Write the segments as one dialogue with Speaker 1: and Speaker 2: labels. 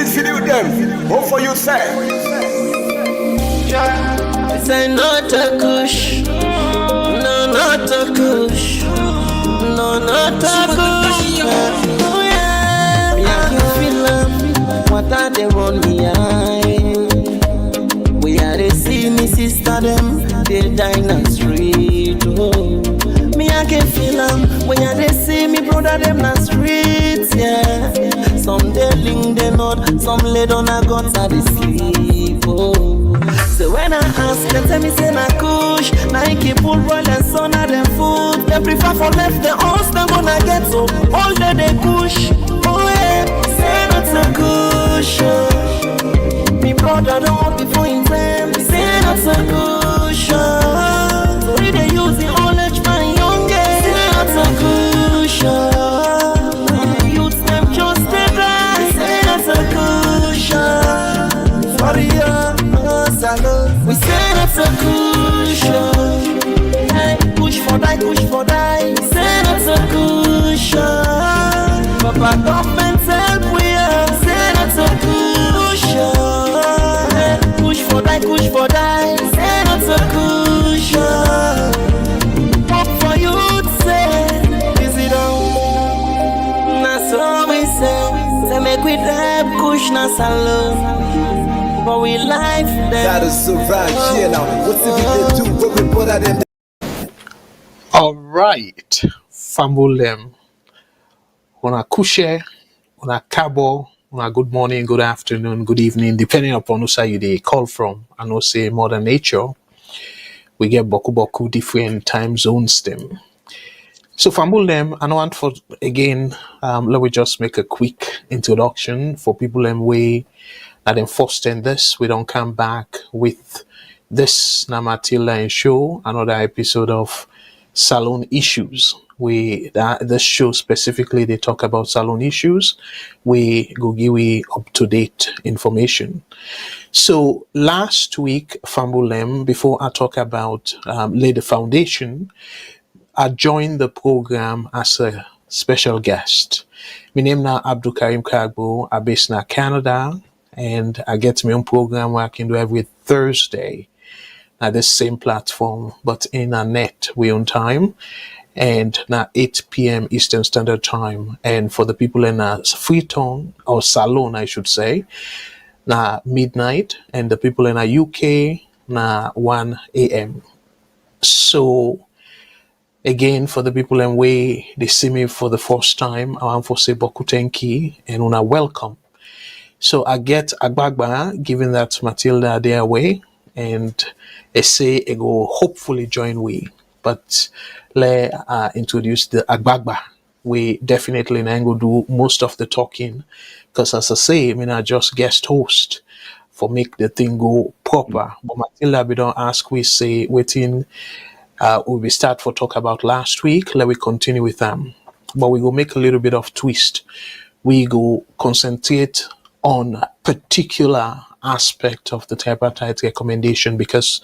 Speaker 1: it for you them. Hope for you say.
Speaker 2: This ain't not a kush. No, not a kush. No, not a kush. Oh yeah. Me I can feel them. What are they on me eye? We are the see me sister them. They die in the street. Oh. Me I can feel them. When you they see me brother them in the streets. Yeah. Some they link they not. Some lay down a guts at the sleep. Oh. So when I ask, they tell me say na kush. Nike pull roll and son of them food. They prefer for left the house, they gonna get so all day they kush. Oh yeah, say not a kush. Me brother don't want before him time. Say not a kush. So they use the old age man youngest. Say not a kush. Youths them just they die. Say not a kush. Sorry we say that's a cushion. Hey, push for die. We say that's a cushion. Papa government help we are. Say that's a cushion. Hey, push for die. Say that's a cushion. What for you to say? Is it all? That's all we say. Say make we drive cushion salon. But we life them.
Speaker 1: That is so right here now. What's if they do what we put at them?
Speaker 3: Alright, Fambulem. Una kushe, una kabo, una good morning, good afternoon, good evening, depending upon who side you they call from. I know say Mother Nature. We get boku different time zones them. So Fambulem, I want for again, let me just make a quick introduction for people them way. And then first in this, we don't come back with this Namatilla and show, another episode of Salon Issues. This show specifically, they talk about salon issues. We go give you up-to-date information. So last week, Fambulem, before I talk about lay the foundation, I joined the program as a special guest. My name is Abdul Karim Kargbo. I'm based in Canada. And I get my own program where I can do every Thursday at the same platform, but in a net, we own time, and now 8 p.m. Eastern Standard Time. And for the people in a Freetown or Salon, I should say, now midnight, and the people in a UK, now 1 a.m. So again, for the people in way they see me for the first time, I want to say boku tenki and una welcome. So I get Agbagba, giving that Matilda their way, and they say I go hopefully join we. But let introduce the Agbagba. We definitely not go do most of the talking, because as I say, I mean I just guest host for make the thing go proper. But Matilda, we don't ask, we say waiting. We start for talk about last week. Let we continue with them, but we go make a little bit of twist. We go concentrate on a particular aspect of the tripartite recommendation, because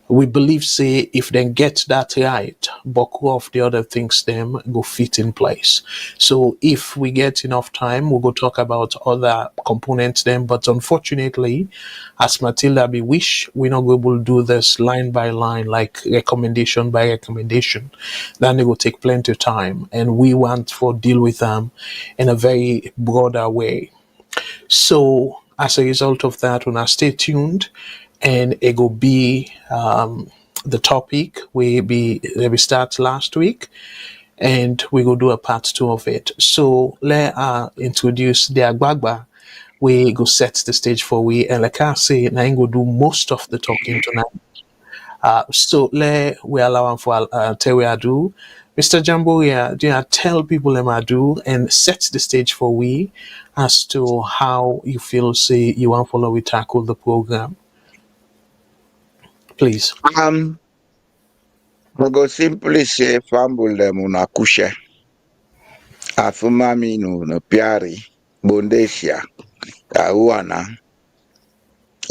Speaker 3: we believe say if they get that right, boku of the other things them go fit in place. So if we get enough time, we'll go talk about other components them. But unfortunately, as Matilda be wish, we're not able to do this line by line, like recommendation by recommendation. Then it will take plenty of time, and we want to deal with them in a very broader way. So as a result of that, we'll now stay tuned, and it will be the topic we start last week, and we will do a part 2 of it. So let introduce the Agbagba. We go set the stage for we, and like I say, I go do most of the talking tonight. So we allow him for tell we do. Mr. Jamboria, do you tell people them I do and set the stage for we as to how you feel say you want to follow we tackle the program? Please.
Speaker 4: I go simply say fambul dem una kushe. Afumami no piari bondesia. Uana.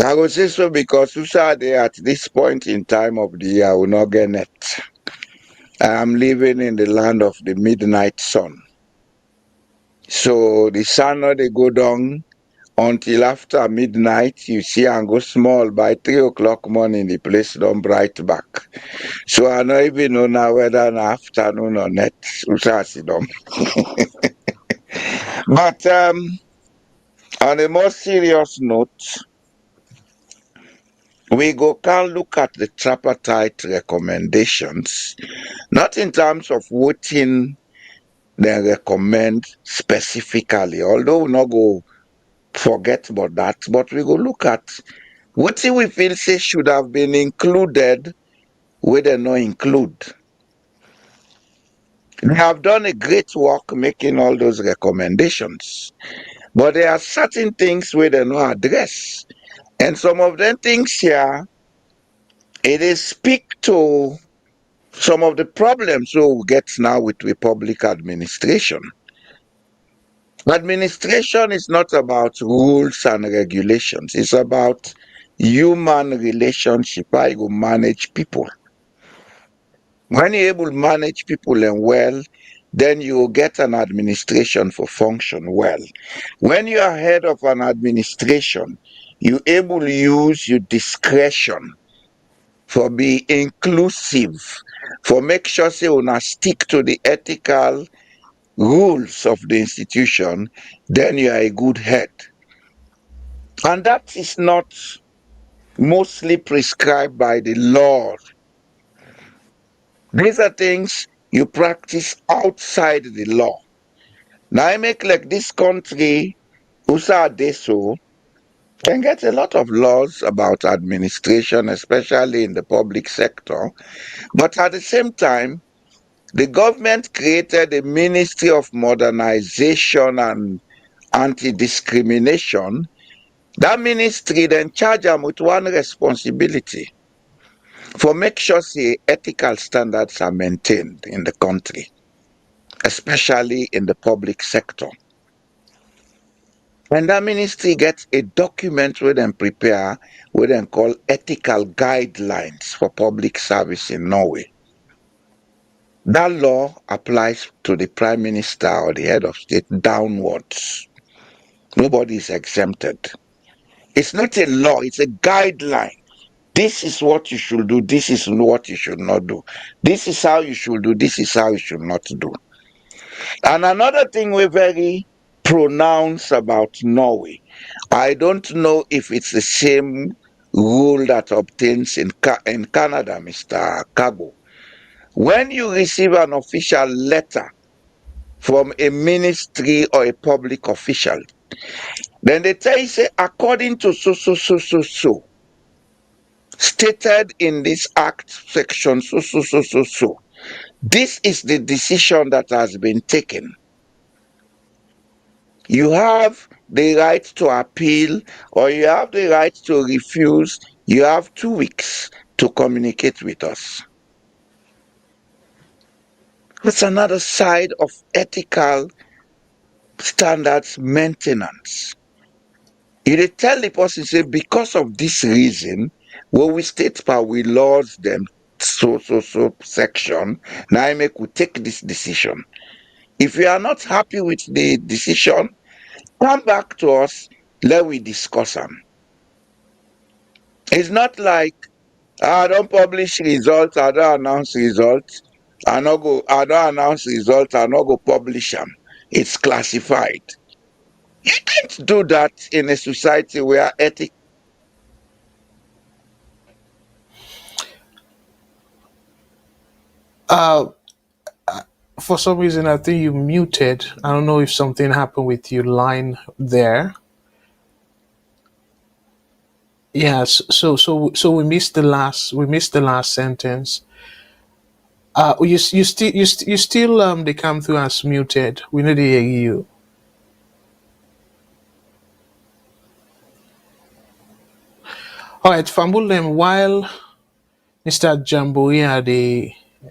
Speaker 4: I go say so because Usade at this point in time of the year will not get net. I am living in the land of the midnight sun. So the sun not they go down until after midnight. You see and go small. By 3 o'clock morning, the place don't bright back. So I don't even know now whether in afternoon or night. But on a more serious note, we can look at the tripartite recommendations, not in terms of what they recommend specifically, although we not go forget about that, but we go look at what we feel say should have been included, where they not include. They have done a great work making all those recommendations, but there are certain things where they not address. And some of them things here, it is speak to some of the problems we get now with public administration. Administration is not about rules and regulations. It's about human relationship. How you manage people. When you're able to manage people and well, then you get an administration for function well. When you are head of an administration, you able to use your discretion for be inclusive, for make sure say una stick to the ethical rules of the institution, then you are a good head. And that is not mostly prescribed by the law. These are things you practice outside the law. Now I make like this country, USA Deso, can get a lot of laws about administration, especially in the public sector. But at the same time, the government created a Ministry of Modernization and Anti-Discrimination. That ministry then charge them with one responsibility for make sure say ethical standards are maintained in the country, especially in the public sector. And that ministry gets a document where they prepare, where they call ethical guidelines for public service in Norway. That law applies to the prime minister or the head of state downwards. Nobody is exempted. It's not a law, it's a guideline. This is what you should do, this is what you should not do. This is how you should do, this is how you should not do. And another thing we're very pronounced about Norway, I don't know if it's the same rule that obtains in Canada, Mr. Kargbo. When you receive an official letter from a ministry or a public official, then they tell you, say, according to so, stated in this act section, so. This is the decision that has been taken. You have the right to appeal or you have the right to refuse. You have 2 weeks to communicate with us. That's another side of ethical standards maintenance. You dey tell the person, say, because of this reason, when we state power, we lost them so section. Now I make we take this decision. If you are not happy with the decision, come back to us, let we discuss them. It's not like I don't publish results, I don't announce results, I don't announce results, I not go publish them. It's classified. You can't do that in a society where ethics.
Speaker 3: Uh, for some reason, I think you muted. I don't know if something happened with your line there. Yes. So we missed the last sentence. You still they come through as muted. We need to hear you. All right, Fambulem. While Mr. Jamboria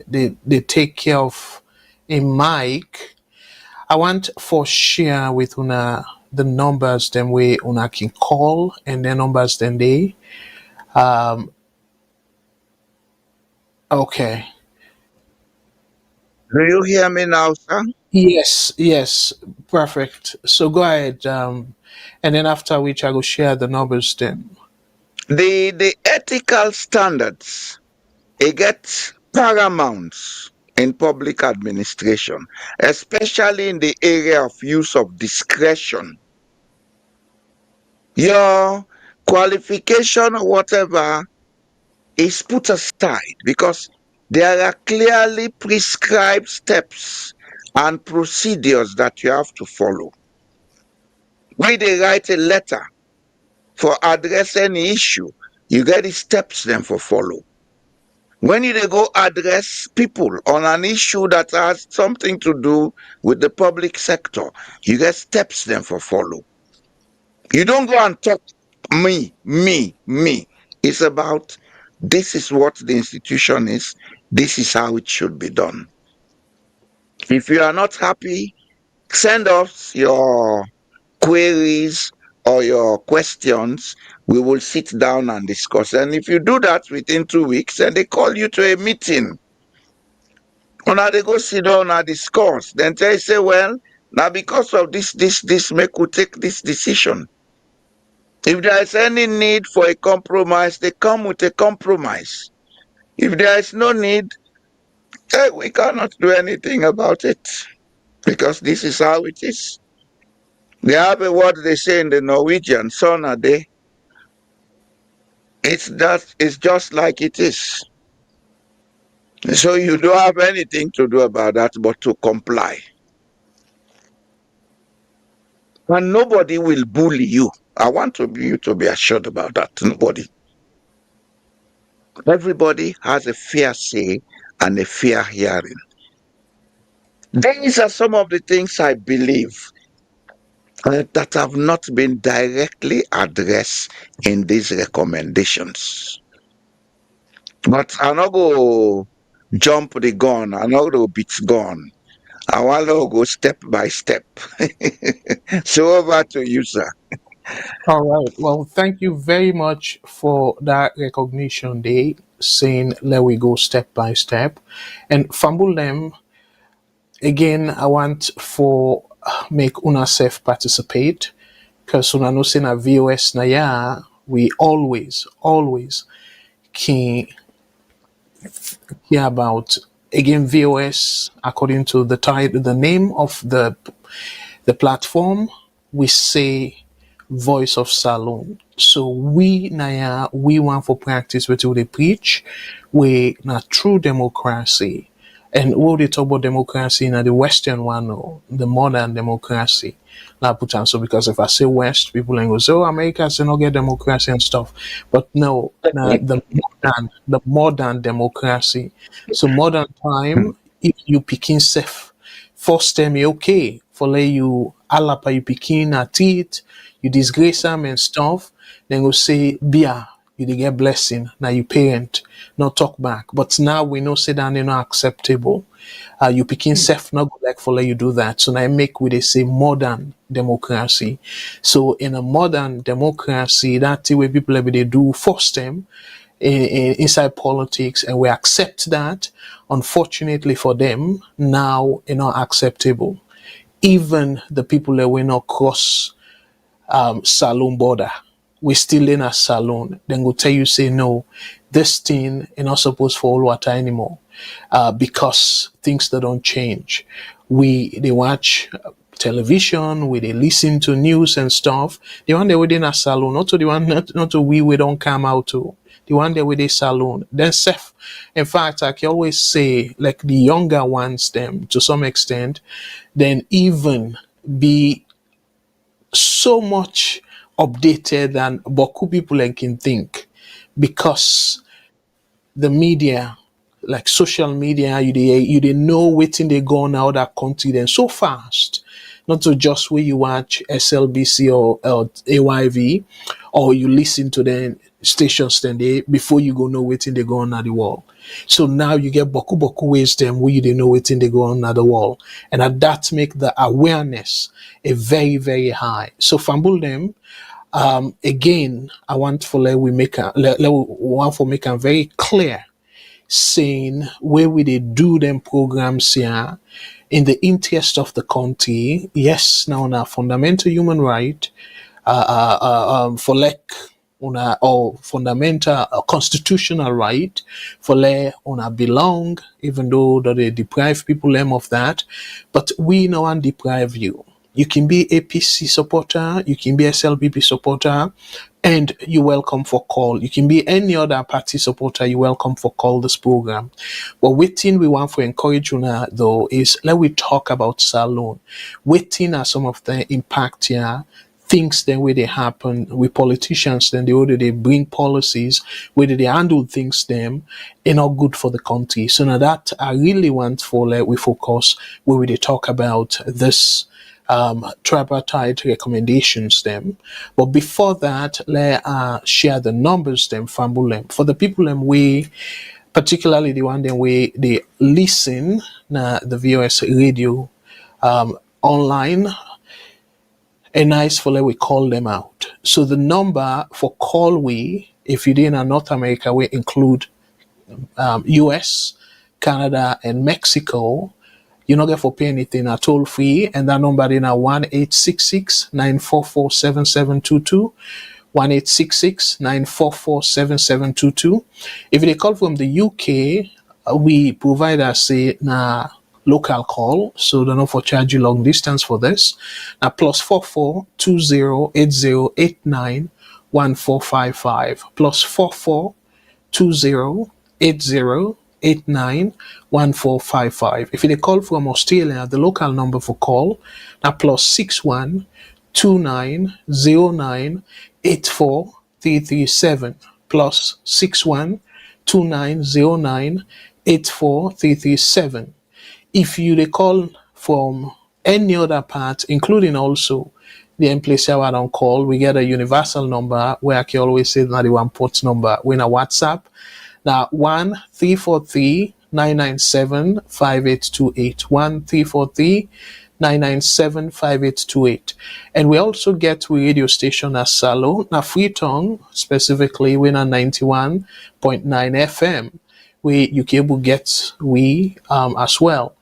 Speaker 3: they take care of a mic, I want for share with una the numbers them way una can call and the numbers then they um okay.
Speaker 4: Do you hear me now, sir?
Speaker 3: Yes, yes, perfect. So go ahead, and then after which I will share the numbers then.
Speaker 4: The ethical standards, it gets paramount in public administration, especially in the area of use of discretion. Your qualification or whatever is put aside because there are clearly prescribed steps and procedures that you have to follow. When they write a letter for address any issue, you get the steps then for follow. When you dey go address people on an issue that has something to do with the public sector, you get steps then for follow. You don't go and talk me, me, me. It's about this is what the institution is, this is how it should be done. If you are not happy, send us your queries or your questions. We will sit down and discuss. And if you do that within 2 weeks, and they call you to a meeting, una they go sit down and discuss. Then they say, well, now because of this, make we take this decision. If there is any need for a compromise, they come with a compromise. If there is no need, we cannot do anything about it because this is how it is. They have a word they say in the Norwegian, son a day. It's just like it is. So you don't have anything to do about that but to comply. And nobody will bully you. I want you to be assured about that. Nobody. Everybody has a fair say and a fair hearing. These are some of the things I believe that have not been directly addressed in these recommendations. But I'm not going to jump the gun. I'm not going to beat gun. I want to go step by step. So over to you, sir.
Speaker 3: All right. Well, thank you very much for that recognition day, saying let we go step by step. And Fambulem, again, I want for make una self participate because una know say na VOS na ya, we always can hear about again VOS according to the title, the name of the platform. We say Voice of Salon. So we Naya, we want for practice what they preach. We not true democracy. And what they talk about democracy in the Western one, or the modern democracy. Now put on so because if I say West, people ain't go say, oh, America say not get democracy and stuff. But no, the modern democracy. So modern time, if you picking safe, first time you okay for let you alapa you picking at it, you disgrace them and stuff, then go say, Bia, you dey get blessing. Now you parent, not talk back. But now we know say that they're not acceptable. You picking self not go like for let you do that. So now I make we they say modern democracy. So in a modern democracy, that's the way people every day do first time inside politics, and we accept that. Unfortunately for them, now it's not acceptable. Even the people that will not cross saloon border. We still in a saloon. Then go tell you say no, this thing is not supposed to follow water anymore, because things that don't change. They watch television, they listen to news and stuff. The one that within a saloon, not to the one not to we don't come out to. The one that with a saloon. Then self. In fact, I can always say like the younger ones, them to some extent, then even be so much updated than Boku people can think because the media, like social media, you they know waiting they go on out that country then so fast. Not to just where you watch SLBC or AYV, or you listen to the stations then they before you go know waiting they go on at the wall. So now you get boku ways them where you they know waiting they go on at the wall, and that make the awareness a very high. So fambul them. Again, I want for let we make a let we want for make a very clear. saying where we they do them programs here in the interest of the country. Yes, now fundamental human right for like una or fundamental constitutional right for le una belong, even though that they deprive people them of that, but we no one deprive you. You can be APC supporter, you can be SLBP supporter, and you're welcome for call. You can be any other party supporter, you're welcome for call this program. But waiting we want to encourage you now though is let we talk about Salone. Waiting are some of the impact here, things then where they happen with politicians, then the way they bring policies, whether they handle things them, are not good for the country. So now that I really want for like we focus where we they talk about this tripartite recommendations them. But before that, let share the numbers them, fumble them. For the people them we particularly the one them way they listen na the VOS radio online, and nice for let we call them out. So the number for call we, if you're in North America, we include US, Canada, and Mexico. You're not going to pay anything at all free, and that number is 1-866-944-7722. 1-866-944-7722. If they call from the UK, we provide us a local call, so don't know for charge you long distance for this. Now +44 20 80 89 1455 +44 20 80 89 1455. If they call from Australia, the local number for call now +61 29 09 84 337 +61 29 09 84 337. If you recall from any other part, including also the place I on call, we get a universal number where I can always say that the one port number when a WhatsApp. Now 1-343-997-5828. 1-343-997-5828. And we also get we radio station as Salo. Now Freetown specifically we're at 91.9 FM. We you can able get we as well.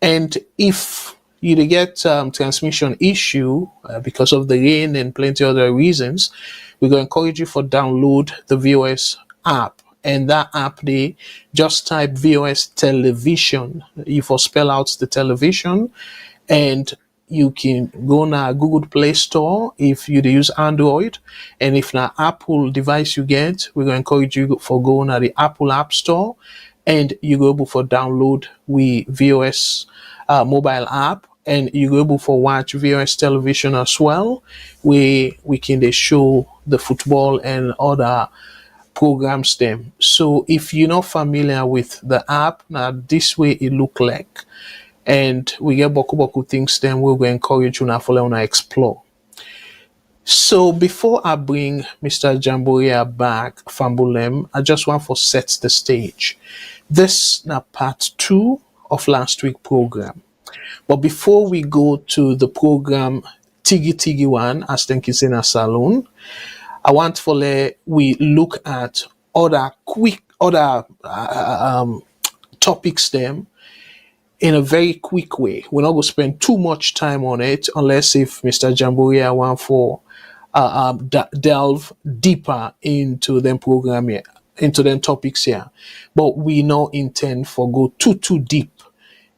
Speaker 3: And if you get transmission issue because of the rain and plenty other reasons, we're going to encourage you for download the VOS app. And that app, they just type VOS television. You for spell out the television, and you can go na Google Play Store if you use Android, and if na Apple device you get, we're going to encourage you for going to the Apple App Store, and you go able for download we VOS mobile app, and you go able for watch VOS television as well. We can they show the football and other programs them. So if you're not familiar with the app, now this way it look like, and we get boku things then we're going to encourage you now for let explore. So before I bring Mr. Jamboria back, Fambulem, I just want to set the stage. This now part 2 of last week program. But before we go to the program Tigi one, as thank you in a salon, I want for we look at other topics them in a very quick way. We're not going to spend too much time on it unless if Mr. Jamboria want for delve deeper into them program here, into them topics here. But we no intend for go too deep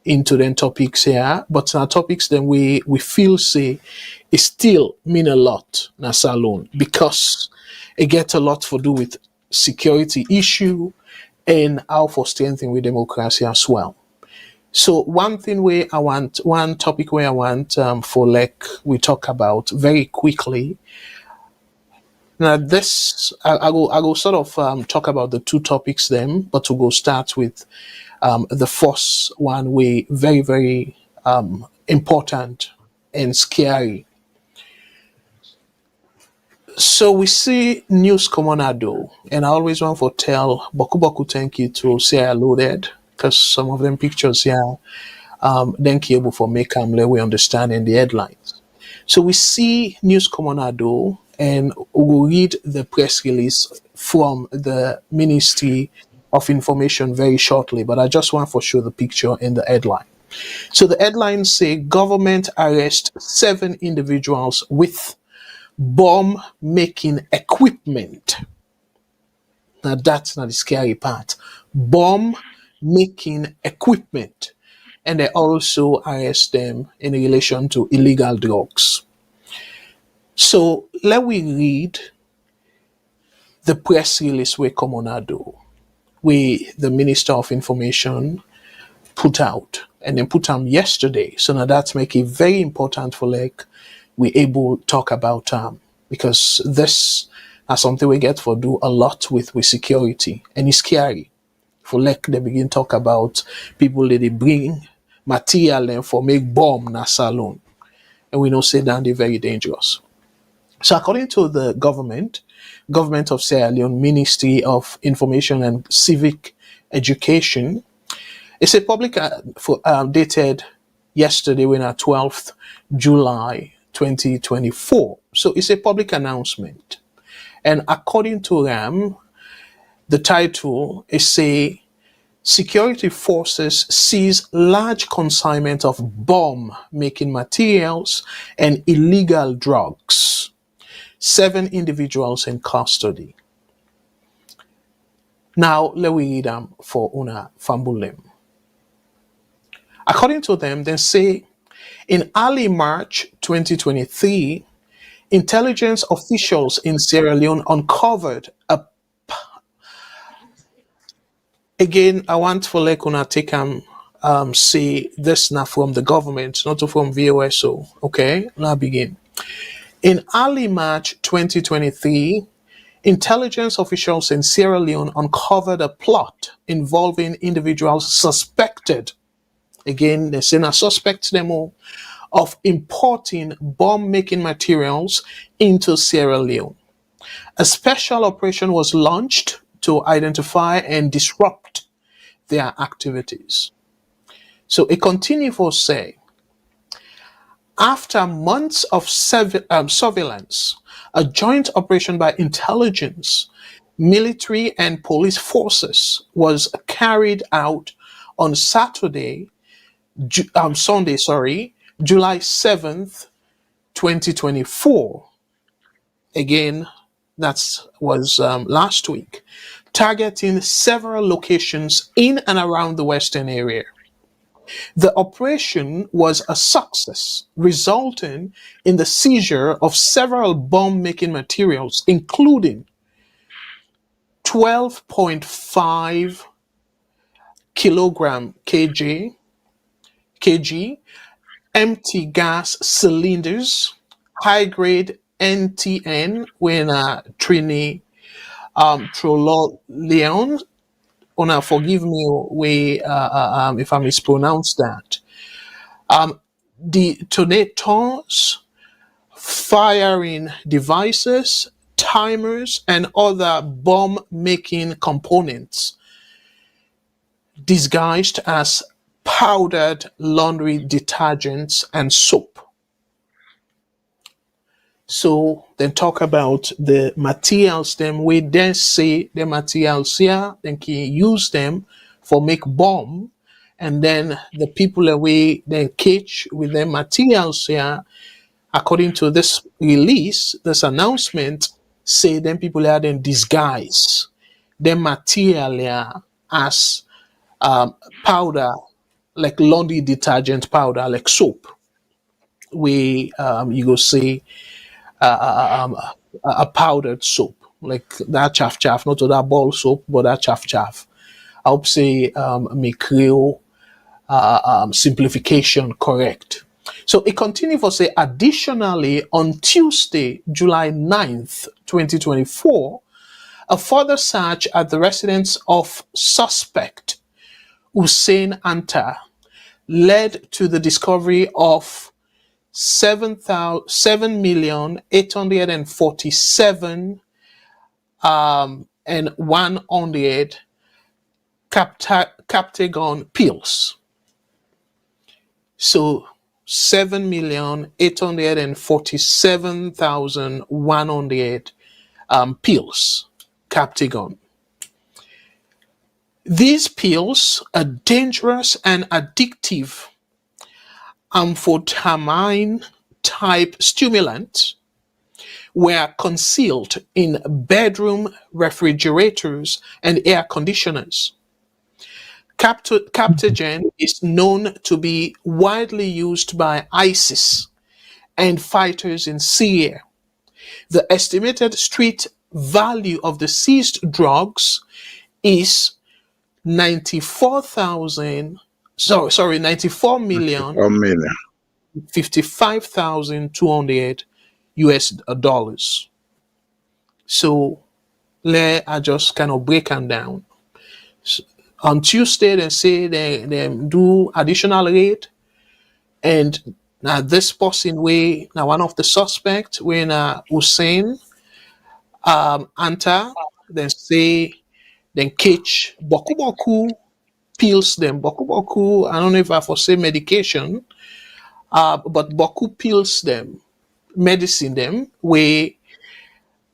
Speaker 3: into them topics here. But our topics then we feel say it still mean a lot na salon, because it gets a lot to do with security issue and how for strengthening with democracy as well. So one topic where I want for like we talk about very quickly. Now this I go sort of talk about the two topics then, but we'll go start with the first one way very, very important and scary. So we see news coming out though, and I always want to tell Boku thank you to Sierra Leone, because some of them pictures here thank you able for make we understand in the headlines. So we see news coming out though, and we will read the press release from the Ministry of Information very shortly, but I just want to show the picture in the headline. So the headlines say government arrests 7 individuals with bomb making equipment. Now that's not the scary part. Bomb making equipment. And they also arrest them in relation to illegal drugs. So let we read the press release we come on do. The Minister of Information put out and then put them yesterday. So now that's make it very important for like we able talk about because this is something we get for do a lot with security, and it's scary. For like they begin talk about people that they bring material and for make bomb na salon. And we know say that they're very dangerous. So according to the government of Sierra Leone, Ministry of Information and Civic Education, it's a public dated yesterday, when 12th July 2024. So it's a public announcement. And according to them, the title is say security forces seize large consignment of bomb making materials and illegal drugs. 7 individuals in custody. Now let we read them for una fambulem. According to them, they say in early March 2023, intelligence officials in Sierra Leone uncovered again, I want for like una take say this now from the government, not from VOSO. Okay, now begin. In early March 2023, intelligence officials in Sierra Leone uncovered a plot involving individuals suspected, again, they say now suspect them all, of importing bomb-making materials into Sierra Leone. A special operation was launched to identify and disrupt their activities. So it continues to say, after months of surveillance, a joint operation by intelligence, military and police forces was carried out on Sunday, July 7th, 2024. Again, that was last week, targeting several locations in and around the Western area. The operation was a success, resulting in the seizure of several bomb-making materials, including 12.5 kg empty gas cylinders, high-grade NTN, when Trini Leone'S, forgive me if I mispronounce that. Detonators, firing devices, timers, and other bomb-making components disguised as powdered laundry detergents and soap. So then talk about the materials them we then say the materials here, then can use them for make bomb, and then the people away then catch with the materials here, according to this release, this announcement, say then people are then disguise the material here as powder, like laundry detergent powder, like soap. We you go say a powdered soap, like that chaff chaff, not to that ball soap, but that chaff chaff. I hope say make real simplification correct. So it continues to say, additionally, on Tuesday, July 9th, 2024, a further search at the residence of suspect Hussein Anta led to the discovery of 7,847 and 100 Captagon pills. So 7,847,100 pills, Captagon. These pills, a dangerous and addictive amphetamine type stimulant, were concealed in bedroom refrigerators and air conditioners. Captogen is known to be widely used by ISIS and fighters in Syria. The estimated street value of the seized drugs is 94,000 sorry 94 million
Speaker 4: 1 million.
Speaker 3: 55,200 US dollars. So let I just kind of break them down. On Tuesday, they say they do additional raid, and now this person way now one of the suspect when Hussein Anta, then say then catch boku boku pills them boku boku. I don't know if I for say medication, but boku pills them medicine them where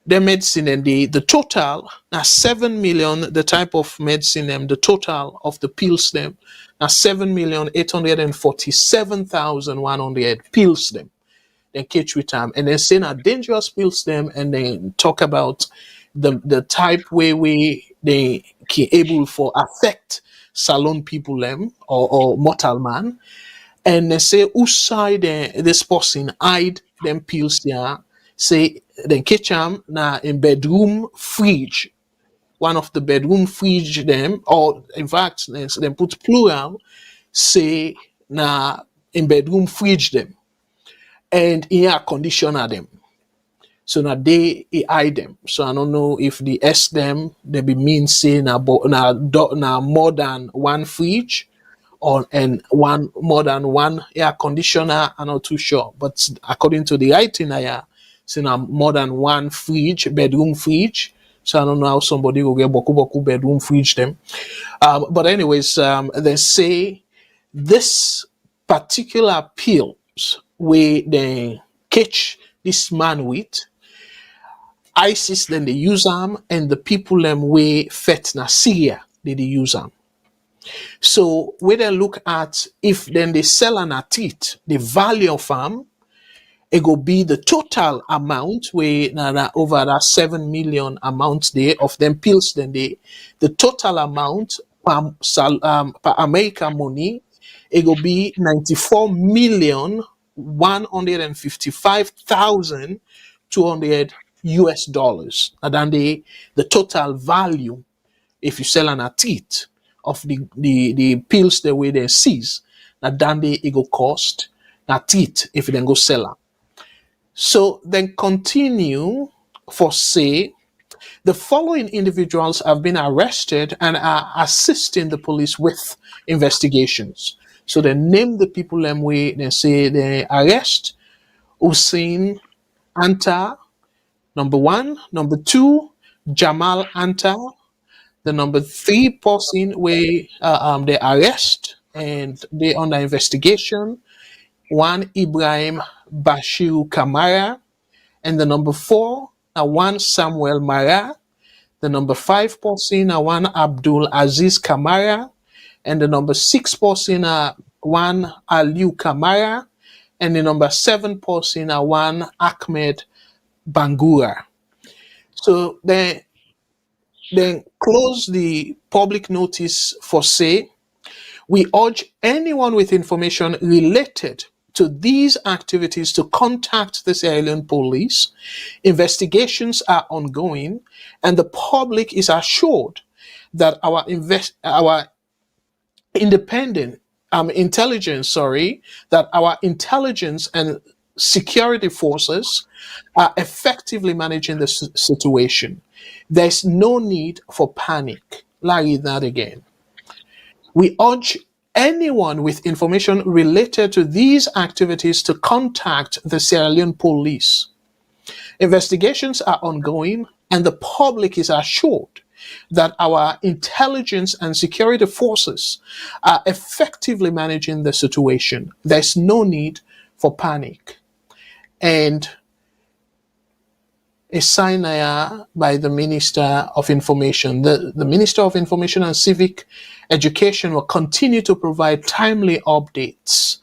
Speaker 3: the medicine and the total now 7 million the type of medicine them the total of the pills them now 7,847,100 pills them then catch with them and then say now dangerous pills them and then talk about the type where we they can able for affect salon people them or mortal man and they say whose side this person hide them pills there say then catch them now in bedroom fridge one of the bedroom fridge them or in fact they put plural say now in bedroom fridge them and in air conditioner them so now they hide them so I don't know if the S them they be mean say now more than one fridge or and one more than one air conditioner. I'm not too sure, but according to the writing here, say now more than one fridge, bedroom fridge. So I don't know how somebody will get boku boku bedroom fridge them. But anyways, they say this particular pills where they catch this man with ISIS, then they use them, and the people them way fet na Syria they use them. So when they look at if then they sell an at it, the value of them, it go be the total amount where na over that 7 million amount there of them pills then the total amount per American money, it go be 94,155,200 US dollars. And then the total value if you sell an at it of the pills the way they seize, now then it go cost at it if you then go sell them. So then continue for say the following individuals have been arrested and are assisting the police with investigations. So they name the people them way they say they arrest Hussein Anta, number one, number two, Jamal Anta, the number three person where they arrest and they under investigation. One Ibrahim Bashir Kamara, and the number four one Samuel Mara. The number five person one Abdul Aziz Kamara, and the number six person one Aliu Kamara, and the number seven person one Ahmed Bangura. So they then close the public notice for say, we urge anyone with information related to these activities to contact the Sierra Leone police. Investigations are ongoing, and the public is assured that our independent intelligence, that our intelligence and security forces are effectively managing the situation. There's no need for panic. Like that again. We urge anyone with information related to these activities to contact the Sierra Leone police. Investigations are ongoing, and the public is assured that our intelligence and security forces are effectively managing the situation. There's no need for panic. And a sign by the Minister of Information. The Minister of Information and Civic Education will continue to provide timely updates,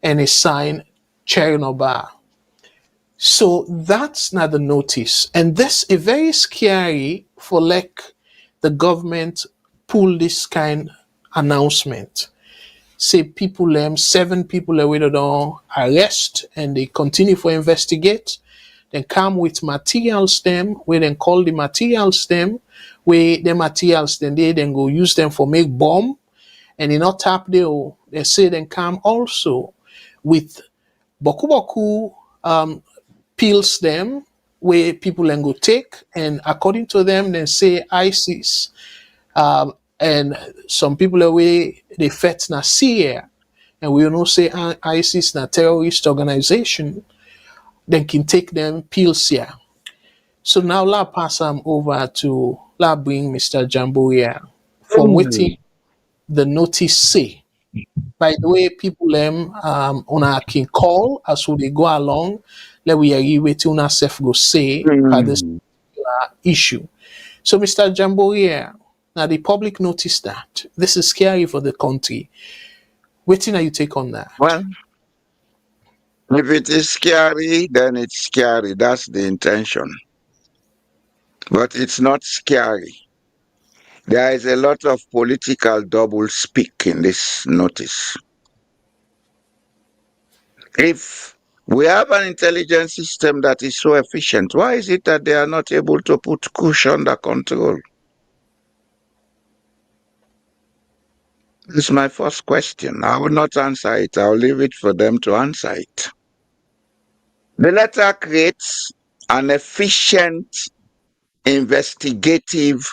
Speaker 3: and a sign Chernobyl. So that's not the notice. And this is very scary for like the government pull this kind announcement. Say people 7 people away don't arrest and they continue for investigate, then come with materials them, where then call the materials them, where the materials then they then go use them for make bomb, and in not tap they say then come also with boku boku pills them where people then go take, and according to them then say ISIS and some people away they fet na Syria, and we know say ISIS na terrorist organization, then can take them pills here. So now la pass them over to la bring Mr. Jamboria from waiting the notice say. By the way, people una can call as who they go along. Let we agree with una self go say for this issue. So Mr. Jamboria, now the public notice that this is scary for the country. Waiting are you take on that?
Speaker 4: Well, if it is scary, then it's scary. That's the intention. But it's not scary. There is a lot of political double speak in this notice. If we have an intelligence system that is so efficient, why is it that they are not able to put Kush under control? This is my first question. I will not answer it. I'll leave it for them to answer it. The letter creates an efficient investigative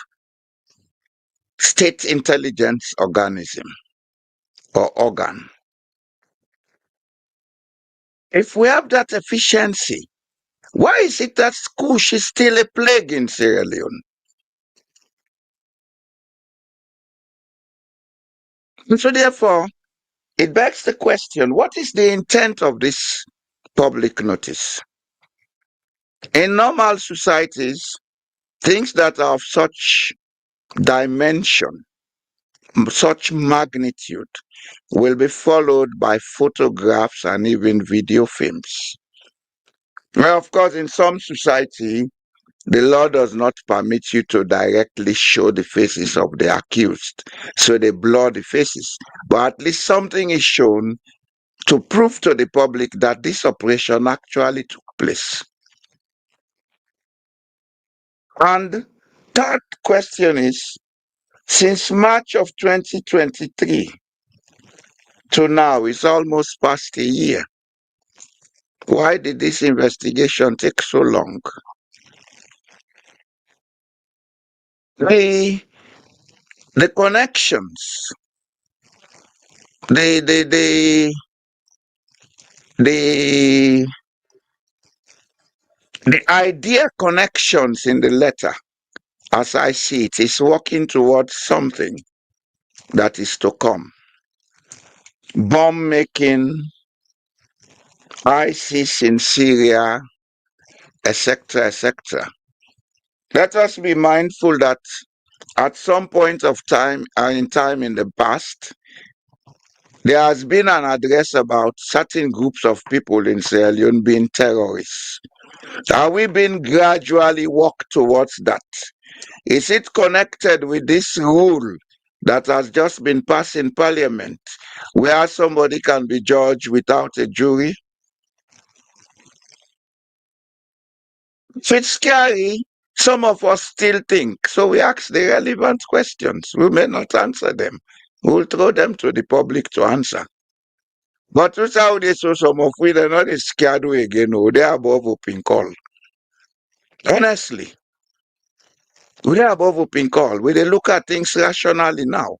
Speaker 4: state intelligence organism or organ. If we have that efficiency, why is it that Kush is still a plague in Sierra Leone? And so therefore, it begs the question, what is the intent of this public notice? In normal societies, things that are of such dimension, such magnitude, will be followed by photographs and even video films. Well, of course, in some society, the law does not permit you to directly show the faces of the accused, so they blur the faces. But at least something is shown to prove to the public that this operation actually took place. And third question is, since March of 2023 to now, it's almost past a year. Why did this investigation take so long? The connections, the idea connections in the letter, as I see it, is working towards something that is to come. Bomb making, ISIS in Syria, etc., etc. Let us be mindful that at some point of time in the past, there has been an address about certain groups of people in Sierra Leone being terrorists. Are we being gradually walked towards that? Is it connected with this rule that has just been passed in Parliament, where somebody can be judged without a jury? If it's scary, some of us still think. So we ask the relevant questions. We may not answer them. We'll throw them to the public to answer. But that's how they saw some of we, they're not scared again. No, they're above open call. Honestly, we're above open call. We they look at things rationally now.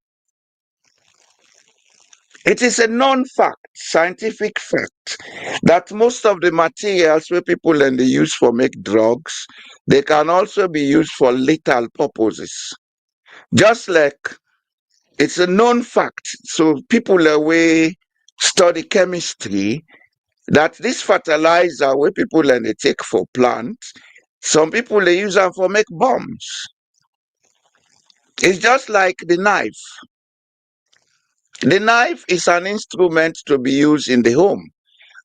Speaker 4: It is a known fact, scientific fact, that most of the materials where people and they use for make drugs, they can also be used for lethal purposes. Just like it's a known fact, so people away study chemistry, that this fertilizer where people and they take for plants, Some people, they use them for make bombs. It's just like the knife. The knife is an instrument to be used in the home.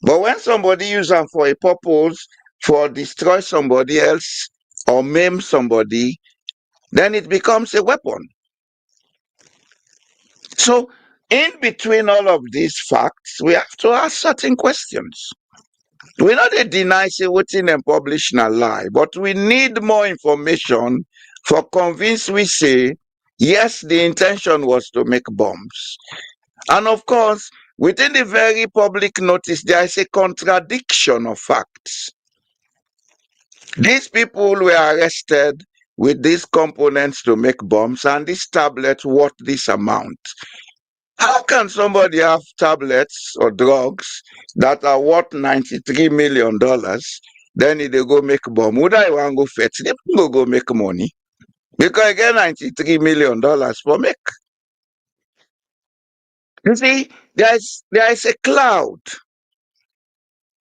Speaker 4: But when somebody uses them for a purpose, for destroy somebody else or maim somebody, then it becomes a weapon. So, in between all of these facts, we have to ask certain questions. We not dey deny say wetin dem publish na lie, but we need more information for convince we say, yes, the intention was to make bombs. And of course, within the very public notice, there is a contradiction of facts. These people were arrested with these components to make bombs, and this tablet worth this amount. How can somebody have tablets or drugs that are worth $93 million, then they go make bomb? Would I want go fetch? They go make money. Because again, $93 million for make. You see, there is a cloud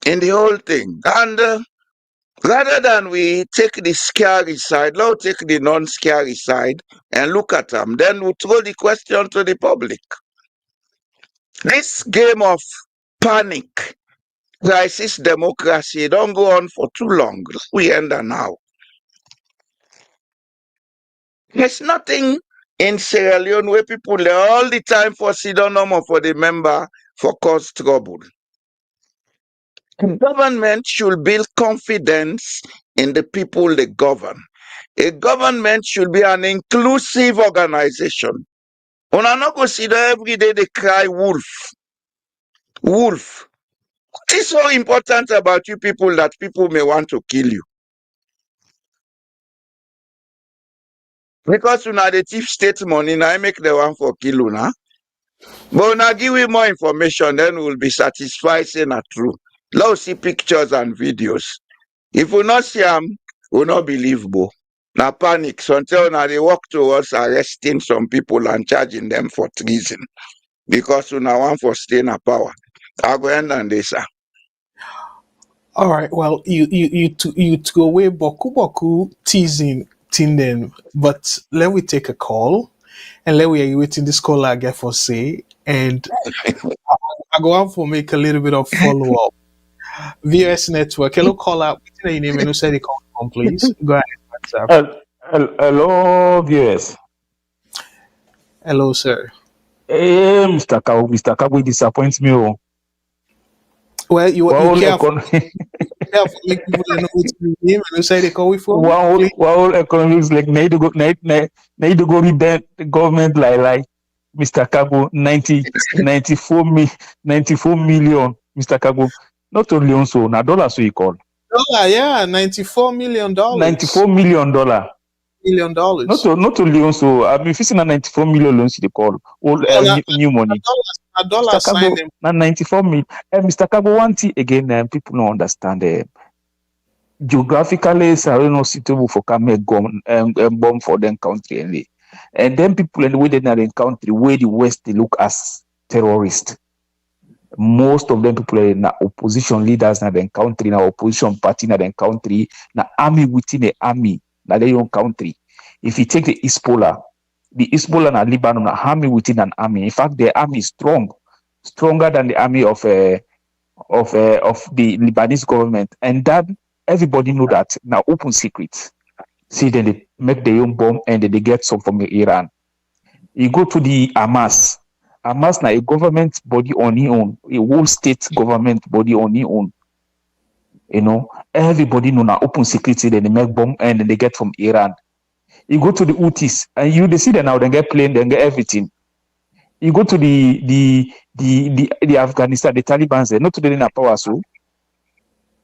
Speaker 4: in the whole thing. And rather than we take the scary side, let's take the non-scary side and look at them. Then we throw the question to the public. This game of panic, crisis democracy, don't go on for too long. We end now. There's nothing in Sierra Leone where people are all the time for pseudonym or for the member for cause trouble. Government should build confidence in the people they govern. A government should be an inclusive organization. Una no go see that every day they cry wolf. Wolf. What is so important about you people that people may want to kill you? Because una dey thief state money, now I make the one for kill una. But una give we more information, then we'll be satisfied saying na true. Let's see pictures and videos. If we not see them, we not believe bo. Na panic. So until now they work towards arresting some people and charging them for treason. Because una want for staying in power. I go end on this.
Speaker 3: All right. Well, you took away boku teasing then, but let me take a call and let we waiting this call I get for say, and I go on for make a little bit of follow up. VS Network. Hello, call out. What's your name and who said the call from, please? Go ahead. WhatsApp.
Speaker 5: Hello, viewers.
Speaker 3: Hello, sir.
Speaker 5: Hey, Mr. Kargbo disappoints me. Oh.
Speaker 3: Well, you
Speaker 5: Wow,
Speaker 3: careful. Careful, make people know what's your name and who said they call you for.
Speaker 5: Wow, economics like need to go read that the government like Mr. Kargbo 94 million, Mr. Kargbo. Not only also na dollars so you call.
Speaker 3: Yeah, $94 million.
Speaker 5: $94 million.
Speaker 3: $million.
Speaker 5: Not only also. I mean, facing a $94 million loans they call all new money.
Speaker 3: A dollar signed them.
Speaker 5: Na 94 million. Mr. Kargbo, one thing again, people don't understand. Geographically, it's not suitable for come bomb for them country and then people in the way they are in country where the West they look as terrorists. Most of them people are na opposition leaders na the country, na opposition party na the country, na army within the army na their own country. If you take the Hezbollah na Lebanon na army within an army. In fact, the army is stronger than the army of the Lebanese government, and that everybody know that now open secret. See, then they make their own bomb and then they get some from Iran. You go to the Hamas. Hamas na a government body on its own, a whole state government body on its own. You know, everybody know now open security, then they make bomb and then they get from Iran. You go to the Houthis and they see that now they get plane, they get everything. You go to the Afghanistan, the Taliban, not today in a power so.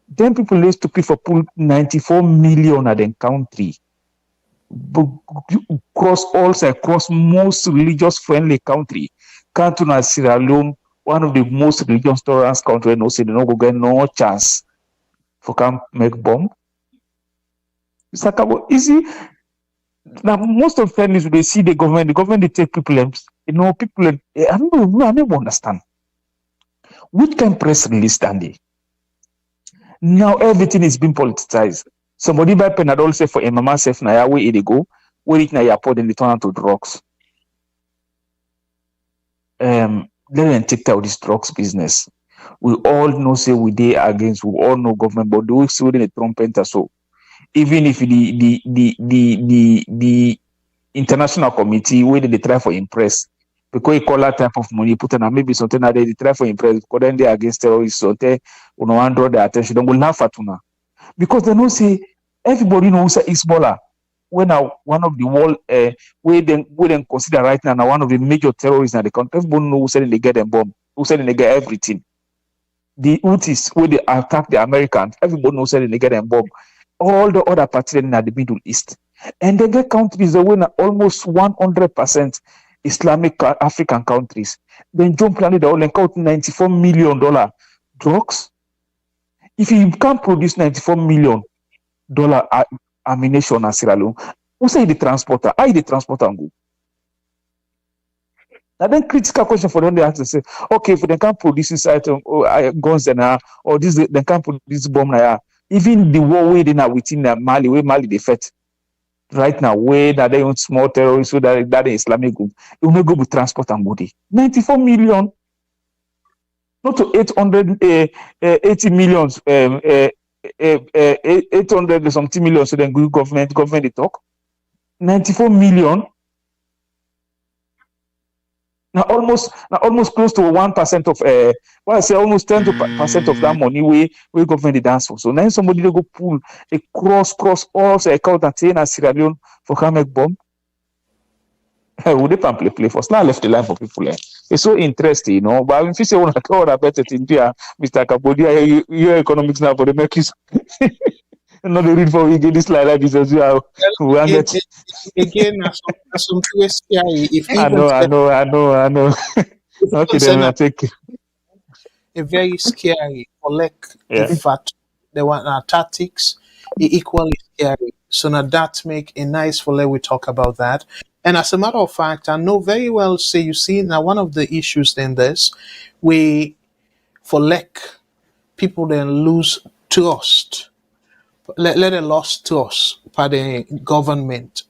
Speaker 5: Then people used to pay for pull 94 million at the country. Across most religious friendly country. Country like Sierra Leone, one of the most religious tolerant countries, no say they don't go get no chance for come make bomb. Mr. Kargbo, easy. Now most of families they see the government they take people, people. I never understand. Which kind of press release stand there? Now everything is being politicized. Somebody buy Panadol say for a mama self na ya where they go, where it na ya pour then they turn to drugs. Let them take out this drugs business. We all know say we dey against, we all know government, but those still the trumpet so even if the international committee where they try for impress because you call that type of money put on maybe something that they try for impress because then they against terrorists so they want draw their attention, then we laugh at una because they know say everybody knows say Hezbollah when one of the world where then consider right now one of the major terrorists in the country. Everybody knows who said they get them bomb, who said they get everything. The Houthis where they attack the Americans, everybody knows that they get them bomb. All the other parties in the Middle East. And they get countries that win almost 100% Islamic African countries. Then John Planet all count $94 million drugs. If you can't produce $94 million ammunition in Sierra Leone, who say the transporter? How the transporter go? Now then critical question for them they have to say, okay, if they can't produce this item guns or this they can't produce this bomb now. Even the war where they now within Mali, where Mali they fight right now, where that they own small terrorists, so that Islamic group, it will go with transport and body. 94 million, not to 880 millions, 800 something million, so then good government they talk. 94 million. Now almost close to 1% of I say almost 10% of that money we government dance for. So now somebody they go pull a cross all the account and say in Sierra Leone for come make bomb. Would they play first? Now I left the line for people. It's so interesting, But if you say one better thing here, Mr. Cambodia, your economics now for the make is not the read for we get this like this as well.
Speaker 3: Again, something scary. If
Speaker 5: I know. Okay, then I take it.
Speaker 3: A very scary in fact there were tactics equally scary. So now that make a nice for we talk about that. And as a matter of fact, I know very well say you see now one of the issues in this we people then lose trust. Let a loss trust by the government.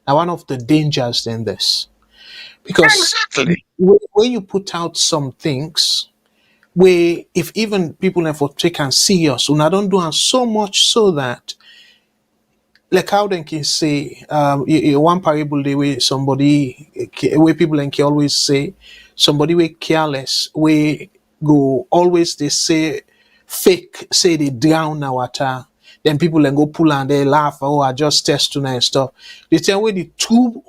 Speaker 3: Now one of the dangers in this. Because when you put out some things where if even people for take and serious, and I don't do so much so that like how they can say one parable the way somebody where people can always say somebody way careless we go always they say fake say they drown our water. Then people then go pull and they laugh, I just test tonight and stuff. They tell where the two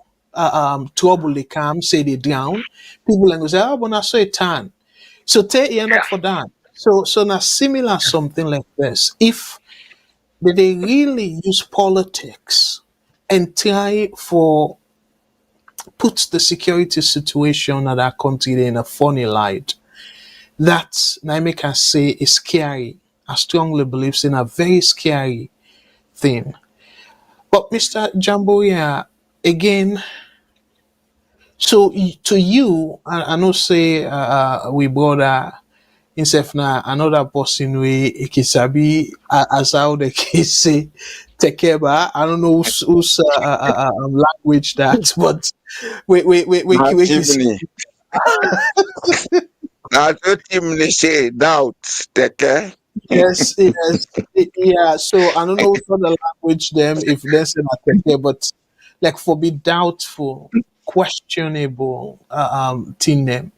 Speaker 3: trouble they come, say they drown. People then go say, but I saw a tan. So take end up for that. So now similar something like this. If they really use politics and try for put the security situation of that country in a funny light, that I make us say is scary. I strongly believe in a very scary thing. But Mr. Jamboria, again, so to you, I know say we brother himself now another person we ikisabi as how the case say tekeba. I don't know whose language that, but we
Speaker 4: I thought him say doubt teke.
Speaker 3: Yes. Yeah. So I don't know what the language them if they say not there, but like for be doubtful, questionable thing them.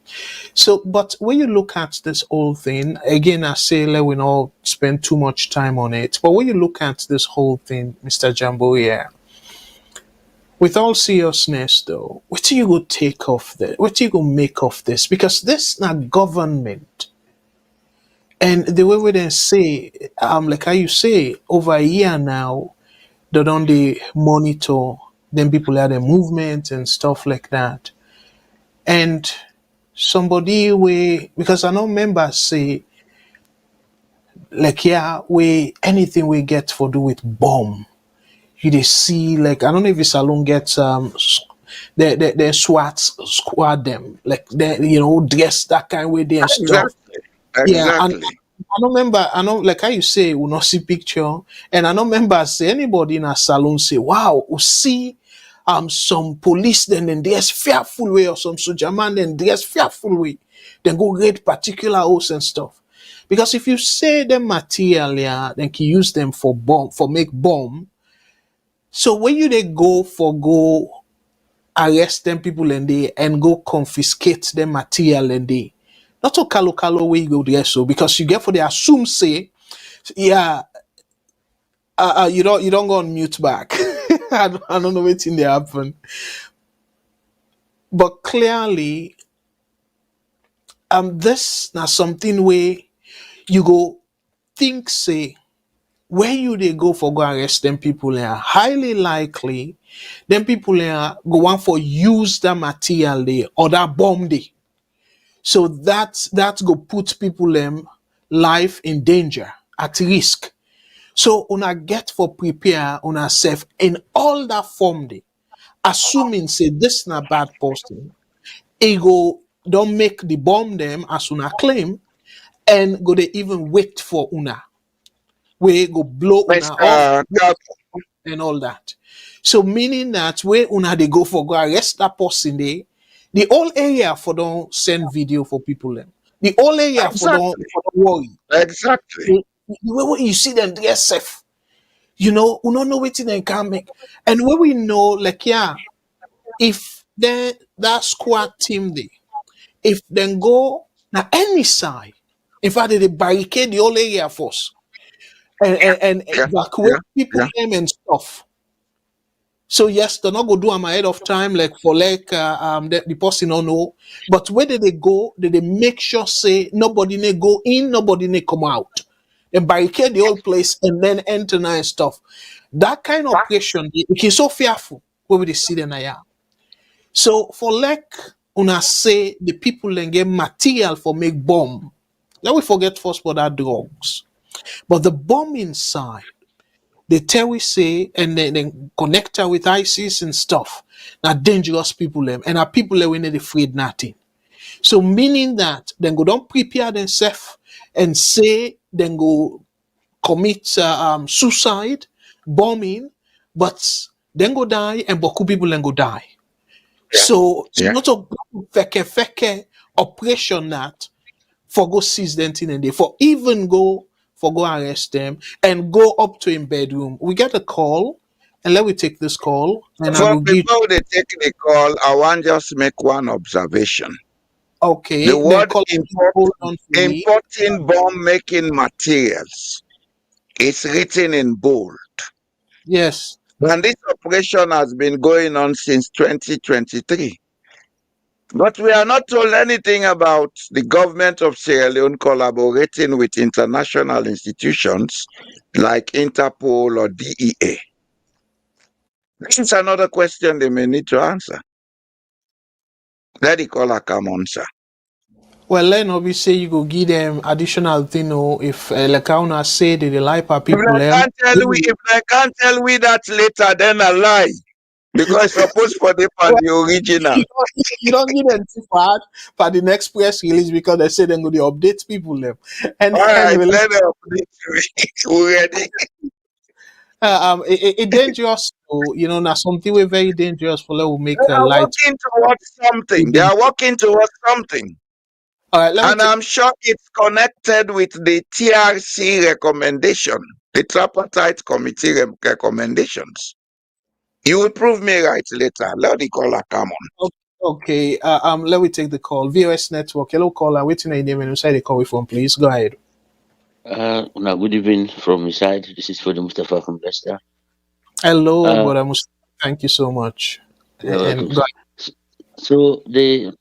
Speaker 3: So, but when you look at this whole thing, again, I say let we not spend too much time on it. But when you look at this whole thing, Mr. Jamboria, with all seriousness though, what do you go take off this? What do you go make of this? Because this not government. And the way we then say, like how you say, over a year now, they don't they monitor then people have their movement and stuff like that. And somebody because I know members say, like we anything we get for do with bomb. You they see like I don't know if it's alone gets the SWAT squad them like they dress that kind of way they and stuff.
Speaker 4: Exactly.
Speaker 3: Yeah, and don't remember, I know, like how you say, we not see picture, and I don't remember say anybody in a salon say, wow, we see some police then there's fearful way or some soldier man then there's fearful way. Then go rate particular house and stuff. Because if you say them material, yeah, then you use them for bomb, for make bomb. So when you they go arrest them people and they and go confiscate them material and they not to kalo where you go there so because you get for they assume say yeah you don't go on mute back. I don't know what's in there happen, but clearly this now something where you go think say where you they go for go arrest them people are highly likely them people are go on for use that material they or that bomb they. So that go put people life in danger, at risk. So una get for prepare una self in all that form day, assuming say this na bad person, e go don't make the bomb them as una claim, and go they even wait for una, where go blow una off
Speaker 4: Mr. Kargbo,
Speaker 3: and all that. So meaning that where una they go for go arrest that person day, the whole area for don't send video for people them. The whole area
Speaker 4: exactly,
Speaker 3: for don't worry.
Speaker 4: exactly.
Speaker 3: The way when you see them they safe, we don't know what they can make. And when we know, like yeah, if then that squad team they, if then go now any side, in fact they barricade the whole area first and
Speaker 4: Yeah,
Speaker 3: evacuate
Speaker 4: yeah,
Speaker 3: people
Speaker 4: yeah.
Speaker 3: them and stuff. So yes, they're not gonna do them ahead of time, like for like the person don't know. But where did they go? Did they make sure say nobody may go in, nobody may come out? They barricade the whole place and then enter and stuff. That kind of operation, it is so fearful where we dey see them now. So for like una say the people then get material for make bomb. Let we forget first about that drugs. But the bomb inside they tell we say and then connect her with ISIS and stuff. Now dangerous people them and our people that we need afraid nothing. So meaning that then go don't prepare themselves and say then go commit suicide, bombing, but then go die and Boku people then go die.
Speaker 4: Yeah,
Speaker 3: So it's
Speaker 4: yeah.
Speaker 3: not a feke operation that for go seize them thing and they for even go for go arrest them and go up to him bedroom. We get a call and let me take this call and I
Speaker 4: For
Speaker 3: go give
Speaker 4: before they take the call, I want just make one observation. The
Speaker 3: okay then
Speaker 4: word
Speaker 3: call hold on for me.
Speaker 4: importing bomb making materials is written in bold.
Speaker 3: Yes.
Speaker 4: And this operation has been going on since 2023. But we are not told anything about the government of Sierra Leone collaborating with international institutions like Interpol or DEA. This is another question they may need to answer. Let the caller come on, sir.
Speaker 3: Well then obviously you go give them additional thing or if like I wanna say they like our
Speaker 4: If
Speaker 3: people
Speaker 4: I can't tell we, if I can't tell we that later, then I lie. Because suppose for the original.
Speaker 3: you don't need them too hard for the next press release because they say they're going to update people them. And
Speaker 4: All right,
Speaker 3: anyway,
Speaker 4: let us update we ready.
Speaker 3: it dangerous. So, now something we're very dangerous for. Let will make
Speaker 4: They
Speaker 3: a
Speaker 4: are
Speaker 3: light.
Speaker 4: working towards something. They are working towards something.
Speaker 3: All right, let me
Speaker 4: And
Speaker 3: take.
Speaker 4: I'm sure it's connected with the TRC recommendation, the Tripartite Committee recommendations. You will prove me right later. Let the caller come on.
Speaker 3: Okay, let me take the call. VOS Network. Hello, caller. Waiting your name and inside the call phone, please. Go ahead.
Speaker 6: Now, good evening from my side. This is Freddy Mustafa from Leicester.
Speaker 3: Hello,
Speaker 6: Uh,
Speaker 3: brother Mustafa. Thank you so much.
Speaker 6: you're welcome,
Speaker 3: And go
Speaker 6: sir. So the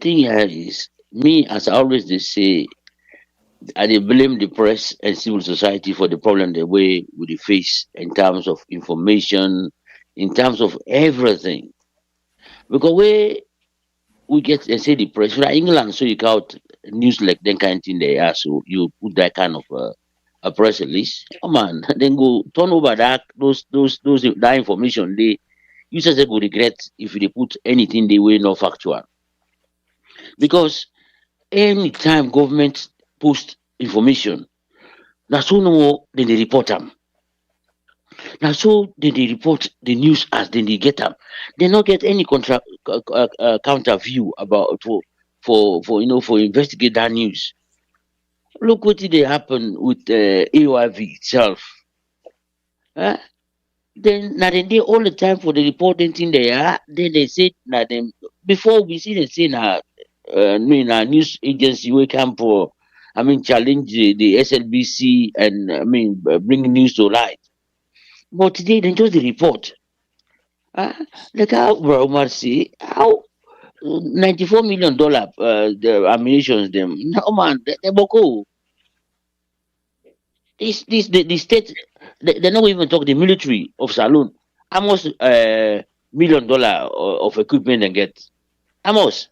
Speaker 6: thing here is, me as I always they say, I dey blame the press and civil society for the problem the way we dey face in terms of information, in terms of everything. Because we get they say the press, like England, so you got news like that kind of thing they are, so you put that kind of a press release. Oh man, then go turn over those that information. They users they go regret if they put anything they were not factual. Because anytime government post information. Now so no more then they report them. Now so then they report the news as then they get them. They not get any counter view about for for investigate that news. Look what did they happen with AOIV itself. Huh? Then now then they all the time for the reporting thing they are. Then they say now them before we see they say now news agency we come for challenge the SLBC and bring news to light. But today they just the report. Like how Bro Omar say how $94 million the ammunition them no man they boko. This the state they not even talk the military of Saloon. Almost $1 million of equipment they get. Almost.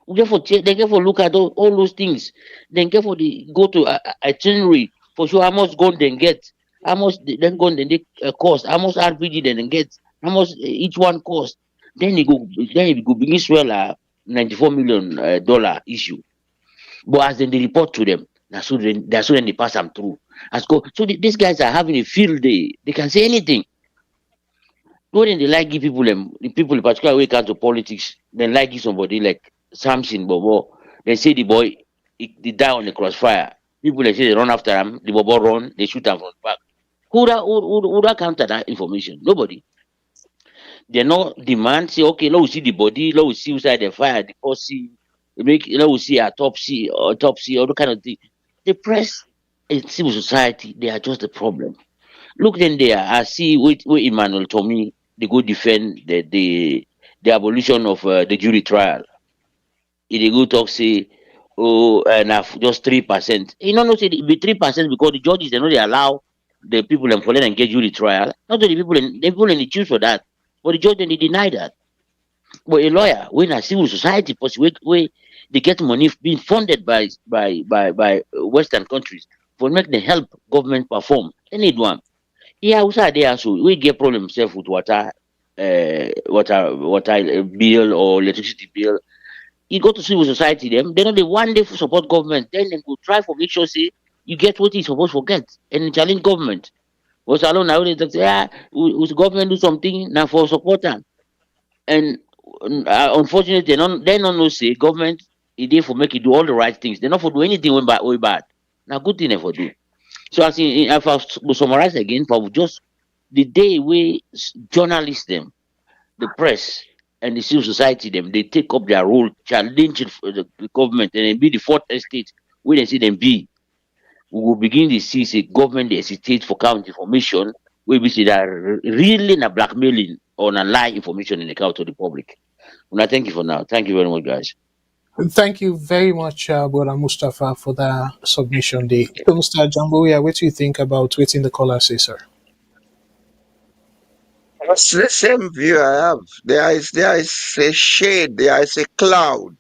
Speaker 6: We get for they get for look at all those things. Then get for the go to itinerary for sure. How much gun then get? How much then gun then they cost? How much RPG then they get? How much each one cost? Then you go begin swell $94 million issue. But as then they report to them, that's so then they pass them through. As go so these guys are having a field day. They can say anything. When they like give people the people in particular when it comes to politics, they like give somebody like Samson Bobo. They say the boy he die on the crossfire. People they say they run after him, the Bobo run, they shoot him from the back. Who that counter that information? Nobody. They no demand say okay, let us see the body, let us see inside the fire, the see let us see autopsy or all the kind of thing. The press and civil society, they are just the problem. Look then there, I see with Emmanuel Tommy, they go defend the abolition of the jury trial. They go talk say, oh, and just 3%. You know, say it be 3% because the judges they know they allow the people in Poland and get jury trial. Not only the people in the choose for that, but the judge then they deny that. But a lawyer, when a civil society, where they get money being funded by Western countries for make them help government perform. They need one. Yeah, also there so we get problem self with water bill or electricity bill. You go to civil society, they know they one day for support government, then they go try for make sure say you get what you supposed to get and challenge government. Was alone now they say, we government do something now for support them. And unfortunately they don't know say government is there for make you do all the right things. They not for do anything way bad. Now good thing they for do. So as in, if I summarize again, for just the day we journalists them, the press and the civil society them, they take up their role, challenge it for the government, and then be the fourth estate where they see them be. We will begin to see say government they hesitate for count information, where we see that really na blackmailing or na lie information in the account to the public. And I thank you for now. Thank you very much, guys.
Speaker 3: Thank you very much, Brother Mustafa, for that submission day. So, Mr. Jamboria, what do you think about waiting the caller say, sir?
Speaker 4: It's the same view I have. There is a shade, there is a cloud.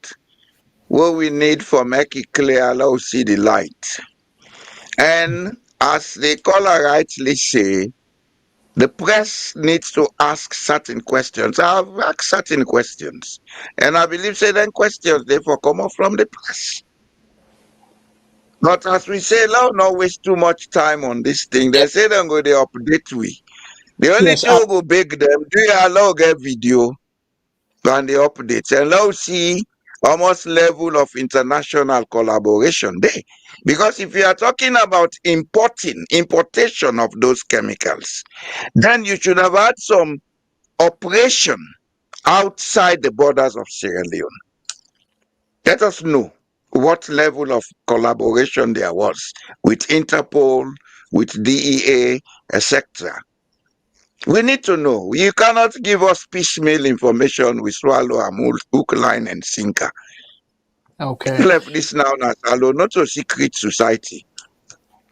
Speaker 4: What we need for make it clear, allow see the light. And as the caller rightly say, the press needs to ask certain questions. I've asked certain questions. And I believe certain questions therefore come up from the press. But as we say, now not waste too much time on this thing. They say they're going to update we. The only
Speaker 3: Yes,
Speaker 4: thing we go beg them, do you allow get video and the updates and now see almost level of international collaboration there. Because if you are talking about importation of those chemicals, then you should have had some operation outside the borders of Sierra Leone. Let us know what level of collaboration there was with Interpol, with DEA, etc. We need to know. You cannot give us piecemeal information we swallow a hook, line, and sinker.
Speaker 3: okay.
Speaker 4: Left this now as alone, not a secret society.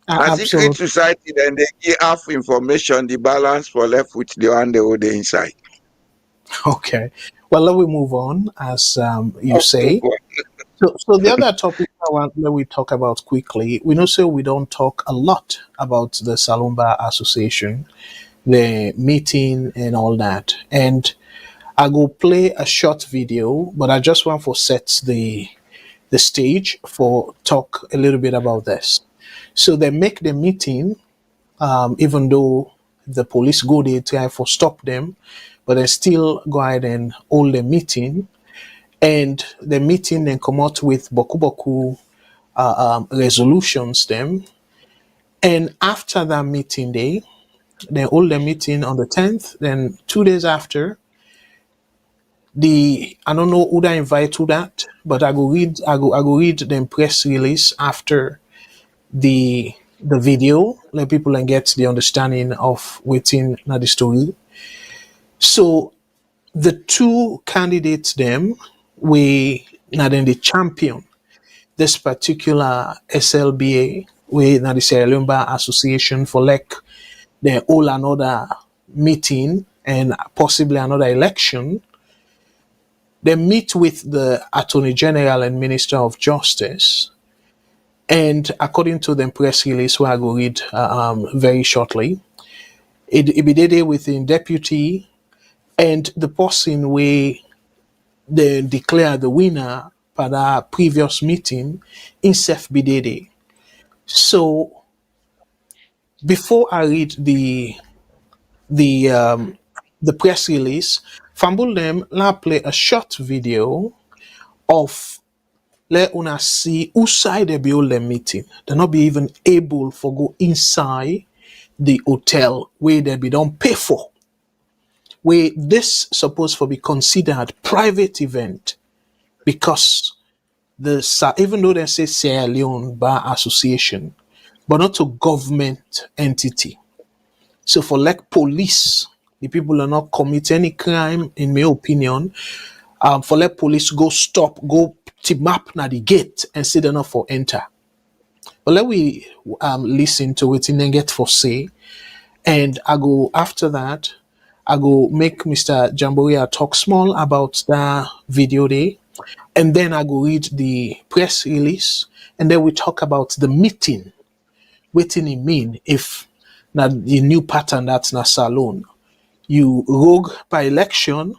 Speaker 4: A secret
Speaker 3: Absolutely.
Speaker 4: society, then they give half information, the balance for left with the one they hold inside.
Speaker 3: Okay. Well, let me move on, as you say. So the other topic I want that we talk about quickly, we know so we don't talk a lot about the Salumba Association, the meeting and all that. And I go play a short video, but I just want to set the stage for talk a little bit about this. So they make the meeting, even though the police go there try for stop them, but they still go ahead and hold the meeting. And the meeting then come out with boku boku resolutions them. And after that meeting day, they hold the meeting on the 10th. Then 2 days after, I don't know who I invite to that, but I go read the press release after the video, let people and get the understanding of within the story. So the two candidates them we now then the champion this particular SLBA we now the Sierra Leone Bar Association for like the whole another meeting and possibly another election. They meet with the Attorney General and Minister of Justice. And according to the press release, where I will read very shortly, it be there with the deputy and the person we they declare the winner for the previous meeting in Sef Bidede. So before I read the um, the press release, Fambul them now play a short video of let una see who side they be hold the meeting. They're not be even able for go inside the hotel where they be don't pay for. Where this supposed to be considered private event because even though they say Sierra Leone Bar Association, but not a government entity. So for like police, the people are not commit any crime, in my opinion. For let police go stop, go to map na the gate and say they're not for enter. But let we listen to it and then get for say. And I go after that, I go make Mr. Jamboria talk small about the video day. And then I go read the press release. And then we talk about the meeting. What it mean if na the new pattern that's na salon. You rogue by election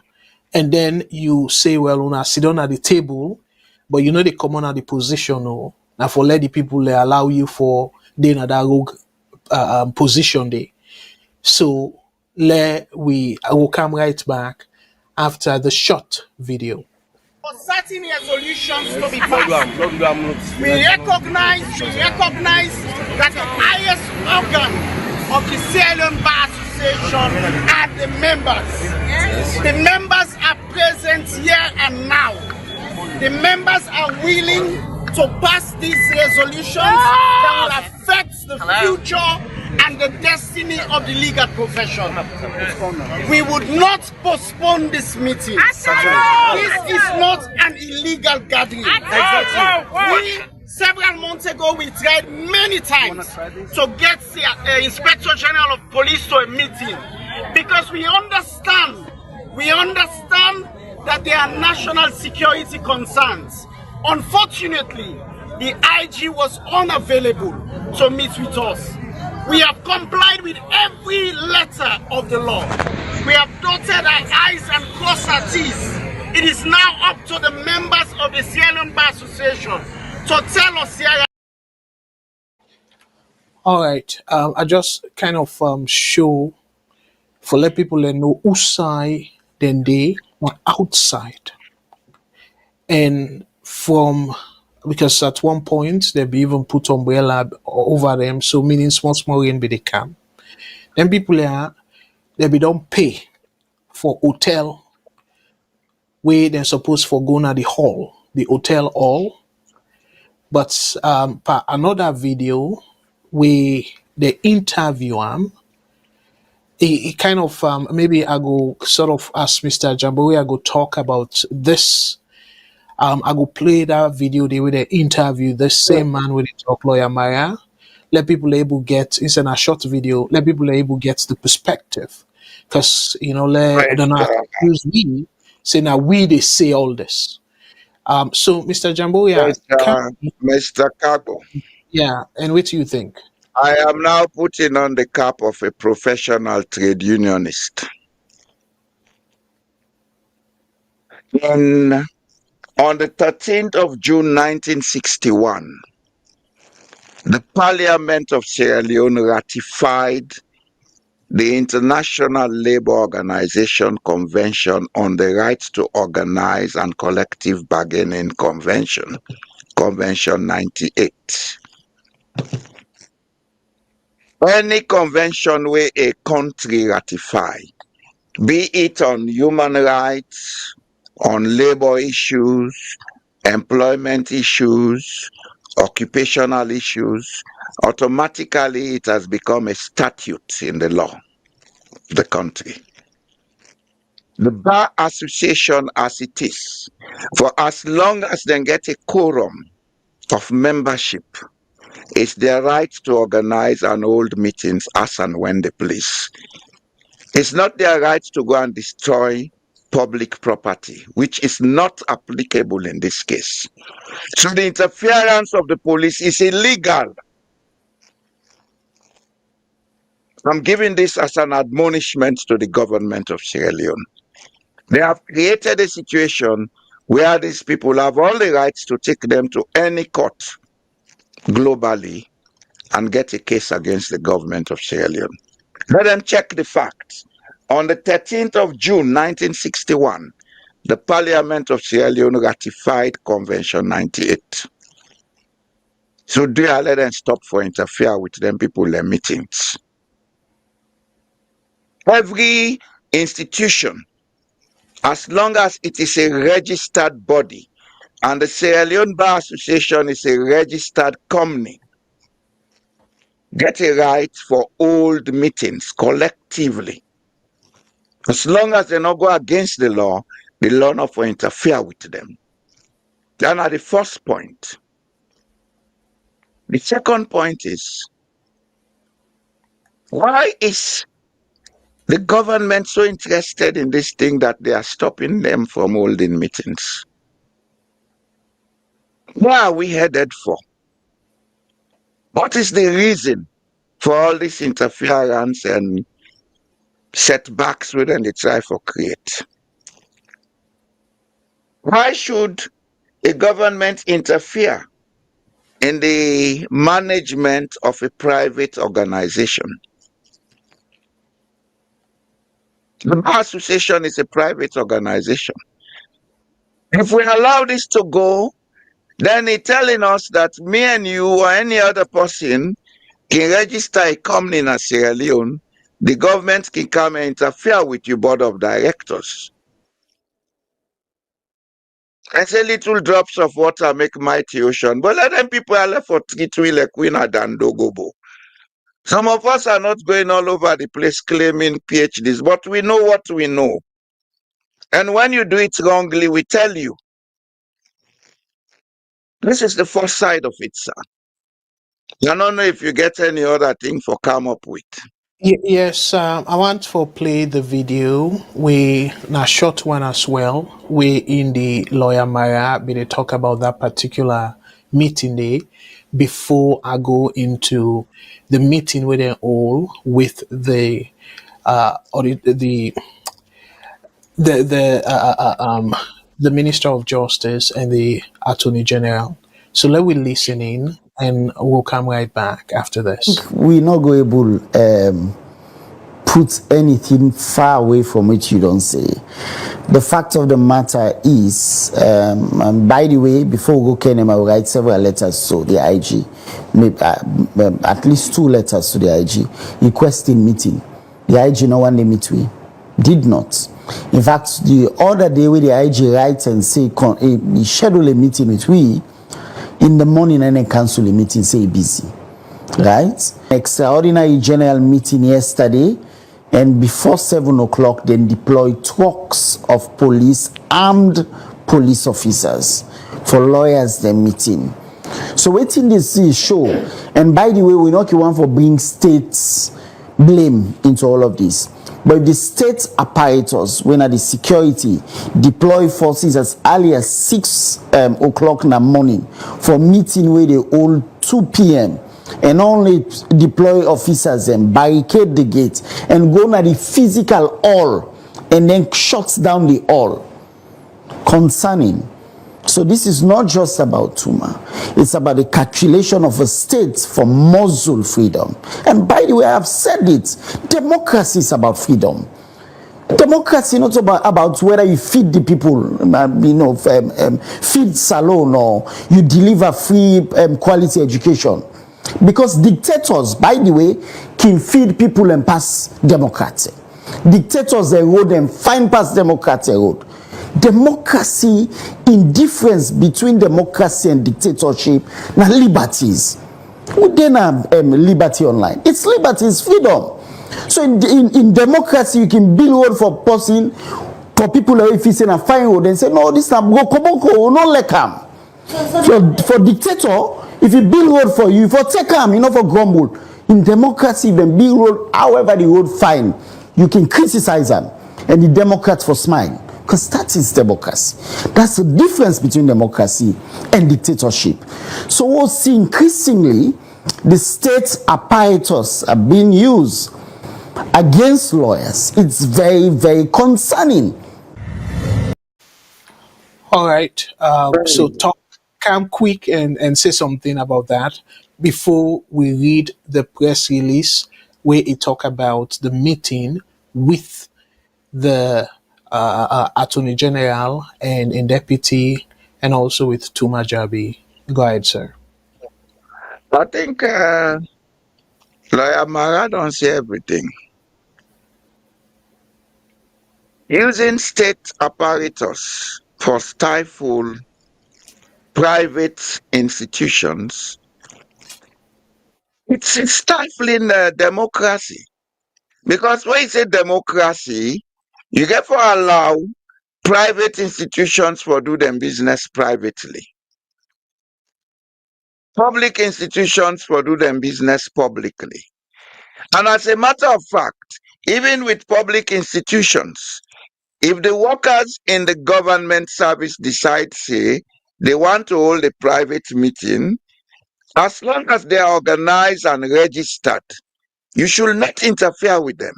Speaker 3: and then you say, well, una sit down at the table, but you know they come on at the position or now for let the people they allow you for then that rogue position there. So I will come right back after the short video.
Speaker 7: For certain resolutions to be passed, we recognize that the highest organ of the Sierra Leone Bar Association are the members. Yes. The members are present here and now. The members are willing to pass these resolutions that will affect the future and the destiny of the legal profession. We would not postpone this meeting. This is not an illegal gathering. We, several months ago, we tried many times to get the Inspector General of Police to a meeting because we understand that there are national security concerns. Unfortunately, the IG was unavailable to meet with us. We have complied with every letter of the law. We have dotted our I's and crossed our T's. It is now up to the members of the Sierra Leone Bar Association to tell us Sierra.
Speaker 3: All right. I just kind of show for let people know who side then they were outside. And from because at one point they be even put umbrella over them, so meaning small rain be they come. Then people they be don't pay for hotel where they're supposed for going to the hotel hall. But another video where they interview him, it kind of maybe I go sort of ask Mr. Jamboria I go talk about this. I go play that video there where they interview the same man with the talk lawyer Maya. Let people able get instead of a short video, let people able get the perspective. Because they're not accuse me, say now we they say all this. So Mr. Jamboria,
Speaker 4: Mr. Kargbo,
Speaker 3: yeah, and what do you think?
Speaker 4: I am now putting on the cap of a professional trade unionist. In On the 13th of June 1961, the Parliament of Sierra Leone ratified the International Labour Organization Convention on the Right to Organize and Collective Bargaining Convention, Convention 98. Any convention where a country ratify, be it on human rights, on labor issues, employment issues, occupational issues, automatically it has become a statute in the law of the country. The Bar Association as it is, for as long as they get a quorum of membership, it's their right to organize and hold meetings as and when they please. It's not their right to go and destroy public property, which is not applicable in this case. So the interference of the police is illegal. I'm giving this as an admonishment to the government of Sierra Leone. They have created a situation where these people have all the rights to take them to any court globally and get a case against the government of Sierra Leone. Let them check the facts. On the 13th of June 1961, the Parliament of Sierra Leone ratified Convention 98. So do I let them stop for interfere with them people their meetings? Every institution, as long as it is a registered body, and the Sierra Leone Bar Association is a registered company, get a right for old meetings collectively. As long as they not go against the law not for interfere with them. Then at the first point. The second point is, why is the government so interested in this thing that they are stopping them from holding meetings? Where are we headed for? What is the reason for all this interference and setbacks within the try for create? Why should a government interfere in the management of a private organization? The Bar Association is a private organization. If we allow this to go, then it's telling us that me and you or any other person can register a company in Sierra Leone, the government can come and interfere with your board of directors. I say little drops of water make mighty ocean, but let them people are left for like Queen than Dogobo. Some of us are not going all over the place claiming PhDs, but we know what we know. And when you do it wrongly, we tell you. This is the first side of it, sir. I don't know if you get any other thing for come up with.
Speaker 3: Yes, I want to play the video. We a short one as well. We in the lawyer Mara, but they talk about that particular meeting day before I go into the meeting with them all with the or the Minister of Justice and the Attorney General. So let we listen in and we'll come right back after this.
Speaker 8: We not go able put anything far away from which you don't say. The fact of the matter is, and by the way, before we go Kenem, I will write several letters to the IG, maybe, at least 2 letters to the IG, requesting meeting. The IG no one they meet we did not. In fact, the other day when the IG writes and say he schedule a meeting with we in the morning and then cancel a meeting, say busy. Right? Extraordinary general meeting yesterday, and before 7 o'clock, then deployed trucks of police, armed police officers for lawyers then meeting. So waiting this is show, and by the way, we're not the one for bringing states blame into all of this. But if the state apparatus, when at the security, deploy forces as early as 6 o'clock in the morning for meeting where they hold 2 p.m. and only deploy officers and barricade the gate and go to the physical hall and then shuts down the hall. Concerning, So this is not just about Tuma. It's about the calculation of a state for muzzle freedom. And by the way, I've said it, democracy is about freedom. Democracy not about whether you feed the people, feed salon or you deliver free quality education. Because dictators, by the way, can feed people and pass democracy. Dictators erode and find past democracy erode. Democracy, in difference between democracy and dictatorship, now liberties. We then have liberty online. It's liberty, it's freedom. So in democracy, you can build road for person, for people if it's in a fine road and say, no, this is go koboko, no let come. For dictator, if you build road for you, for take them, you know, for grumble. In democracy, then build road, however the road fine, you can criticize them. And the Democrats for smile. Because that is democracy. That's the difference between democracy and dictatorship. So we'll see increasingly the state apparatus are being used against lawyers. It's very, very concerning.
Speaker 3: All right. So come quick and say something about that before we read the press release where it talk about the meeting with the Attorney General and Deputy and also with Tuma Jabi. Go ahead, sir.
Speaker 4: I think Lawyer Mara don't say everything. Using state apparatus for stifle private institutions, it's stifling democracy. Because when you say democracy, you get for allow private institutions for do them business privately. Public institutions for do them business publicly. And as a matter of fact, even with public institutions, if the workers in the government service decide, say, they want to hold a private meeting, as long as they are organized and registered, you should not interfere with them.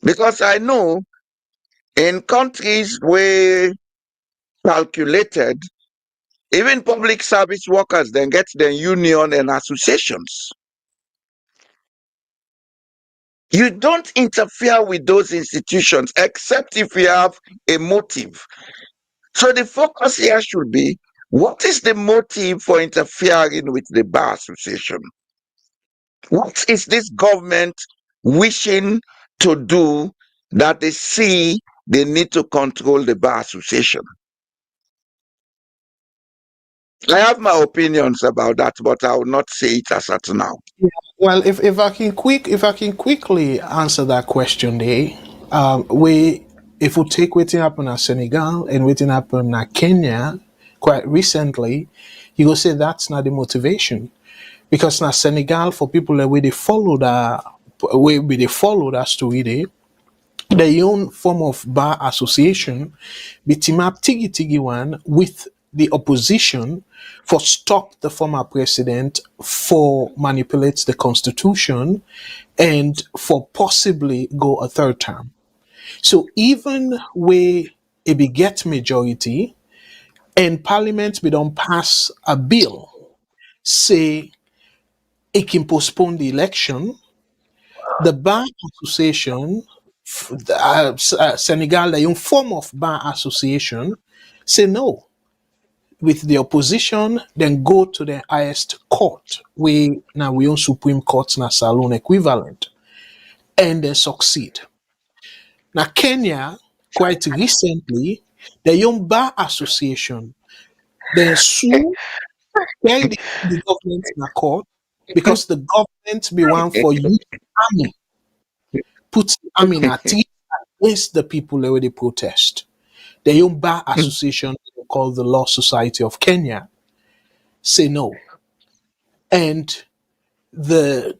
Speaker 4: Because I know in countries where calculated, even public service workers then get their union and associations. You don't interfere with those institutions except if you have a motive. So the focus here should be, what is the motive for interfering with the Bar Association? What is this government wishing to do that they see they need to control the Bar Association? I have my opinions about that, but I will not say it as at now.
Speaker 3: Well, if I can quickly answer that question there, if we take what happened in Senegal and what happened in Kenya quite recently, you go say that's not the motivation. Because now Senegal, for people that way they follow that story there, their own form of bar association, be team up tigi one with the opposition for stop the former president, for manipulate the constitution, and for possibly go a third term. So even where it be get majority and parliament we don't pass a bill, say it can postpone the election, the bar association, Senegal, the own form of bar association, say no. With the opposition, then go to the highest court, we now we own Supreme Court na saloon equivalent, and they succeed. Now Kenya, quite recently, the Young Bar Association, they sue carry the government in a court because the government be one for youth army, put the army in a team against the people that already protest. The Young Bar Association, called the Law Society of Kenya, say no. And the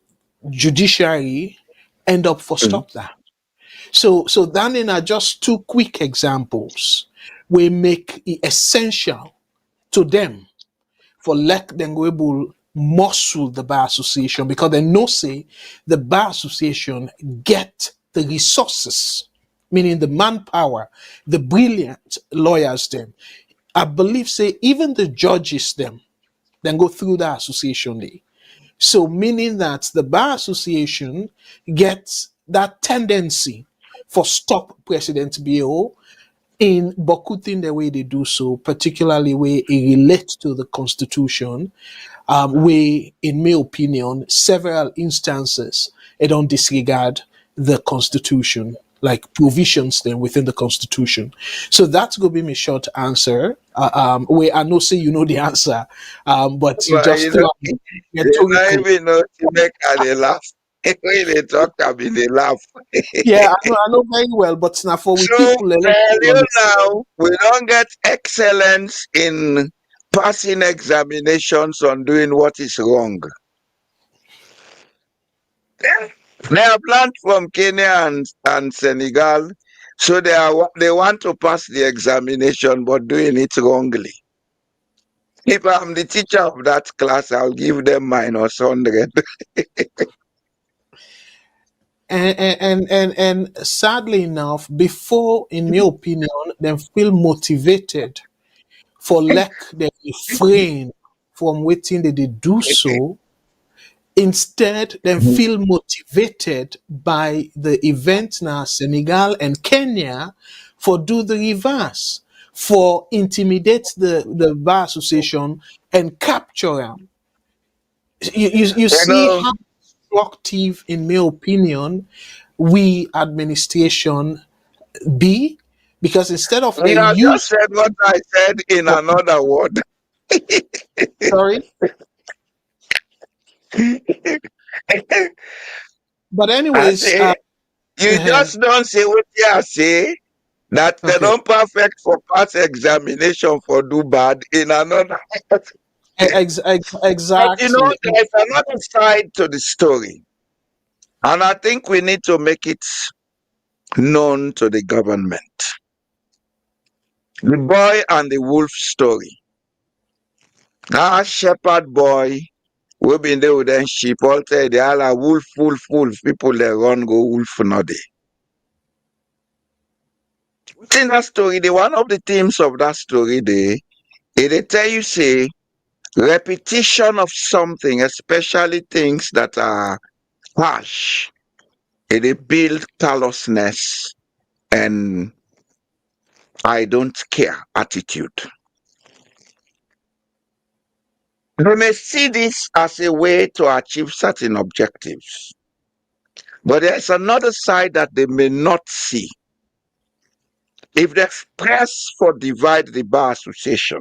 Speaker 3: judiciary end up for stop that. So then are just two quick examples we make it essential to them for let them go able muscle the bar association because they know say the bar association get the resources, meaning the manpower, the brilliant lawyers them I believe say even the judges them then go through the association day. So meaning that the bar association gets that tendency for stop President BO in bokuting the way they do so, particularly where it relates to the constitution, where, in my opinion, several instances it don't disregard the constitution, like provisions then within the constitution. So that's gonna be my short answer. Where I know say you know the answer, but you
Speaker 4: But
Speaker 3: just
Speaker 4: you know,
Speaker 3: throw out
Speaker 4: they
Speaker 3: rhetorical.
Speaker 4: not even know to make her they laugh. When they talk, I mean they laugh.
Speaker 3: Yeah, I know very well, but now for we
Speaker 4: So
Speaker 3: people, let us
Speaker 4: tell you
Speaker 3: understand.
Speaker 4: now, we don't get excellence in passing examinations on doing what is wrong. They have learned from Kenya and Senegal, so they want to pass the examination but doing it wrongly. If I'm the teacher of that class, I'll give them -100.
Speaker 3: And sadly enough, before, in my opinion, them feel motivated for lack they refrain from waiting that they do so. Instead, they feel motivated by the event now Senegal and Kenya for do the reverse, for intimidate the bar association and capture them. You
Speaker 4: You
Speaker 3: see
Speaker 4: know,
Speaker 3: how destructive, in my opinion, we administration be, because instead of a
Speaker 4: you have just
Speaker 3: use,
Speaker 4: said what I said in another word.
Speaker 3: sorry, but
Speaker 4: I
Speaker 3: anyways,
Speaker 4: say, you
Speaker 3: uh-huh,
Speaker 4: just don't say what you say, that they
Speaker 3: okay.
Speaker 4: don't perfect for pass examination for do bad in another. But you know,
Speaker 3: Exactly.
Speaker 4: there's another side to the story. And I think we need to make it known to the government. The boy and the wolf story. That shepherd boy, we been there with them sheep, all tell they all are wolf, wolf, wolf. People they run go wolf no day. In that story, one of the themes of that story, they tell you say repetition of something, especially things that are harsh, they build callousness and I don't care attitude. They may see this as a way to achieve certain objectives, but there's another side that they may not see. If they press for divide the bar association,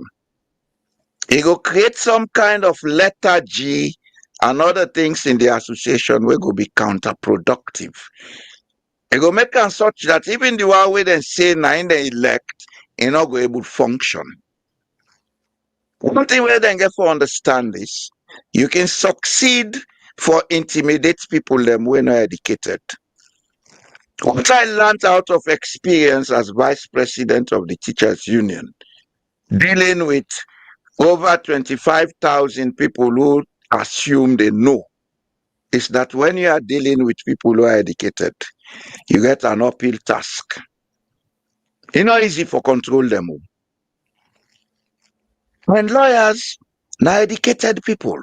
Speaker 4: it will create some kind of lethargy and other things in the association will go be counterproductive. It will make them such that even the one way they say now in the elect, it not go able to function. One thing where they get for understand this, you can succeed for intimidate people them when not educated. What I learned out of experience as vice president of the teachers union, dealing with over 25,000 people who assume they know, is that when you are dealing with people who are educated, you get an uphill task. It's not easy for control them. When lawyers, now educated people,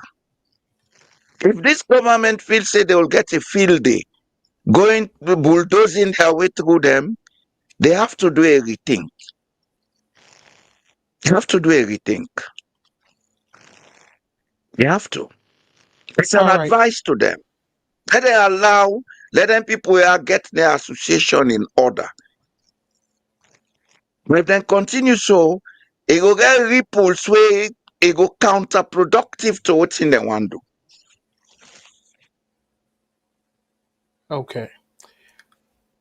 Speaker 4: if this government feels say they will get a field day, going bulldozing their way through them, they have to do a rethink. You have to do a rethink. You have to. It's an
Speaker 3: All right.
Speaker 4: advice to them. Let them let them people get their association in order. If they continue so, it will get ripples where it go counterproductive to what in they want to do.
Speaker 3: Okay.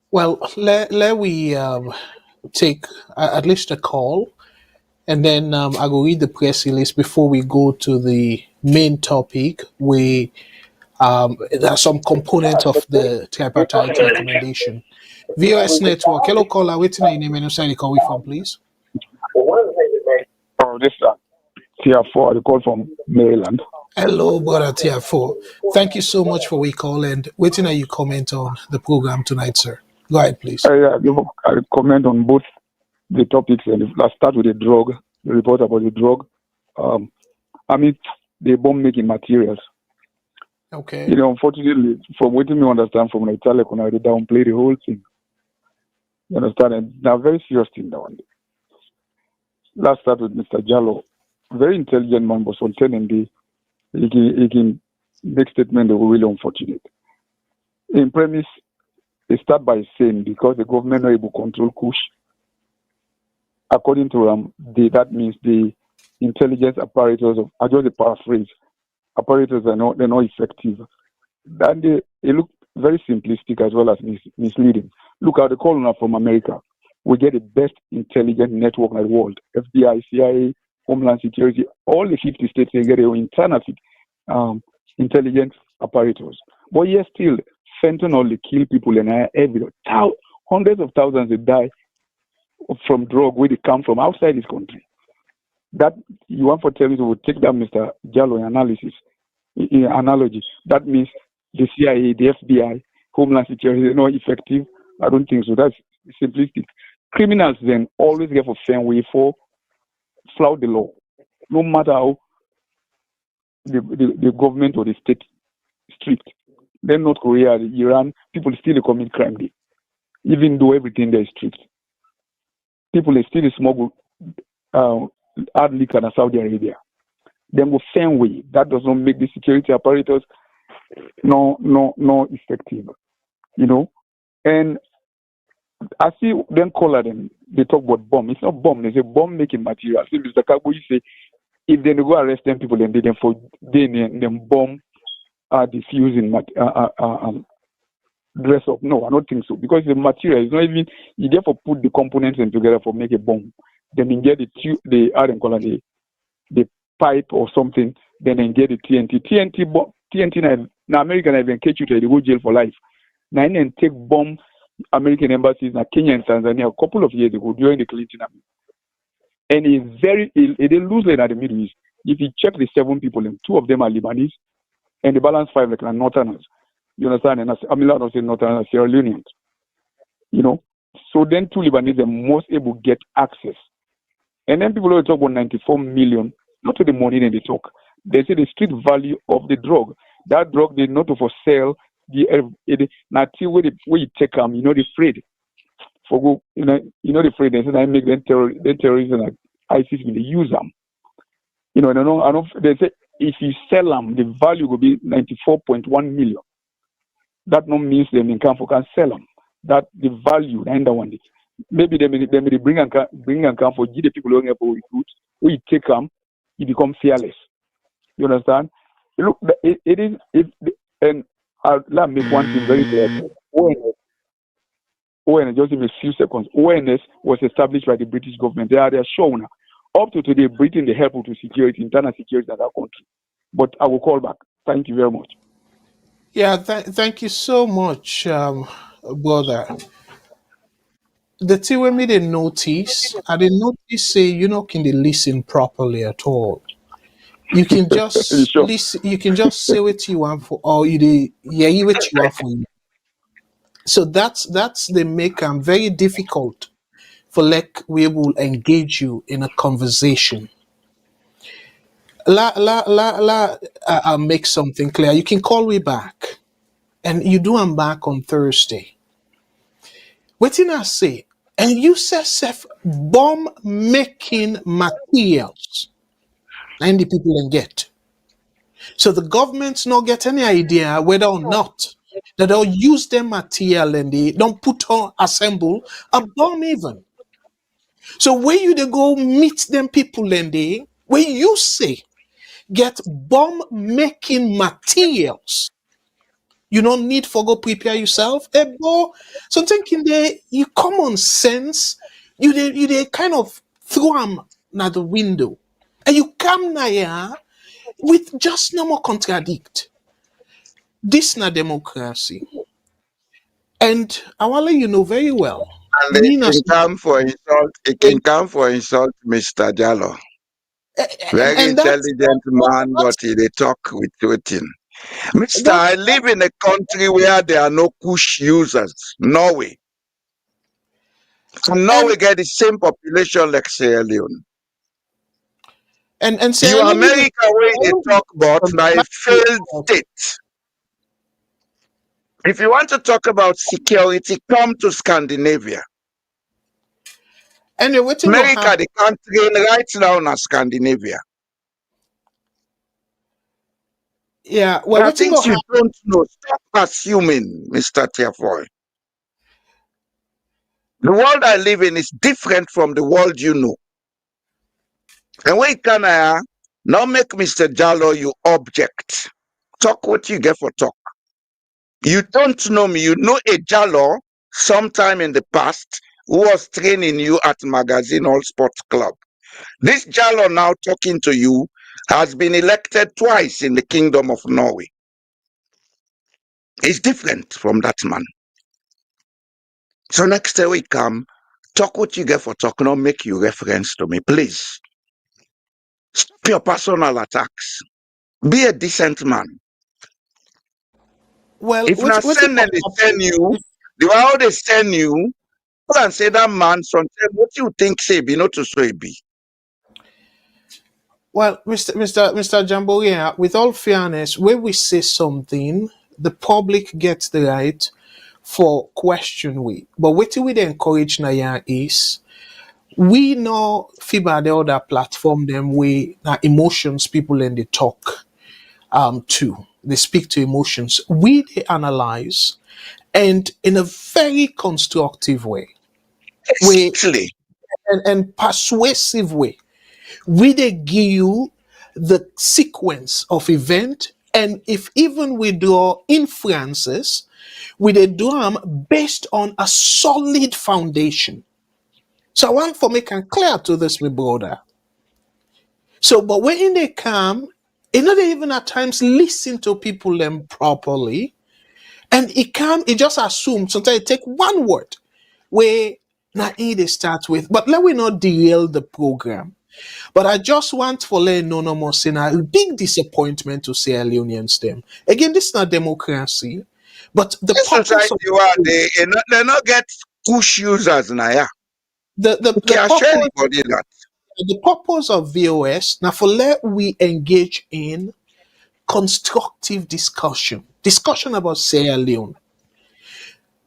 Speaker 3: Well, let we take at least a call, and then I will read the press release before we go to the main topic. We there are some components of the tripartite recommendation. VOS network. Hello, caller. Waiting on your name and where you call we from, please.
Speaker 9: Oh, this tier 4, the call from Maryland.
Speaker 3: Hello, brother TF4. Thank you so much for we call, and waiting on you comment on the program tonight, sir. Go ahead, please.
Speaker 9: I comment on both the topics, and let's start with the drug the report about the drug. I mean, the bomb making materials.
Speaker 3: Okay.
Speaker 9: You know, unfortunately, from what we understand from the Italian, they downplay the whole thing. You understand? And now, very serious thing that one. Let's start with Mr. Jallo. Very intelligent man, but on 10 and he can make statement that were really unfortunate. In premise, they start by saying because the government are able to control Kush, according to that means the intelligence apparatus of, I just a paraphrase, apparatus are not, they're not effective. Then they look very simplistic as well as misleading. Look at the colonel from America. We get the best intelligence network in the world. FBI, CIA, Homeland Security, all the 50 states, they get their internal intelligence apparatus. But yet still, fentanyl, they kill people and every hundreds of thousands they die from drug where they come from outside this country. That you want to tell me, we'll take that Mr. Jallo analogy. That means the CIA, the FBI, Homeland Security, they're not effective. I don't think so. That's simplistic. Criminals then always get for fair way for flout the law, no matter how the government or the state strict. Then North Korea, Iran, people still commit crime there, even though everything there is strict. People still smuggle hard liquor in Saudi Arabia. Then go same way. That does not make the security apparatus no effective. You know? And I see them call them, they talk about bomb. It's not bomb, they say bomb making material. See, Mr. Kargbo, you say if they go arrest them people and they them bomb diffusing dress up. No, I don't think so. Because the material is not even you therefore put the components in together for make a bomb. Then you get the pipe or something, then you get the TNT. TNT now American even catch you to they go jail for life. Now and take bomb American embassies in Kenya and Tanzania a couple of years ago during the Clinton. And they lose it at the Middle East. If you check the 7 people, and 2 of them are Lebanese, and the balance 5 like Northerners. You understand? And I mean, I don't say Northerners, Sierra Leone'S. You know? So then 2 Lebanese are most able to get access. And then people always talk about 94 million, not to the money that they talk. They say the street value of the drug. That drug, they not for sale. Now, where you take them, you know, the afraid. For go, you know the afraid. They say I make them terrorists and ISIS when they use them. You know, I don't. They say if you sell them, the value will be 94.1 million. That no means them in camp can sell them. That the value and the one. Maybe they bring and come for the people who are recruit. We take them, you become fearless. You understand? Look, it is and I'll make one thing very clear. ONS, just in a few seconds. ONS was established by the British government. They are shown up to today. Britain they help to security, internal security in that country. But I will call back. Thank you very much.
Speaker 3: Yeah, thank you so much, brother. The thing we made a notice, I didn't notice say you know can they listen properly at all. You can
Speaker 9: You
Speaker 3: just
Speaker 9: sure?
Speaker 3: listen. You can just say what you want for, or you what you want for you. So that's they make them very difficult for like we will engage you in a conversation. I'll make something clear. You can call me back, and you do I'm back on Thursday. What did I say? And you say self bomb making materials, and the people can get. So the government's not get any idea whether or not that they'll use their material and they don't put on assemble a bomb even. So where you they go meet them people and they where you say get bomb making materials. You don't need for go prepare yourself. So thinking there you common sense, you they kind of throw them at the window. And you come now here with just no more contradict. This na democracy. And I want to let you know very well.
Speaker 4: And it
Speaker 3: Nina,
Speaker 4: can come for insult. It can come for insult, Mr. Jallo. Very
Speaker 3: and
Speaker 4: intelligent man, but they talk with waiting. Mister,
Speaker 3: that
Speaker 4: I live in a country where there are no push users. Norway. And Norway
Speaker 3: and
Speaker 4: get the same population like Sierra Leone.
Speaker 3: And
Speaker 4: You
Speaker 3: Sierra Leone even
Speaker 4: America where they talk about now a failed state. If you want to talk about security, come to Scandinavia.
Speaker 3: anyway, what will
Speaker 4: America,
Speaker 3: happen?
Speaker 4: the country right now in Scandinavia.
Speaker 3: Yeah, well,
Speaker 4: There are
Speaker 3: what will
Speaker 4: things you
Speaker 3: happen?
Speaker 4: don't know. Stop assuming, Mr. Tiafoy. The world I live in is different from the world you know. And when can I now make Mr. Jallo you object? Talk what you get for talk. You don't know me. You know a Jallo sometime in the past who was training you at Magazine All Sports Club. This Jallo now talking to you has been elected twice in the Kingdom of Norway. It's different from that man. So next time we come, talk what you get for talk, not make you reference to me, please. Stop your personal attacks. Be a decent man.
Speaker 3: Well,
Speaker 4: If not
Speaker 3: what
Speaker 4: send them, they
Speaker 3: will
Speaker 4: send you. The how they send you, go and say that man, sometimes what you think say be not to say be.
Speaker 3: Well, Mr. Jamboria, with all fairness, when we say something, the public gets the right for question we. But what we dey encourage Naya is we know FIBA the other platform them we emotions people in the talk too. They speak to emotions. We they analyze and in a very constructive way. We
Speaker 4: Exactly.
Speaker 3: and persuasive way. We they give you the sequence of event, and if even we draw inferences, we they do them based on a solid foundation. So I want for make it clear to this, my brother. So, but when they come, you know, they even at times listen to people them properly, and it just assume sometimes it take one word where now they start with, but let we not derail the program. But I just want for let no no more saying a big disappointment to Sierra Leone'S them. Again, this is not democracy, but the
Speaker 4: This
Speaker 3: purpose
Speaker 4: society
Speaker 3: of
Speaker 4: where they not get push users now, yeah. You
Speaker 3: the
Speaker 4: can share
Speaker 3: purpose
Speaker 4: anybody that.
Speaker 3: the purpose of VOS now for let we engage in constructive discussion about Sierra Leone.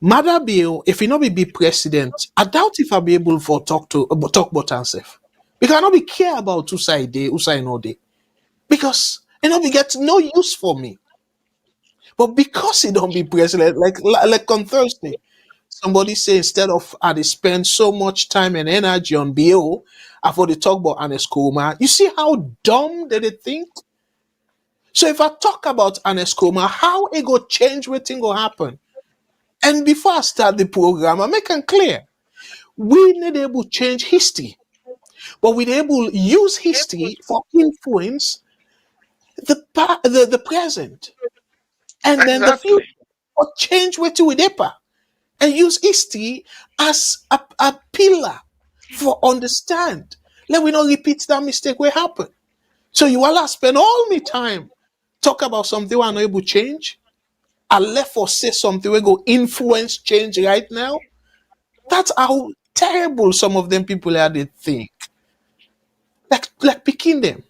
Speaker 3: Mother Bill, if he not be president, I doubt if I'll be able for talk about himself. Because I not be care about who side no day. Because it not be get no use for me. But because he don't be president, like on Thursday, somebody say instead of I dey spend so much time and energy on Bill, I for the talk about Anescoma. You see how dumb they think? So if I talk about Anescoma, how it go change what thing go happen? And before I start the program, I make it clear. We need able change history, but we able use history for influence the present. And then the future
Speaker 4: Exactly.
Speaker 3: or change what we deeper and use history as a pillar for understand. Let we not repeat that mistake will happen. So you all spend all my time talk about something we are not able to change. I left for say something we go influence change right now. That's how terrible some of them people are they think. Like picking them.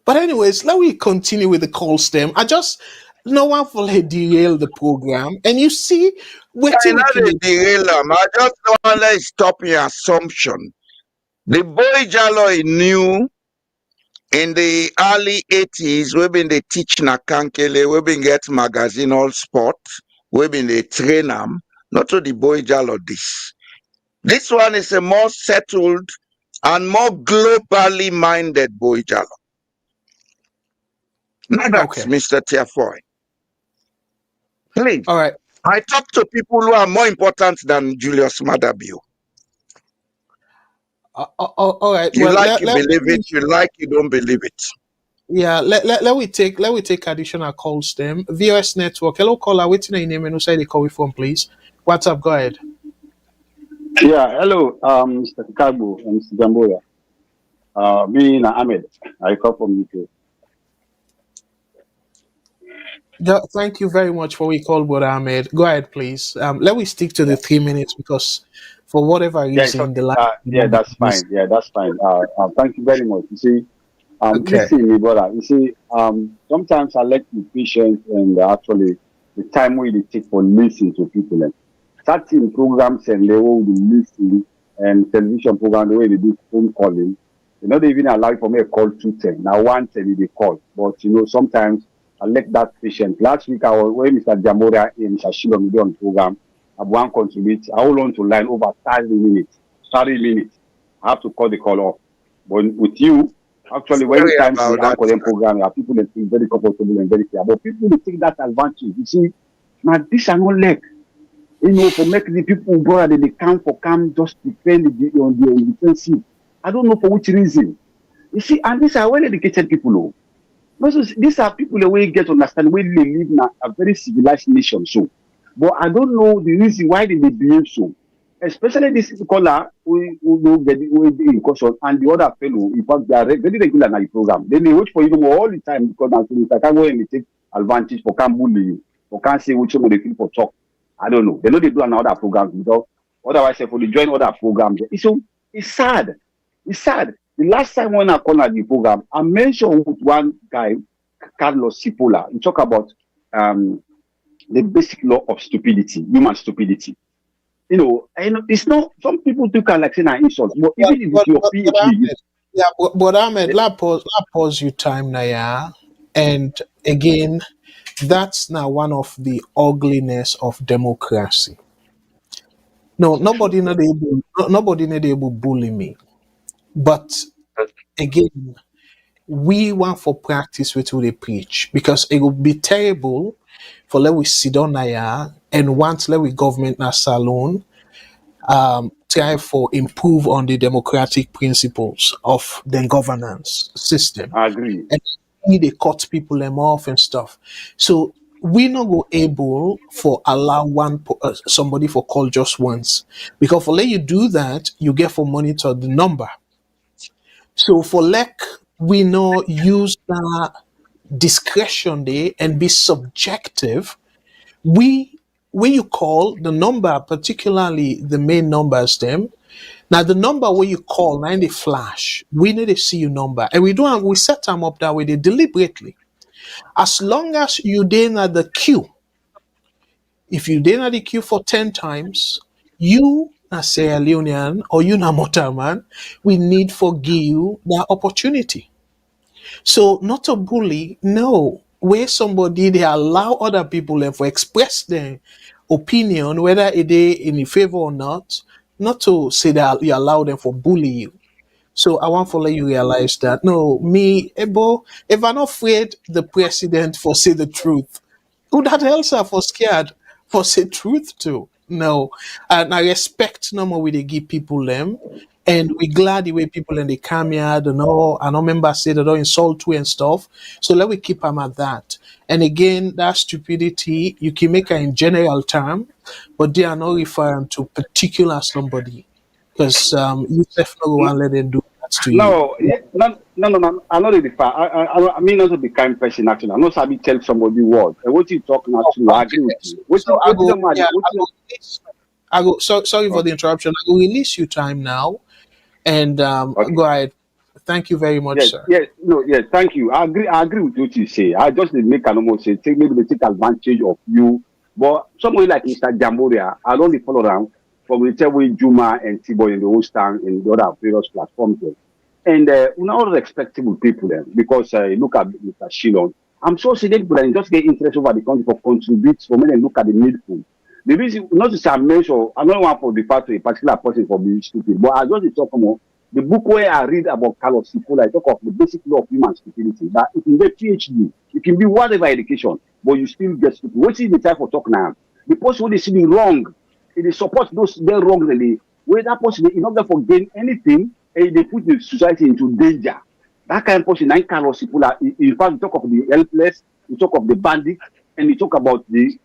Speaker 3: But anyways, let me continue with the call stem. I just no one will derail the program. And you see, wait
Speaker 4: I
Speaker 3: till we
Speaker 4: know
Speaker 3: can
Speaker 4: they derail them. I just don't want to let it stop your assumption. The boy Jallo he knew in the early 80s, we been they teach Nakankele, we been get magazine all sport, we been they train them, not to the boy Jallo this. This one is a more settled and more globally minded boy Jallo. Now that's
Speaker 3: okay.
Speaker 4: Mr. Tiafoy. Please.
Speaker 3: All right.
Speaker 4: I talk to people who are more important than Julius Madabio.
Speaker 3: All right.
Speaker 4: You
Speaker 3: Well,
Speaker 4: like, you believe it. You like, you don't believe it.
Speaker 3: yeah, let we take additional calls them. VOS network. Hello caller, waiting your name and who say they call you from, please. What's up? Go ahead.
Speaker 10: Yeah, hello, Mr. Kargbo and Mr. Jamboria. Me na Ahmed. I come from UK.
Speaker 3: Thank you very much for we call, Brother Ahmed. Go ahead, please. Let we stick to the
Speaker 10: Yeah,
Speaker 3: 3 minutes because for whatever
Speaker 10: yeah, it's
Speaker 3: reason the
Speaker 10: okay.
Speaker 3: line
Speaker 10: Yeah, that's fine. Yeah, that's fine. Thank you very much. You see,
Speaker 3: Okay.
Speaker 10: Listen, my brother. You see, sometimes I like the patience and actually the time we they take for listening to people. And certain programs and they will be listening and television program the way they do phone calling. You know, they even allow for me a call 210. Now 110 they call, but you know sometimes I like that patient. Last week I was when Mr. Jamboria and Mr. Shilon on the program. I want contribute. I hold on to line over 30 minutes. 30 minutes. I have to call the call off. But with you, actually, when
Speaker 4: Sorry
Speaker 10: times
Speaker 4: about
Speaker 10: the
Speaker 4: that.
Speaker 10: anchor program, you have people that feel very comfortable and very clear. But people they take that advantage. You see, now this are not leg. You know, for making the people brother they come just defend on the defensive. I don't know for which reason. You see, and these are well educated people. Oh. These are people that we get to understand when they live in a very civilized nation. So, but I don't know the reason why they behave so. Especially this scholar who get in caution and the other fellow, in fact, they are very regular in the program. Then they wait for you all the time because they can go and take advantage for can bully you, for can say which one they feel for talk. I don't know. They know they do another program because otherwise, if they join other programs, it's sad. It's sad. The last time when I called at the program, I mentioned with one guy, Carlos Cipolla. He talk about the basic law of stupidity, human stupidity. You know, it's not. Some people took like saying an insult, but even if it's your PhD,
Speaker 3: But Ahmed, let pause you time now, yeah. And again, that's now one of the ugliness of democracy. No, nobody not able bully me. But again, we want for practice with who they preach because it would be terrible for let we sit down there and once let we government na salon try for improve on the democratic principles of the governance system
Speaker 10: I agree.
Speaker 3: and they cut people them off and stuff. So we not go able for allow somebody for call just once because for let you do that you get for monitor the number. So for we know use that discretion there and be subjective. We when you call the number, particularly the main numbers, them now the number where you call now in the flash, we need to see your number, and we set them up that way they deliberately. As long as you then at the queue, if you then at the queue for 10 times, you na Sierra Leonean or you na Motaman, we need for give you that opportunity. So not a bully, no. Where somebody they allow other people to express their opinion, whether it is in favor or not to say that you allow them for bully you. So I want to let you realize that no, me, Ebo, if I'm not afraid the president for say the truth, who that else are for scared for say truth too? No. And I respect no more way they give people them. And we glad the way people in the come here, don't know, I know members say they don't insult you and stuff. So let we keep them at that. And again, that stupidity, you can make it in general term, but they are not referring to particular somebody. Because you definitely want to let them do that to you.
Speaker 10: No, no. I'm not really far. I mean, not to be kind person actually. I'm not sabi tell somebody what. And what you talking actually, I agree with you.
Speaker 3: Sorry for the interruption. I will release you time now. And go ahead. Thank you very much, sir.
Speaker 10: Yes. Thank you. I agree with what you say. I just did make an almost say, maybe they take advantage of you. But somebody like Mr. Jamboria, I don't follow around from the way Juma and T-Boy in the West Town and the other various platforms. And we're not respectable people then because look at Mr. Shilon. I'm sure they just get interest over the country for contribute for me and look at the needful. The reason, not to say I'm not one for the part to a particular person for being stupid, but I just talk about the book where I read about Carlos Cipolla, I talk of the basic law of human stupidity. That it can be PhD, it can be whatever education, but you still get stupid. What is the time for talk now? The person when they see the wrong, they support those they're wrong, where that person is not going to gain anything, and they put the society into danger. That kind of person, like Carlos Cipolla, in fact, we talk of the helpless, we talk of the bandit, and we talk about the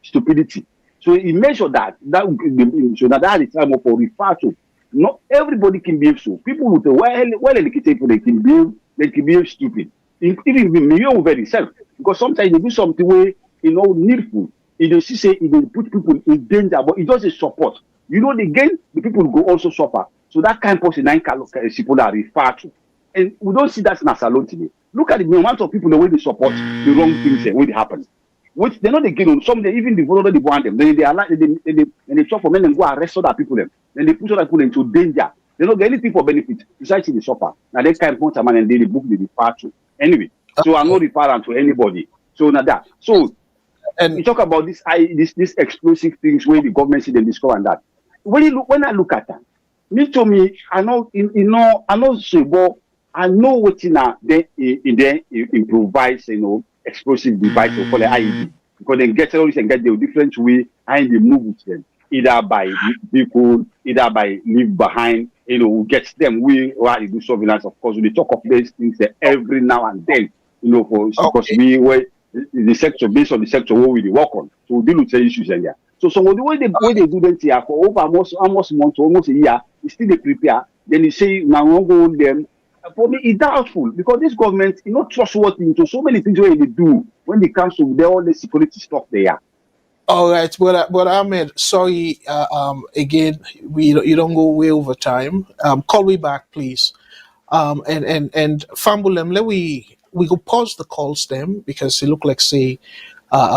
Speaker 10: stupidity. So he made sure that is the time for refer to. Not everybody can behave so. People with a well-educated people, they can behave stupid. Even me very self. Because sometimes they do something where needful. It just say it will put people in danger, but it doesn't support. The people go also suffer. So that kind of person, Cipolla refer to. And we don't see that in Salon today. Look at the amount of people the way they support the wrong things and when they happen. Which they know they get on some they even develop they want them. They allow they talk for men and go arrest other people them. Then they put other people into danger. They don't get anything for benefit. Society they suffer. Now they can't point a man and they book the depart to. Anyway, so I'm not referring to anybody. So now that. So
Speaker 3: And
Speaker 10: we talk about this explosive things where the government see them discover and that. When I look at that, I know I know so but I know what in they improvise, explosive device or call it IED. Because they get terrorists and get the different way and they move with them. Either by vehicle, either by leave behind, get them while they do surveillance. Of course, we talk of these things every now and then, because we the sector based on the sector where we work on. So we deal with the issues in there. So the way they do them here for over almost months, almost a year, it's still they prepare. Then they say now we won't go on them. For me, it's doubtful because this government is not trustworthy into so many things where they do when it comes to all the security stuff there.
Speaker 3: all right, but Ahmed, sorry, again, you don't go way over time. Call me back, please. And Fambulem, we go pause the calls them because it look like say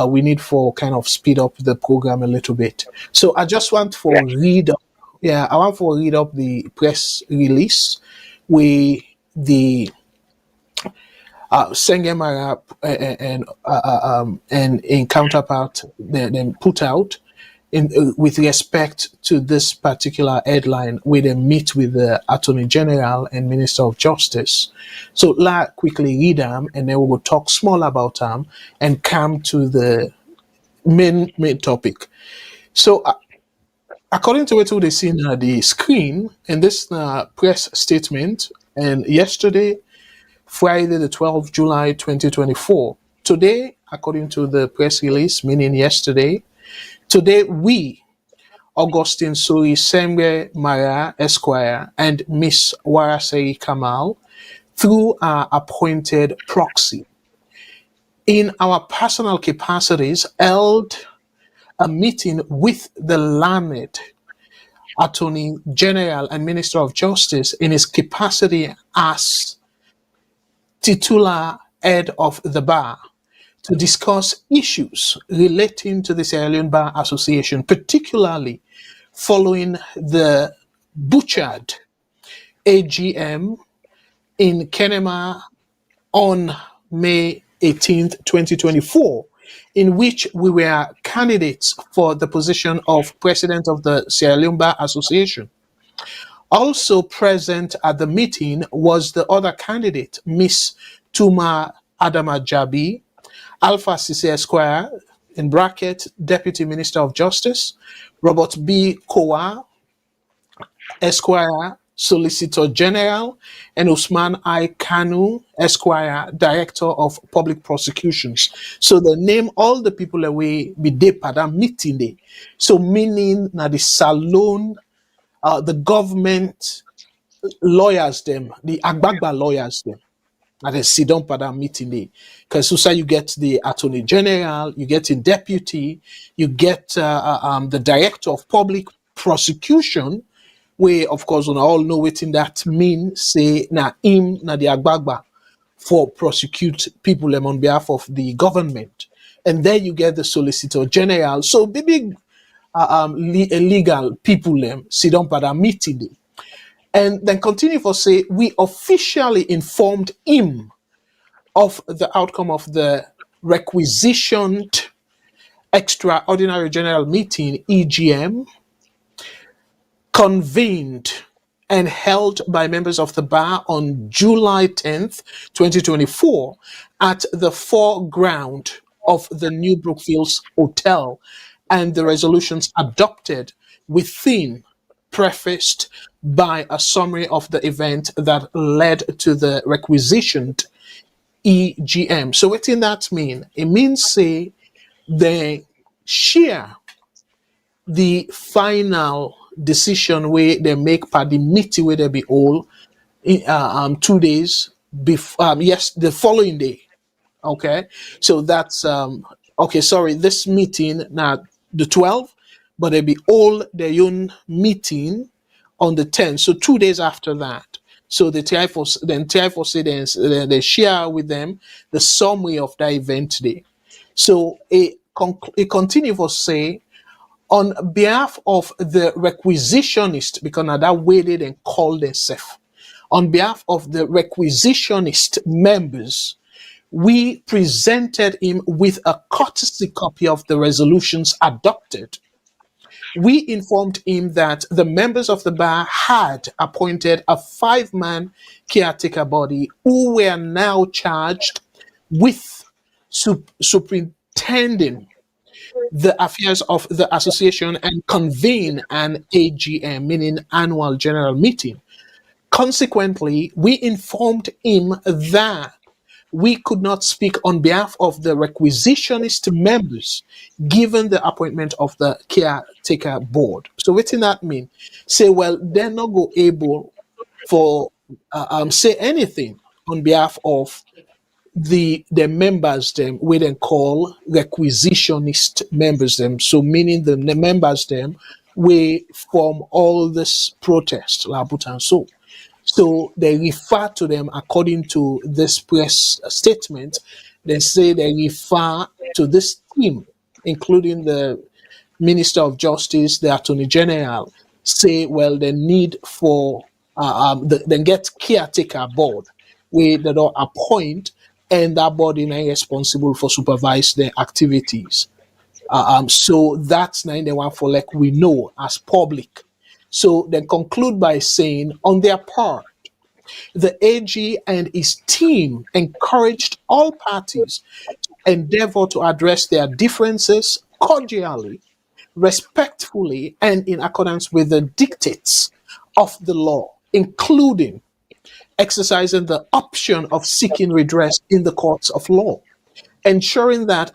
Speaker 3: we need for kind of speed up the program a little bit. So I just want for read up, I want for read up the press release where the Sengemara and in counterpart then put out in with respect to this particular headline where they meet with the Attorney General and Minister of Justice. So quickly read them and then we will talk small about them and come to the main topic. So according to what they see on the screen in this press statement, and yesterday, Friday, the 12th July 2024. Today, according to the press release, meaning yesterday, today we, Augustine Suri Sembe Mara Esquire and Miss Warasei Kamal, through our appointed proxy, in our personal capacities, held a meeting with the learned Attorney General and Minister of Justice in his capacity as titular head of the bar to discuss issues relating to the Sierra Leone Bar Association, particularly following the butchered AGM in Kenema on May 18th, 2024, in which we were candidates for the position of president of the Sierra Leone Bar Association. Also present at the meeting was the other candidate, Miss Tuma Adama Jabi, Alpha Sise Esquire, in bracket, Deputy Minister of Justice, Robert B. Kowa, Esquire, Solicitor General, and Usman I. Kanu, Esquire, Director of Public Prosecutions. So they name all the people away be there at that meeting day. So meaning na the salon, the government lawyers them, the Agbagba lawyers them. And they sit down for that meeting day. Because so you get the Attorney General, you get the Deputy, you get the Director of Public Prosecution, where of course we all know what that means, say na him na the Agbagba for prosecute people on behalf of the government. And then you get the Solicitor General. So big legal people sit down for that meeting day. And then continue for say, we officially informed him of the outcome of the requisitioned extraordinary general meeting, EGM, convened and held by members of the bar on July 10th, 2024 at the foreground of the New Brookfields Hotel, and the resolutions adopted within prefaced by a summary of the event that led to the requisitioned EGM. So what does that mean? It means say they share the final decision where they make per the meeting where they be all 2 days before the following day. Okay, so that's this meeting now the 12th, but they be all their own meeting on the 10th, so 2 days after that. So the TI4C they share with them the summary of that event day. So it continue for say on behalf of the requisitionist, because now that way they then call themselves, on behalf of the requisitionist members, we presented him with a courtesy copy of the resolutions adopted. We informed him that the members of the bar had appointed a 5-man caretaker body who were now charged with superintending the affairs of the association and convene an AGM, meaning annual general meeting. Consequently, we informed him that we could not speak on behalf of the requisitionist members given the appointment of the caretaker board. So what does that mean? Say, well, they're not go able for say anything on behalf of the members them we then call requisitionist members them. So meaning the members them we form all this protest, and so. So they refer to them according to this press statement. They say they refer to this team, including the Minister of Justice, the Attorney General, say, well, the need for then get caretaker board where they don't appoint, and that body is responsible for supervise their activities. So that's now the one for like we know as public. So they conclude by saying, on their part, the AG and his team encouraged all parties to endeavor to address their differences cordially, respectfully, and in accordance with the dictates of the law, including exercising the option of seeking redress in the courts of law, ensuring that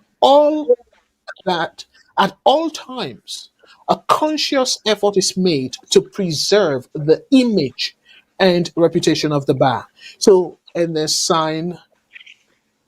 Speaker 3: at all times a conscious effort is made to preserve the image and reputation of the bar. So, and they sign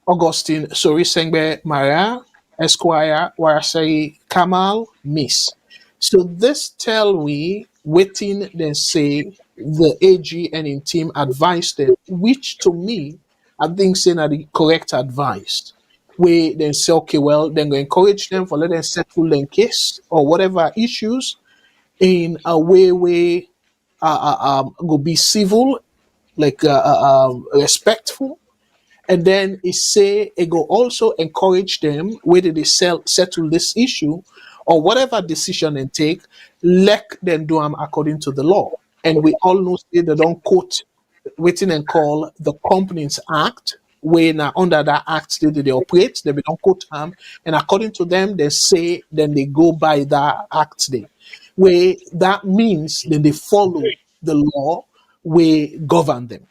Speaker 3: Augustine Sori Sengbe Maria, Esquire, Warasai Kamal, Miss. So this tell we waiting then say the AG and in team advised them, which to me I think saying are the correct advice. We then say, okay, well, then go encourage them for let them settle their case or whatever issues in a way where go be civil, like respectful, and then it say it go also encourage them whether they settle this issue or whatever decision they take, let them do them according to the law. And we all know say they don't quote waiting and call the Companies Act, where now under that act they operate, they don't quote them, and according to them, they say then they go by that act day. Where that means then they follow the law where govern them.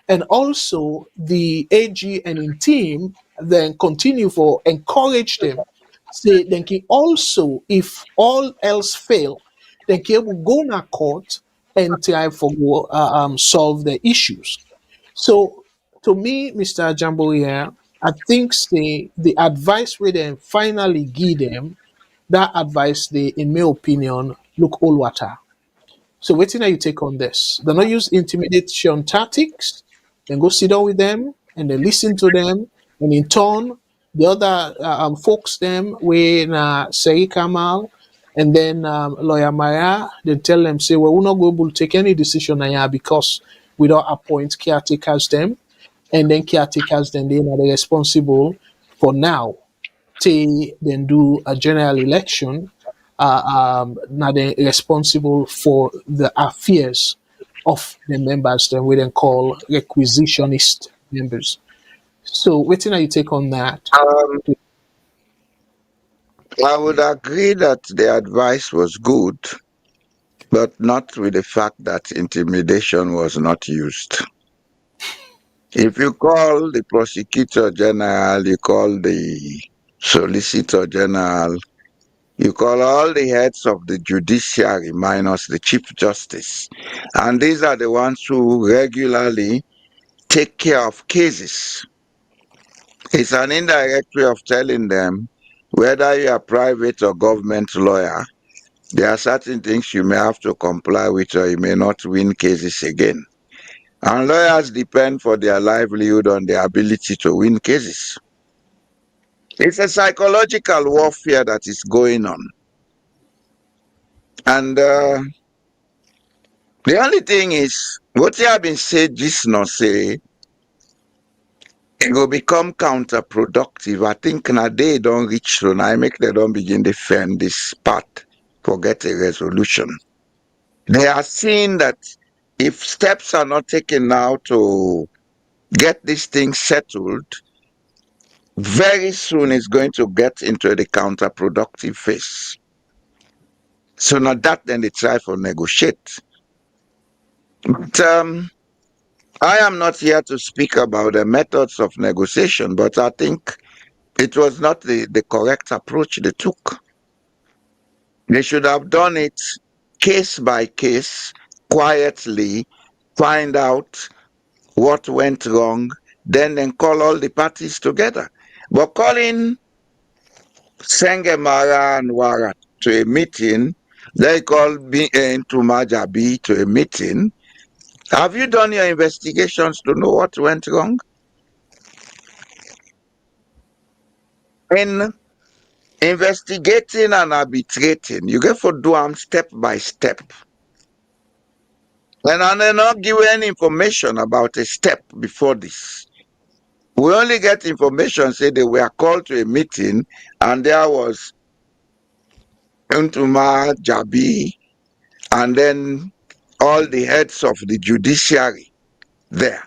Speaker 3: And also the AG and in team then continue for encourage them. Say then can also, if all else fail, then can will go to court and try for solve the issues. So to me, Mr. Jamboria, I think the advice we then finally give them, that advice they, in my opinion, look all water. So waiting you take on this. They not use intimidation tactics, then go sit down with them and then listen to them. And in turn, the other folks them when say Kamal and then lawyer Maya, they tell them, say, well, we're not going to take any decision here because we don't appoint caretakers them. And then caretakers then they are responsible for now. They then do a general election. Now they're responsible for the affairs of the members that we then call requisitionist members. So, what are you take on that?
Speaker 4: I would agree that the advice was good, but not with the fact that intimidation was not used. If you call the prosecutor general, you call the solicitor general, you call all the heads of the judiciary minus the Chief Justice, and these are the ones who regularly take care of cases. It's an indirect way of telling them whether you are private or government lawyer, there are certain things you may have to comply with or you may not win cases again. And lawyers depend for their livelihood on their ability to win cases. It's a psychological warfare that is going on. And the only thing is, what you have been said just now say, it will become counterproductive. I think now they don't reach so now I make they don't begin defend this part for get a resolution. They are seeing that if steps are not taken now to get this thing settled, very soon it's going to get into the counterproductive phase. So now that then they try to negotiate. But I am not here to speak about the methods of negotiation, but I think it was not the correct approach they took. They should have done it case by case, quietly, find out what went wrong, then call all the parties together. But calling Sengemara and Wara to a meeting, they call Ntumajabi to a meeting. Have you done your investigations to know what went wrong? In investigating and arbitrating, you get to do them step by step. And I did not give any information about a step before this. We only get information say they were called to a meeting and there was Ntuma Jabi and then all the heads of the judiciary there.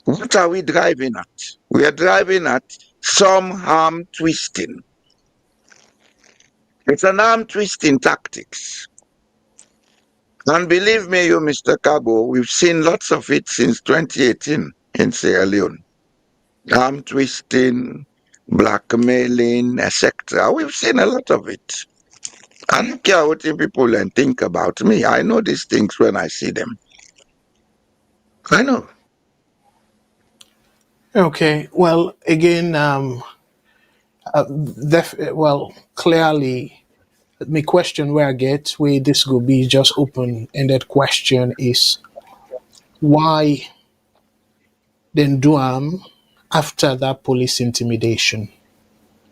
Speaker 4: What are we driving at? We are driving at some arm twisting. It's an arm twisting tactics. And believe me, you, Mr. Kargbo, we've seen lots of it since 2018 in Sierra Leone. Arm twisting, blackmailing, etc. We've seen a lot of it. I don't care what people and think about me. I know these things when I see them. I know.
Speaker 3: Okay. Well, again, clearly, my question where I get where this will be just open-ended question is why then do after that police intimidation?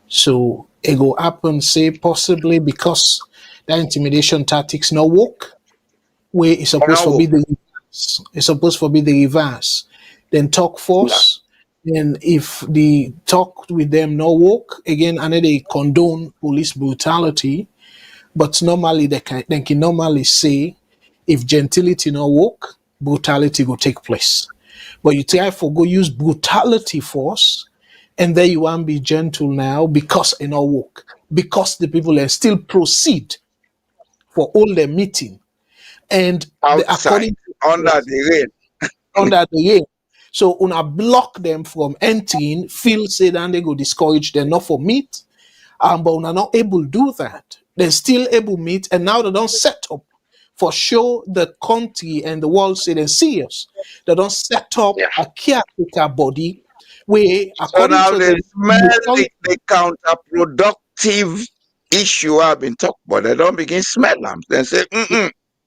Speaker 3: So it will happen, say possibly because that intimidation tactics not work, where it's supposed to be the reverse. It's supposed to be the reverse. Then talk force. And if the talk with them no work, again, I know they condone police brutality, but normally they can normally say if gentility no work, brutality will take place. But you try for go use brutality force, and then you want to be gentle now because it not work. Because the people can still proceed for all their meeting. And
Speaker 4: outside, under the rain.
Speaker 3: Under the rain. So una block them from entering, feel say that they go discourage them not for meet. But una not able to do that. They're still able to meet, and now they don't set up for sure the country and the world say they're serious. They don't set up a caretaker body where according
Speaker 4: So now
Speaker 3: to
Speaker 4: they smell
Speaker 3: the
Speaker 4: counterproductive issue I've been talking about. They don't begin smell them. They say,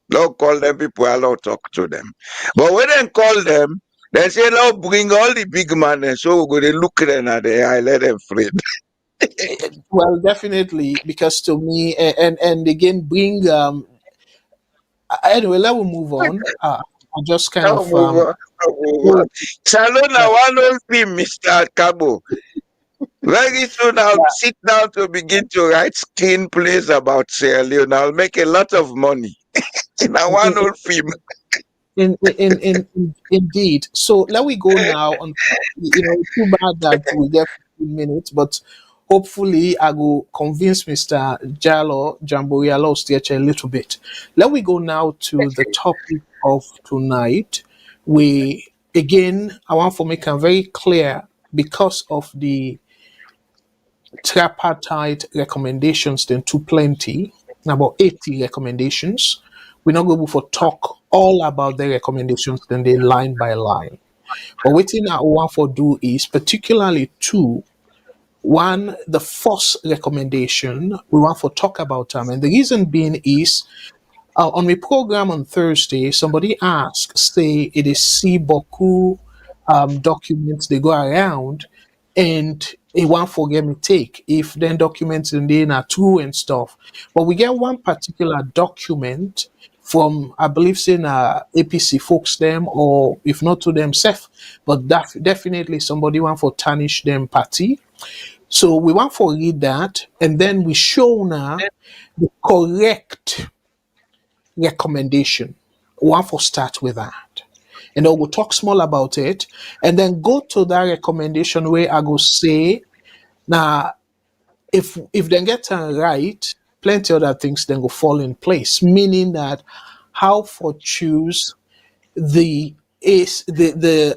Speaker 4: don't call them people, I'll talk to them. But when they call them, they say, Lord, bring all the big man and so we're going to look at them at the eye, let them free.
Speaker 3: well, definitely, because to me, and again, bring anyway, let me move on. I just kind of
Speaker 4: Salona one old thing, Mr. Kargbo. Very soon I'll sit down to begin to write screenplays about Sierra Leone. I'll make a lot of money in a one old film.
Speaker 3: Indeed. So let we go now on. Too bad that we get 15 minutes, but hopefully I will convince Mr. Jallo Jamboria lost a little bit. Let we go now to the topic of tonight. We again, I want to make it very clear because of the tripartite recommendations, then too plenty, about 80 recommendations. We're not going to talk all about the recommendations, then they line by line. But what I want to do is particularly two. One, the first recommendation, we want to talk about them. And the reason being is On my program on Thursday, somebody asked, say it is see Boku documents they go around, and it won't forget me take if then documents in there are true and stuff. But we get one particular document from I believe saying APC folks them, or if not to themselves, but definitely somebody want for tarnish them party. So we want for read that, and then we show now the correct recommendation. One for start with that. And then we'll talk small about it and then go to that recommendation where I go say, now if they get it right, plenty other things then go fall in place. Meaning that how for choose the is the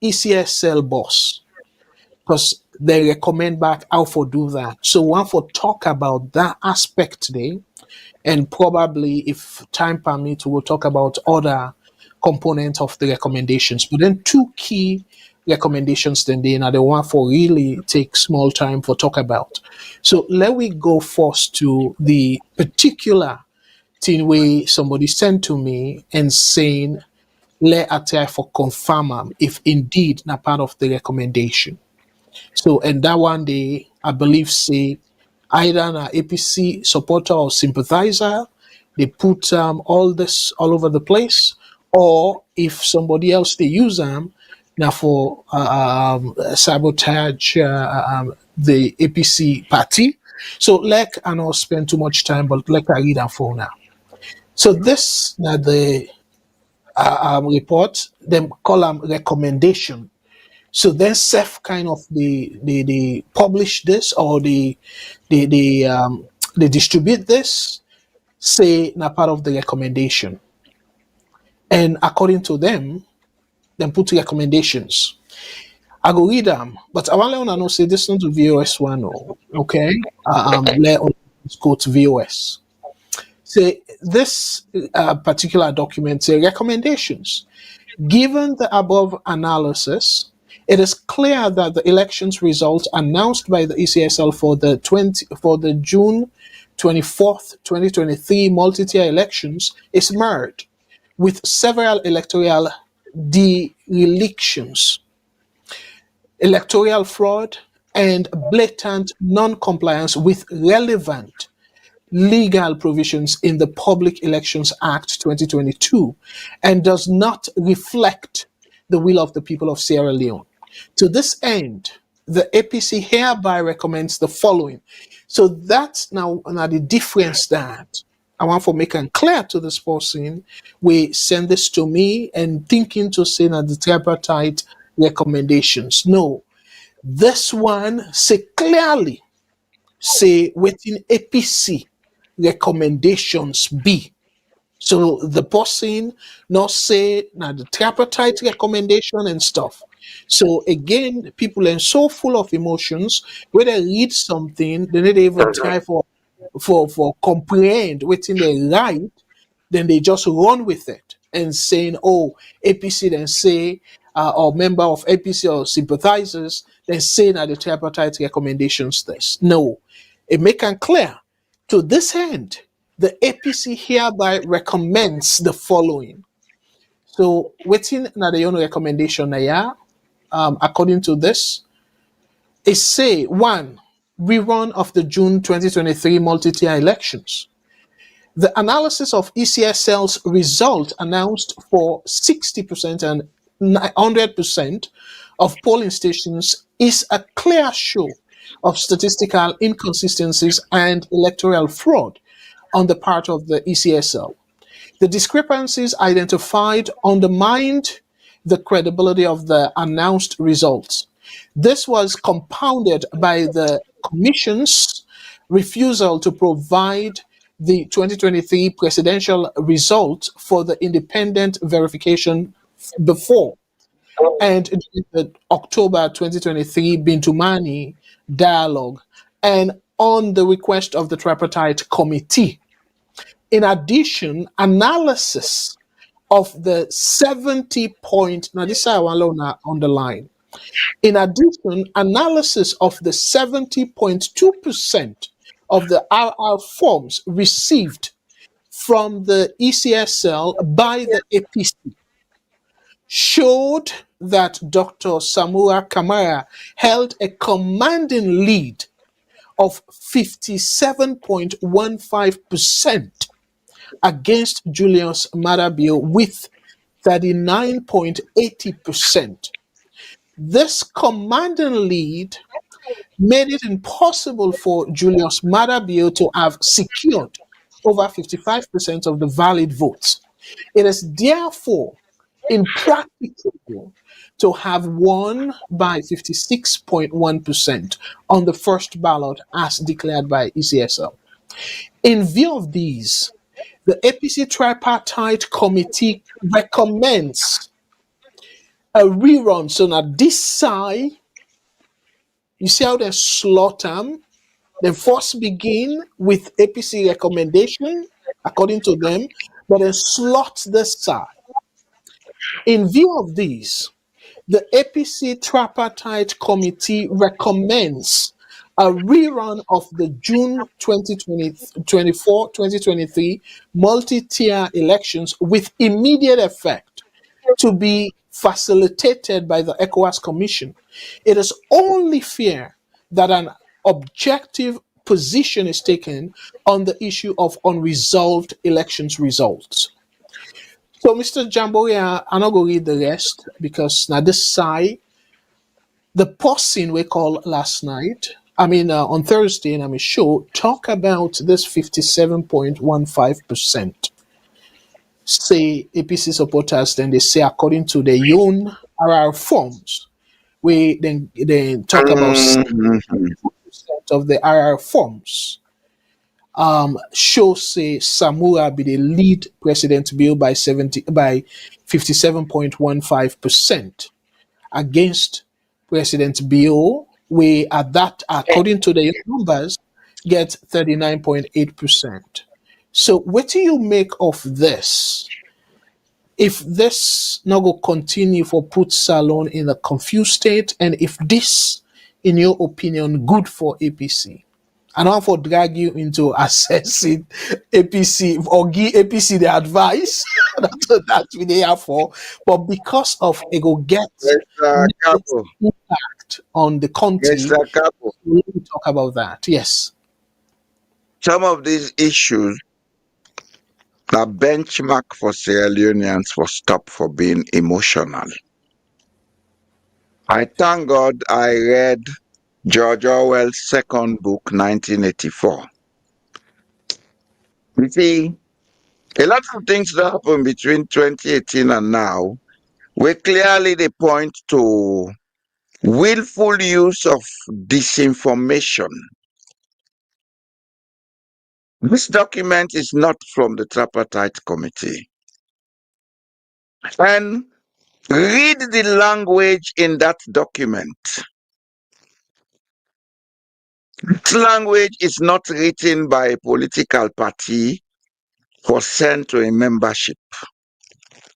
Speaker 3: ECSL boss, because they recommend back how for do that. So one for talk about that aspect today, and probably if time permits, we'll talk about other components of the recommendations. But then two key recommendations then they are the one for really take small time for talk about. So let we go first to the particular thing where somebody sent to me and saying let I try for confirm if indeed not part of the recommendation. So, and that one day, I believe, say either an APC supporter or sympathizer, they put all this all over the place, or if somebody else they use them now for sabotage the APC party. So, like I not spend too much time, but like I read that for now. So this now the report, them call them recommendation. So then Seth kind of they publish this, or they distribute this, say na part of the recommendation. And according to them, then put recommendations. I go read them, but I want to know say this not to VOS one, okay? Let us go to VOS. Say this particular document say recommendations. Given the above analysis, it is clear that the elections results announced by the ECSL for the June 24th, 2023 multi-tier elections is marred with several electoral derelictions, electoral fraud, and blatant non-compliance with relevant legal provisions in the Public Elections Act 2022 and does not reflect the will of the people of Sierra Leone. To this end, the APC hereby recommends the following. So that's now the difference that I want for making clear to this person. We send this to me and thinking to say that the tripartite recommendations. No, this one say clearly say within APC recommendations be. So the person not say now the tripartite recommendation and stuff. So again, people are so full of emotions. When they read something, they don't even try for comprehend within they write, then they just run with it and saying, "Oh, APC," then say, or member of APC or sympathizers, then say that the tripartite recommendations this. No, it make it clear. To this end, the APC hereby recommends the following. So, within the own recommendation, according to this, is say one rerun of the June 2023 multi-tier elections. The analysis of ECSL's result announced for 60% and 100% of polling stations is a clear show of statistical inconsistencies and electoral fraud on the part of the ECSL. The discrepancies identified undermined the credibility of the announced results. This was compounded by the Commission's refusal to provide the 2023 presidential results for the independent verification before and the October 2023 Bintumani dialogue and on the request of the Tripartite Committee. In addition, analysis of the 70 point, now this I want to underline. In addition, analysis of the 70.2% of the RR forms received from the ECSL by the APC showed that Dr. Samura Kamara held a commanding lead of 57.15% against Julius Maada with 39.80%. This commanding lead made it impossible for Julius Maada to have secured over 55% of the valid votes. It is therefore impracticable to have won by 56.1% on the first ballot as declared by ECSL. In view of these, the APC Tripartite Committee recommends a rerun. So now this side, you see how they slaughter them? They first begin with APC recommendation, according to them, but then slot this side. In view of these, the APC Tripartite Committee recommends a rerun of the June 2023 multi-tier elections with immediate effect to be facilitated by the ECOWAS Commission. It is only fair that an objective position is taken on the issue of unresolved elections results. So, Mr. Jamboria, I'm not going to read the rest because now this side, the posting we call last night, on Thursday, and I'm a show, talk about this 57.15%. Say APC supporters, then they say according to their own RR forms, we then talk about 70% of the RR forms show say Samura be the lead President Bill by 57.15% against President Bill, we at that according to the numbers get 39.8%. So what do you make of this? If this now go continue for put Salon in a confused state, and if this, in your opinion, good for APC? I don't want to drag you into assessing APC or give APC the advice. That's what they are for. But because of it will get
Speaker 4: Mr. Kargbo,
Speaker 3: impact on the country,
Speaker 4: Mr. Kargbo,
Speaker 3: we need to talk about that. Yes.
Speaker 4: some of these issues are benchmark for Sierra Leoneans for stop for being emotional. I thank God I read George Orwell's second book, 1984. You see, a lot of things that happened between 2018 and now were clearly they point to willful use of disinformation. This document is not from the Tripartite Committee. And read the language in that document. This language is not written by a political party for sent to a membership.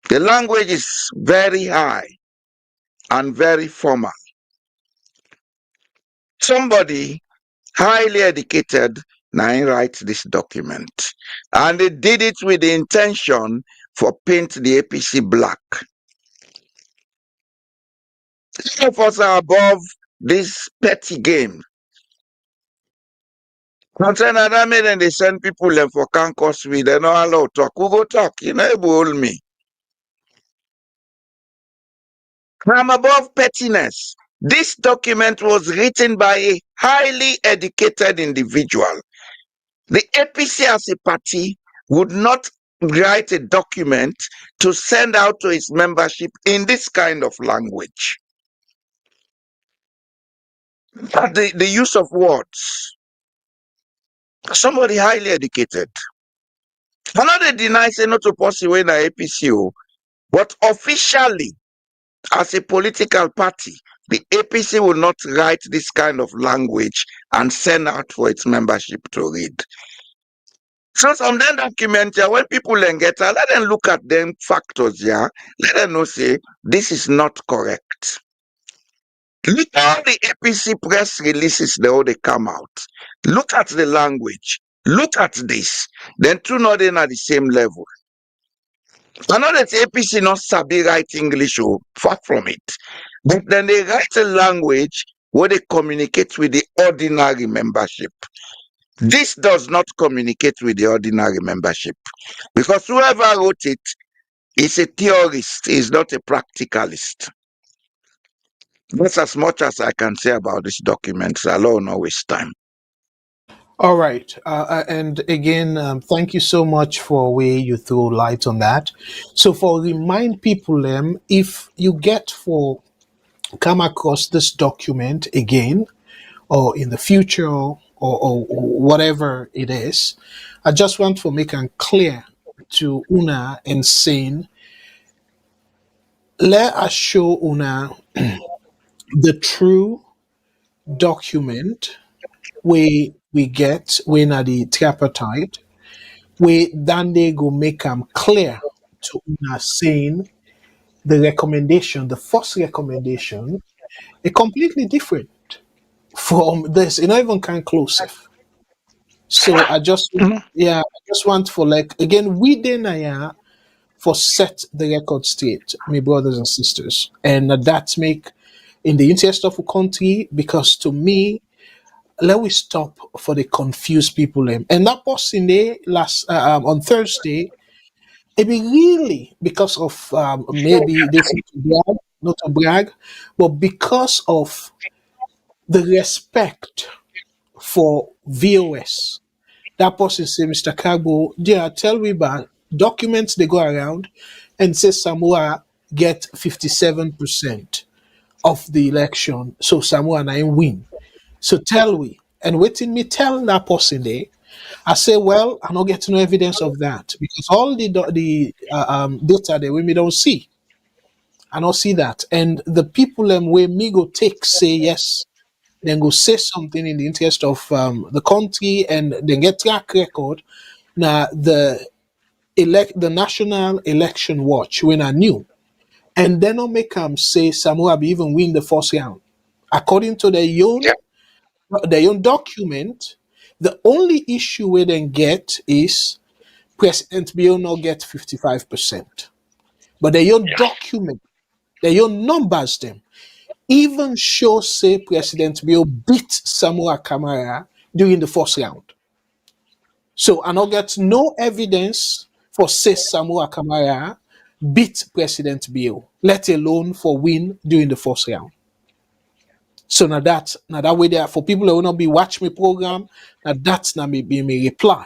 Speaker 4: The language is very high and very formal. Somebody highly educated now write this document. And they did it with the intention for paint the APC black. Some of us are above this petty game. Concern that made and they send people them for cancus with they know allow talk. Who go talk? You know, it will me. I'm above pettiness. This document was written by a highly educated individual. The APC as a party would not write a document to send out to its membership in this kind of language. But the use of words. Somebody highly educated. Another denies not to pursue in the APC, but officially, as a political party, the APC will not write this kind of language and send out for its membership to read. So some then document here, when people then get let them look at them factors here, let them know say this is not correct. Look at all the APC press releases, they all they come out. Look at the language. Look at this. Then two not in at the same level. I know that APC not sabi write English or far from it. But then they write a language where they communicate with the ordinary membership. This does not communicate with the ordinary membership. Because whoever wrote it is a theorist, is not a practicalist. That's as much as I can say about this document. So I'll not waste time.
Speaker 3: All right. And again, thank you so much for where you throw light on that. So for remind people, if you get for come across this document again or in the future or whatever it is, I just want to make it clear to Una and saying, let us show Una the true document we get when at the tripartite, we then they go make them clear to Una saying the recommendation, the first recommendation, is completely different from this. It's not even conclusive. So I just yeah, I just want for like again we didn't for set the record straight, my brothers and sisters. And that make in the interest of the country because to me let we stop for the confused people and that person there last on Thursday it be really because of maybe this is to brag, not to brag, but because of the respect for VOS. That person say, Mr. Kargbo, yeah, tell me about documents they go around and say Samoa get 57% of the election, so Samoa and I win. So tell we. And waiting me tell that person there, I say, well, I don't get no evidence of that because all the data that we don't see. I don't see that. And the people where me go take say yes, then go say something in the interest of the country and then get track record. Now the National Election Watch when I knew. And then I'll make them say Samoa be even win the first round. According to their own document, the only issue we then get is President Bill not get 55%. But their own document, their own numbers them, even show say President Bill beat Samoa Kamara during the first round. So I not get no evidence for say Samoa Kamara beat President Bill, let alone for win during the first round. So now that way there for people that will not be watch me program, now that's not me be me reply.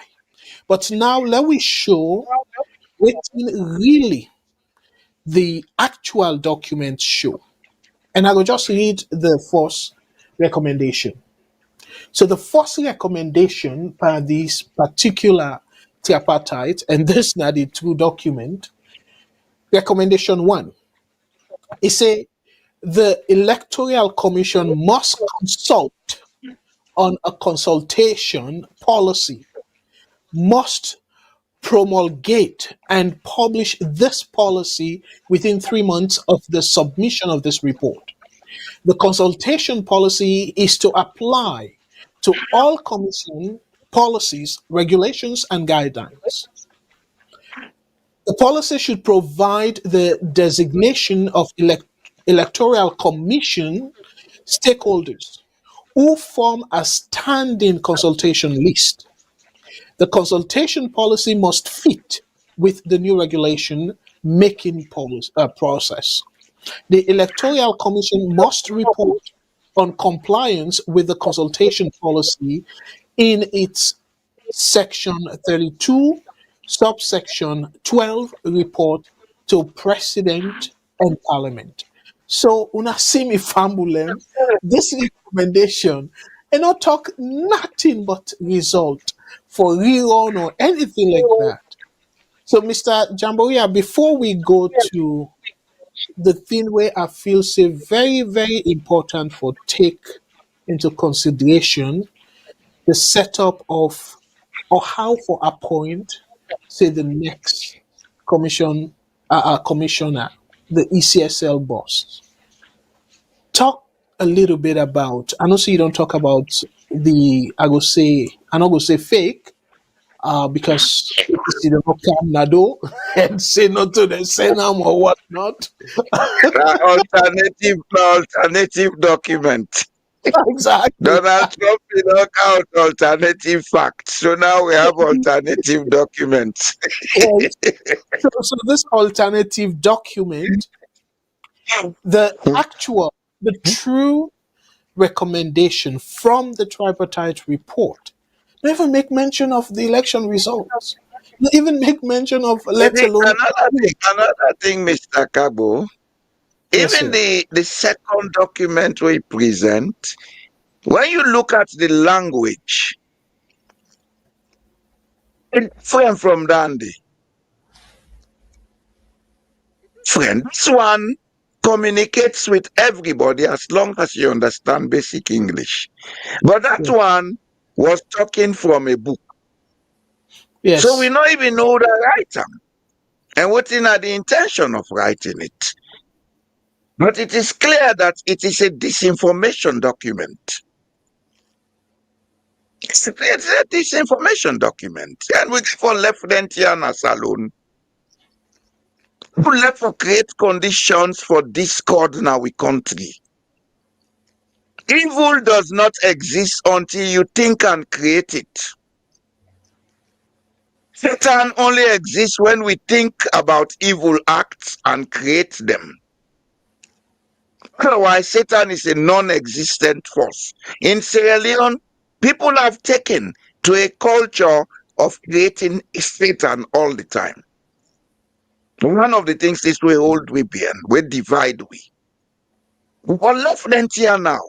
Speaker 3: But now let me show what really the actual documents show. And I will just read the first recommendation. So the first recommendation by this particular tripartite, and this is not the true document, recommendation one, it say the Electoral Commission must consult on a consultation policy, must promulgate and publish this policy within 3 months of the submission of this report. The consultation policy is to apply to all commission policies, regulations, and guidelines. The policy should provide the designation of electoral commission stakeholders who form a standing consultation list. The consultation policy must fit with the new regulation making process. The Electoral Commission must report on compliance with the consultation policy in its section 32, subsection 12 report to President and Parliament. So, una see me fambulem, this recommendation, and not talk nothing but result for rerun or anything like that. So, Mr. Jamboria, before we go to the thing where I feel say very, very important for take into consideration the setup of or how for appoint say the next commissioner, the ECSL boss. Talk a little bit about, I know say you don't talk about I'm not gonna say fake, because you don't come Nado and say no to the Senam or whatnot.
Speaker 4: Alternative document.
Speaker 3: Exactly.
Speaker 4: Donald Trump did not count alternative facts. So now we have alternative documents.
Speaker 3: Yes. So this alternative document, the true recommendation from the tripartite report, don't even make mention of the election results. Don't even make mention of, let alone.
Speaker 4: Another thing, Mr. Kargbo,
Speaker 3: Yes,
Speaker 4: even
Speaker 3: sir.
Speaker 4: the second document we present, when you look at the language, it's different from Dandy. Friend, this one communicates with everybody as long as you understand basic English. But that one was talking from a book. So we
Speaker 3: Yes.
Speaker 4: don't even know the writer and what in are the intention of writing it. But it is clear that it is a disinformation document. It's a disinformation document. And we for left Tiana alone. We left for create conditions for discord in our country. Evil does not exist until you think and create it. Satan only exists when we think about evil acts and create them. Otherwise, Satan is a non-existent force. In Sierra Leone, people have taken to a culture of creating Satan all the time. One of the things is we hold we being, we divide we. But left them here now.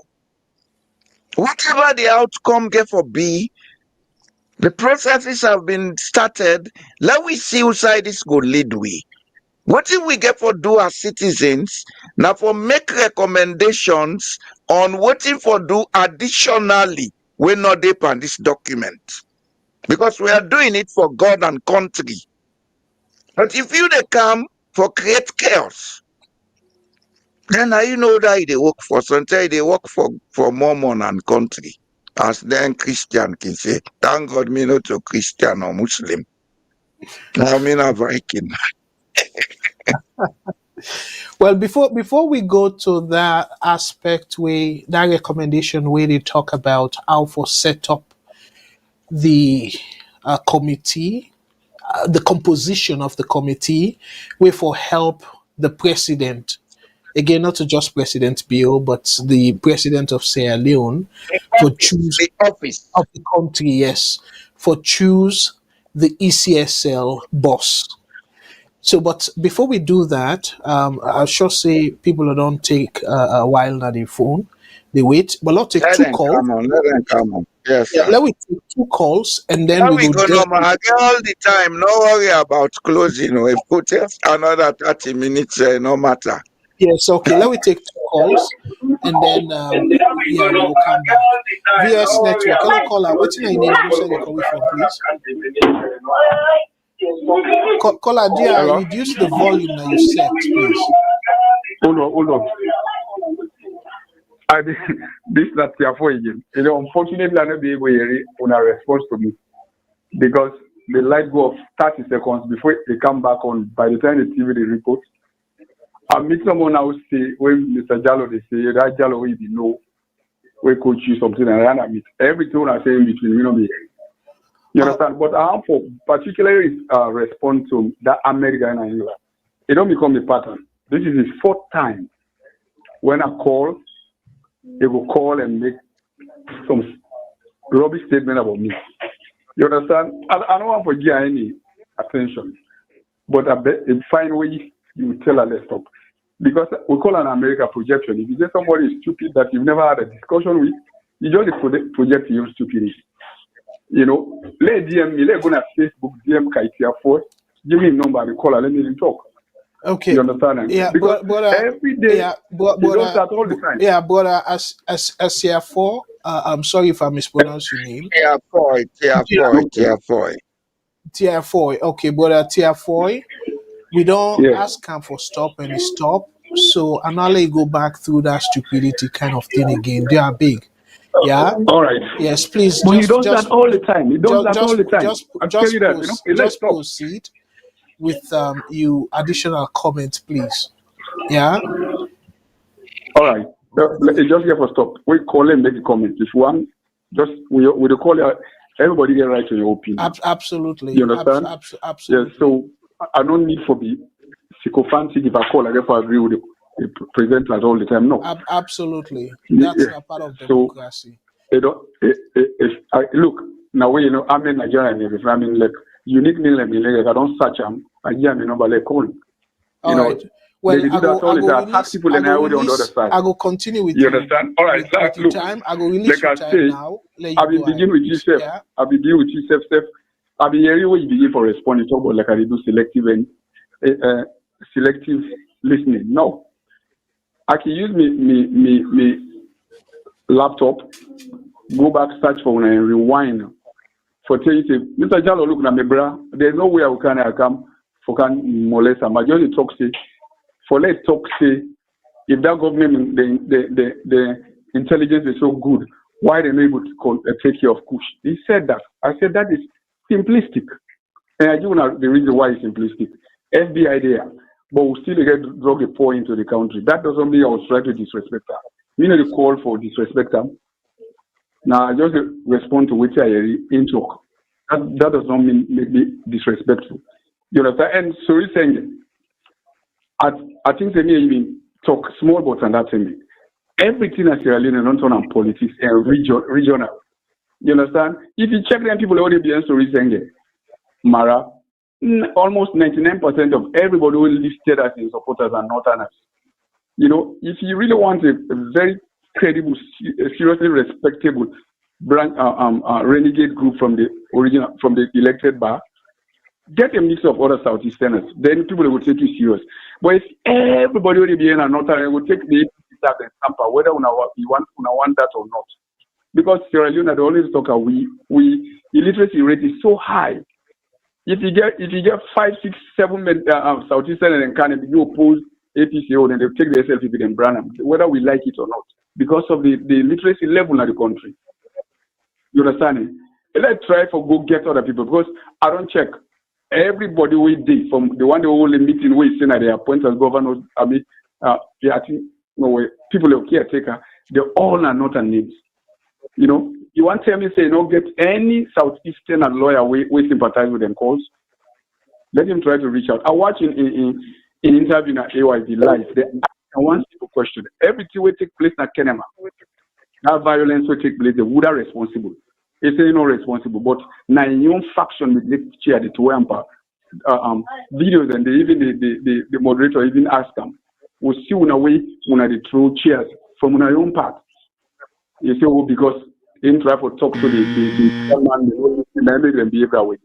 Speaker 4: Whatever the outcome get for be, the processes have been started. Let we see who side this go lead we. What if we get for do as citizens now for make recommendations on what if for do additionally we not deep on this document? Because we are doing it for God and country. But if you they come for create chaos, then now you know that they work for something, they work for Mormon and country. As then Christian can say, thank God me not a Christian or Muslim. I mean a Viking.
Speaker 3: Well, before we go to that aspect where that recommendation where they talk about how for set up the committee, the composition of the committee, where for help the president, again not to just President Bill, but the president of Sierra Leone, for choose
Speaker 4: The office.
Speaker 3: of the country, yes, for choose the ECSL boss. So, but before we do that, I'll sure say people who don't take a while on their phone, they wait. But let's take
Speaker 4: Let
Speaker 3: two
Speaker 4: them
Speaker 3: calls.
Speaker 4: come on, let them come on. Yes,
Speaker 3: Yeah,
Speaker 4: sir.
Speaker 3: let me take two calls and then
Speaker 4: How
Speaker 3: we
Speaker 4: we
Speaker 3: go
Speaker 4: go
Speaker 3: there.
Speaker 4: normal all the time. No worry about closing. If put just another 30 minutes, no matter.
Speaker 3: Yes, okay. Let me take two calls and then yeah, we will come back. VS Network. Hello, caller. What's your name and also you call from, please? Caller, dear,
Speaker 9: Hello?
Speaker 3: reduce the volume that you set, please.
Speaker 9: Hold on. This is not for again. You know, unfortunately, I'm not be able to hear a response to me because the light go off 30 seconds before they come back on. By the time the TV they report, I meet someone now say when Mr. Jallo they say that Jallo we know we coach you something and I meet everything I say in between. You know me. You understand? But I have for particularly respond to that American and England. It don't become a pattern. This is his fourth time when I call. They will call and make some rubbish statement about me. You understand? I don't want to give any attention, but I bet a fine way you tell her let's stop. Because we call an America projection. If you say somebody is stupid that you've never had a discussion with, you just project your stupidity. You know, let DM me, let go on Facebook, DM Kaitia first, give me a number, I call her, let me talk.
Speaker 3: Okay.
Speaker 9: You understand?
Speaker 3: Yeah,
Speaker 9: because
Speaker 3: but
Speaker 9: every day,
Speaker 3: yeah, but
Speaker 9: you don't start all the time.
Speaker 3: Yeah, but as here for, I'm sorry if I mispronounce your name.
Speaker 4: Tier 4.
Speaker 3: Okay, but Tier 4, we don't ask him for stop and he stop. So and now let go back through that stupidity kind of thing again. They are big. Yeah.
Speaker 9: All right.
Speaker 3: Yes, please
Speaker 9: But he does that all the time. He does that all the time. I tell you that, Let's
Speaker 3: just
Speaker 9: stop.
Speaker 3: proceed with you additional comment, please. Yeah.
Speaker 9: All right. Just get for stop. We call and make a comment. If one, just we call it. Everybody get right to your opinion.
Speaker 3: Absolutely.
Speaker 9: You understand?
Speaker 3: Absolutely.
Speaker 9: Yes. So I don't need for be sycophantic if I call. I therefore agree with the presenters all the time. No.
Speaker 3: Absolutely. That's not part of democracy.
Speaker 9: So look now. We I'm in Nigeria. If I mean like unique name like I don't search them. I hear me number like call.
Speaker 3: All right. Well,
Speaker 9: they do that all the time. Attack people and I would on the other side.
Speaker 3: I will continue with
Speaker 9: you. Understand? All right.
Speaker 3: With
Speaker 9: Look,
Speaker 3: time. I will release your time now.
Speaker 9: I will begin with yourself.
Speaker 3: Yeah.
Speaker 9: I will begin with yourself. I will hear you when you begin for responding. Talk about like I do selective and selective listening. No, I can use me laptop, go back, search for one and rewind. For tell you, Mr. Jallo, look na me bra. There's no way I come for can molest. I just talk say. For let's talk say if that government the intelligence is so good, why they not able to take care of Kush? He said that. I said that is simplistic, and I give you the reason why it's simplistic. FBI there, but we still get drug a pour into the country. That doesn't mean I was trying to disrespect her. You know the call for disrespect her. Now I just respond to which I in talk. That does not mean maybe disrespectful. You understand? And so he's saying. I think they may even talk small but on that thing. Everything as Sierra Leone don't turn on politics and regional. You understand? If you check them, people already be stories saying Mara, almost 99% of everybody who listed as in supporters are Northerners. If you really want a very credible, seriously respectable branch, renegade group from the elected bar, get a mix of other Southeasterners. Then people will take you serious. But if everybody will be in a Northern, will take the APC and Tampa, whether you want that or not. Because Sierra Leone, they always talk we illiteracy rate is so high. If you get 5, 6, 7 Southeastern and Canada, you oppose APC, then they'll take the SLP and Branham, whether we like it or not, because of the literacy level in the country. You understand it? Let's try for go get other people, because I don't check. Everybody we did from the one the only meeting we seen that they appoint as governors. I mean, people who caretaker, they all are not names. You want to tell me say no get any Southeastern lawyer we sympathize with them calls. Let him try to reach out. I watch in interview at AYD live. I want people question everything will take place at Kenema. That violence will take place. The would are responsible. They say no responsible, but now your faction with the chair the Tuampa videos and the moderator even ask them, we see one away one of the true chairs from our own part. You say, well, because they try to talk to the man, they them behave that way.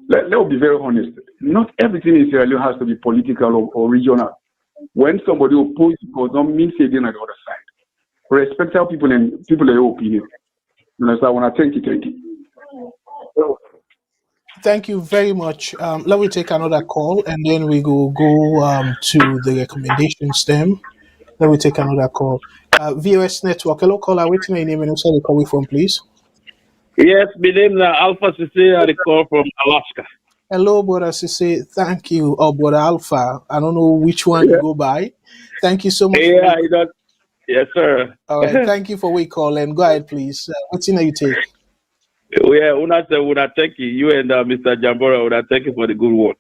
Speaker 9: Let's be very honest. Not everything in Sierra Leone has to be political or regional. When somebody opposes, it doesn't mean saying on the other side. Respect our people and their opinion. I want to thank you.
Speaker 3: Thank you very much. Let me take another call and then we go to the recommendations then. Let me take another call. VOS Network, hello caller, what's your name and also where you calling from, please?
Speaker 11: Yes, my name is Alpha Sisse, I call from Alaska.
Speaker 3: Hello, brother Sisse, thank you. Oh, brother Alpha, I don't know which one you go by. Thank you so much.
Speaker 11: Yeah, yes, sir.
Speaker 3: All right, thank you for we call and go ahead, please. What's in you take?
Speaker 11: Yeah, una thank you and Mr. Jamboria, una thank you for the good work.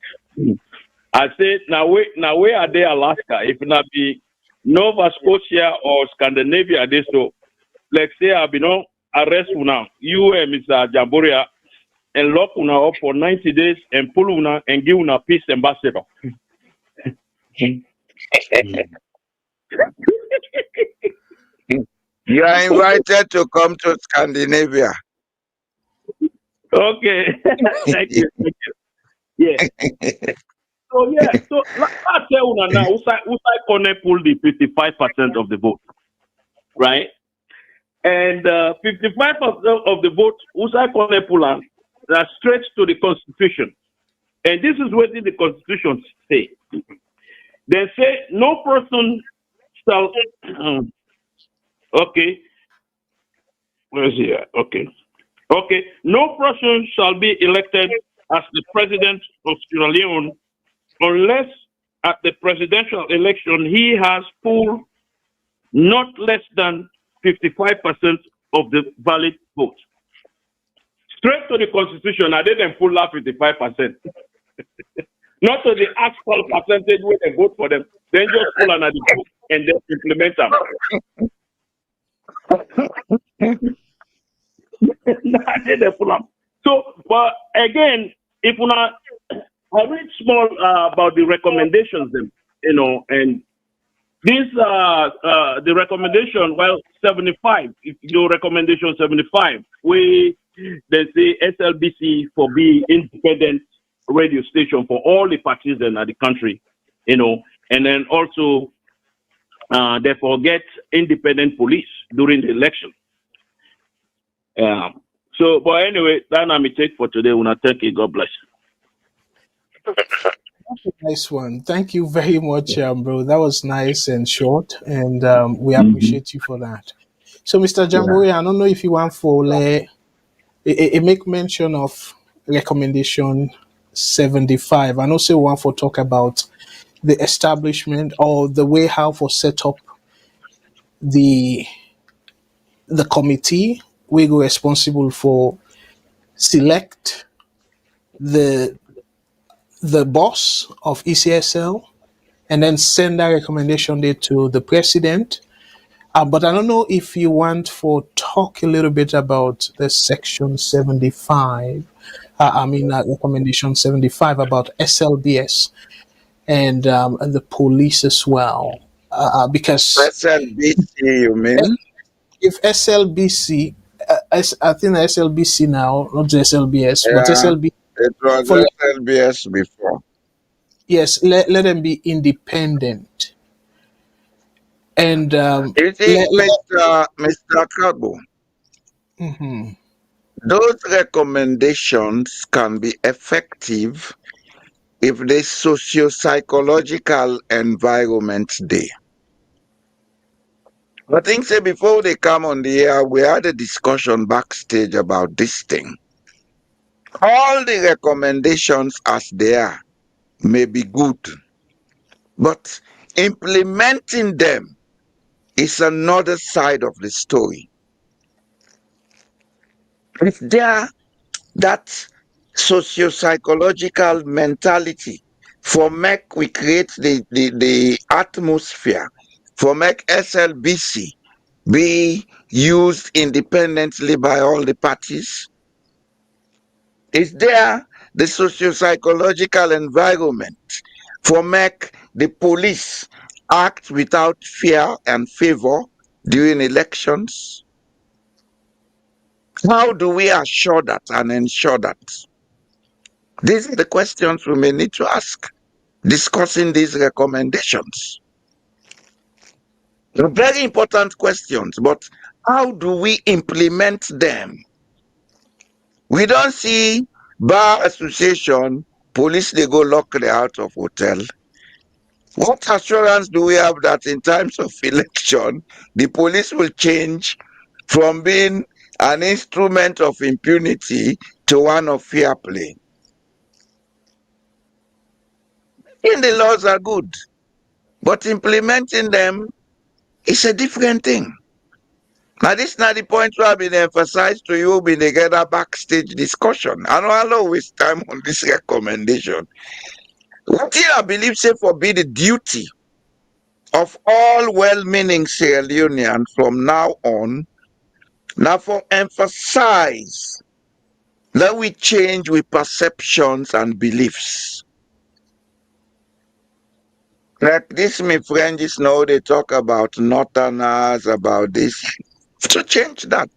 Speaker 11: I said, now where are they, Alaska? If not be Nova Scotia or Scandinavia, they so like say I've been on arrest now. You and Mr. Jamboria and lock una up for 90 days and pull una and give una peace ambassador.
Speaker 4: You are invited to come to Scandinavia.
Speaker 11: Okay. Thank you. Yeah. So let's tell una now, Usai Kone pulled the 55% of the vote, right? And 55% of the vote, Usai Kone pull are straight to the Constitution. And this is what the Constitution say. They say no person shall. Okay, where is he at? Okay. Okay, no person shall be elected as the president of Sierra Leone unless at the presidential election he has polled not less than 55% of the valid votes. Straight to the constitution, I didn't pull out 55%. Not to the actual percentage where they vote for them. Then just pull another vote and then implement them. I didn't pull up. So, but again, if we not, I read small about the recommendations, them, and these the recommendation. Well, 75. If your recommendation 75, we they say SLBC for be independent radio station for all the parties in the country, and then also they forget independent police during the election. So, but anyway, that's my take for today. When I thank you, God bless you.
Speaker 3: That's a nice one. Thank you very much, bro. That was nice and short, and we
Speaker 4: Mhm.
Speaker 3: appreciate you for that. So, Mr.
Speaker 4: Yeah.
Speaker 3: Jamboria, I don't know if you want for make mention of recommendation 75. I know say one for talk about the establishment or the way how for set up the committee we go responsible for select the boss of ECSL and then send that recommendation there to the president. But I don't know if you want for talk a little bit about the section 75. Recommendation 75 about SLBS and the police as well. Because
Speaker 4: SLBC, you mean?
Speaker 3: if SLBC, I think SLBC now, not just SLBS, but
Speaker 4: Yeah,
Speaker 3: SLB
Speaker 4: it was
Speaker 3: for
Speaker 4: SLBS before.
Speaker 3: yes, let them be independent and
Speaker 4: You see, Mr. Kargbo,
Speaker 3: mhm.
Speaker 4: those recommendations can be effective if the socio-psychological environment there. I think say before they come on the air, we had a discussion backstage about this thing. All the recommendations as they are may be good, but implementing them is another side of the story. If there that socio-psychological mentality for make we create the atmosphere for make SLBC be used independently by all the parties, is there the socio-psychological environment for make the police act without fear and favor during elections? How do we assure that and ensure that? These are the questions we may need to ask discussing these recommendations. They're very important questions, but how do we implement them? We don't see bar association, police they go lock the out of hotel. What assurance do we have that in times of election, the police will change from being an instrument of impunity to one of fair play? And the laws are good, but implementing them is a different thing. Now, this is not the point where I've been emphasized to you in together backstage discussion. I know I'll waste time on this recommendation. What I believe say for be the duty of all well-meaning Sierra Leoneans from now on, now for emphasize that we change with perceptions and beliefs. Like this, my friends now they talk about northerners, about this. To change that.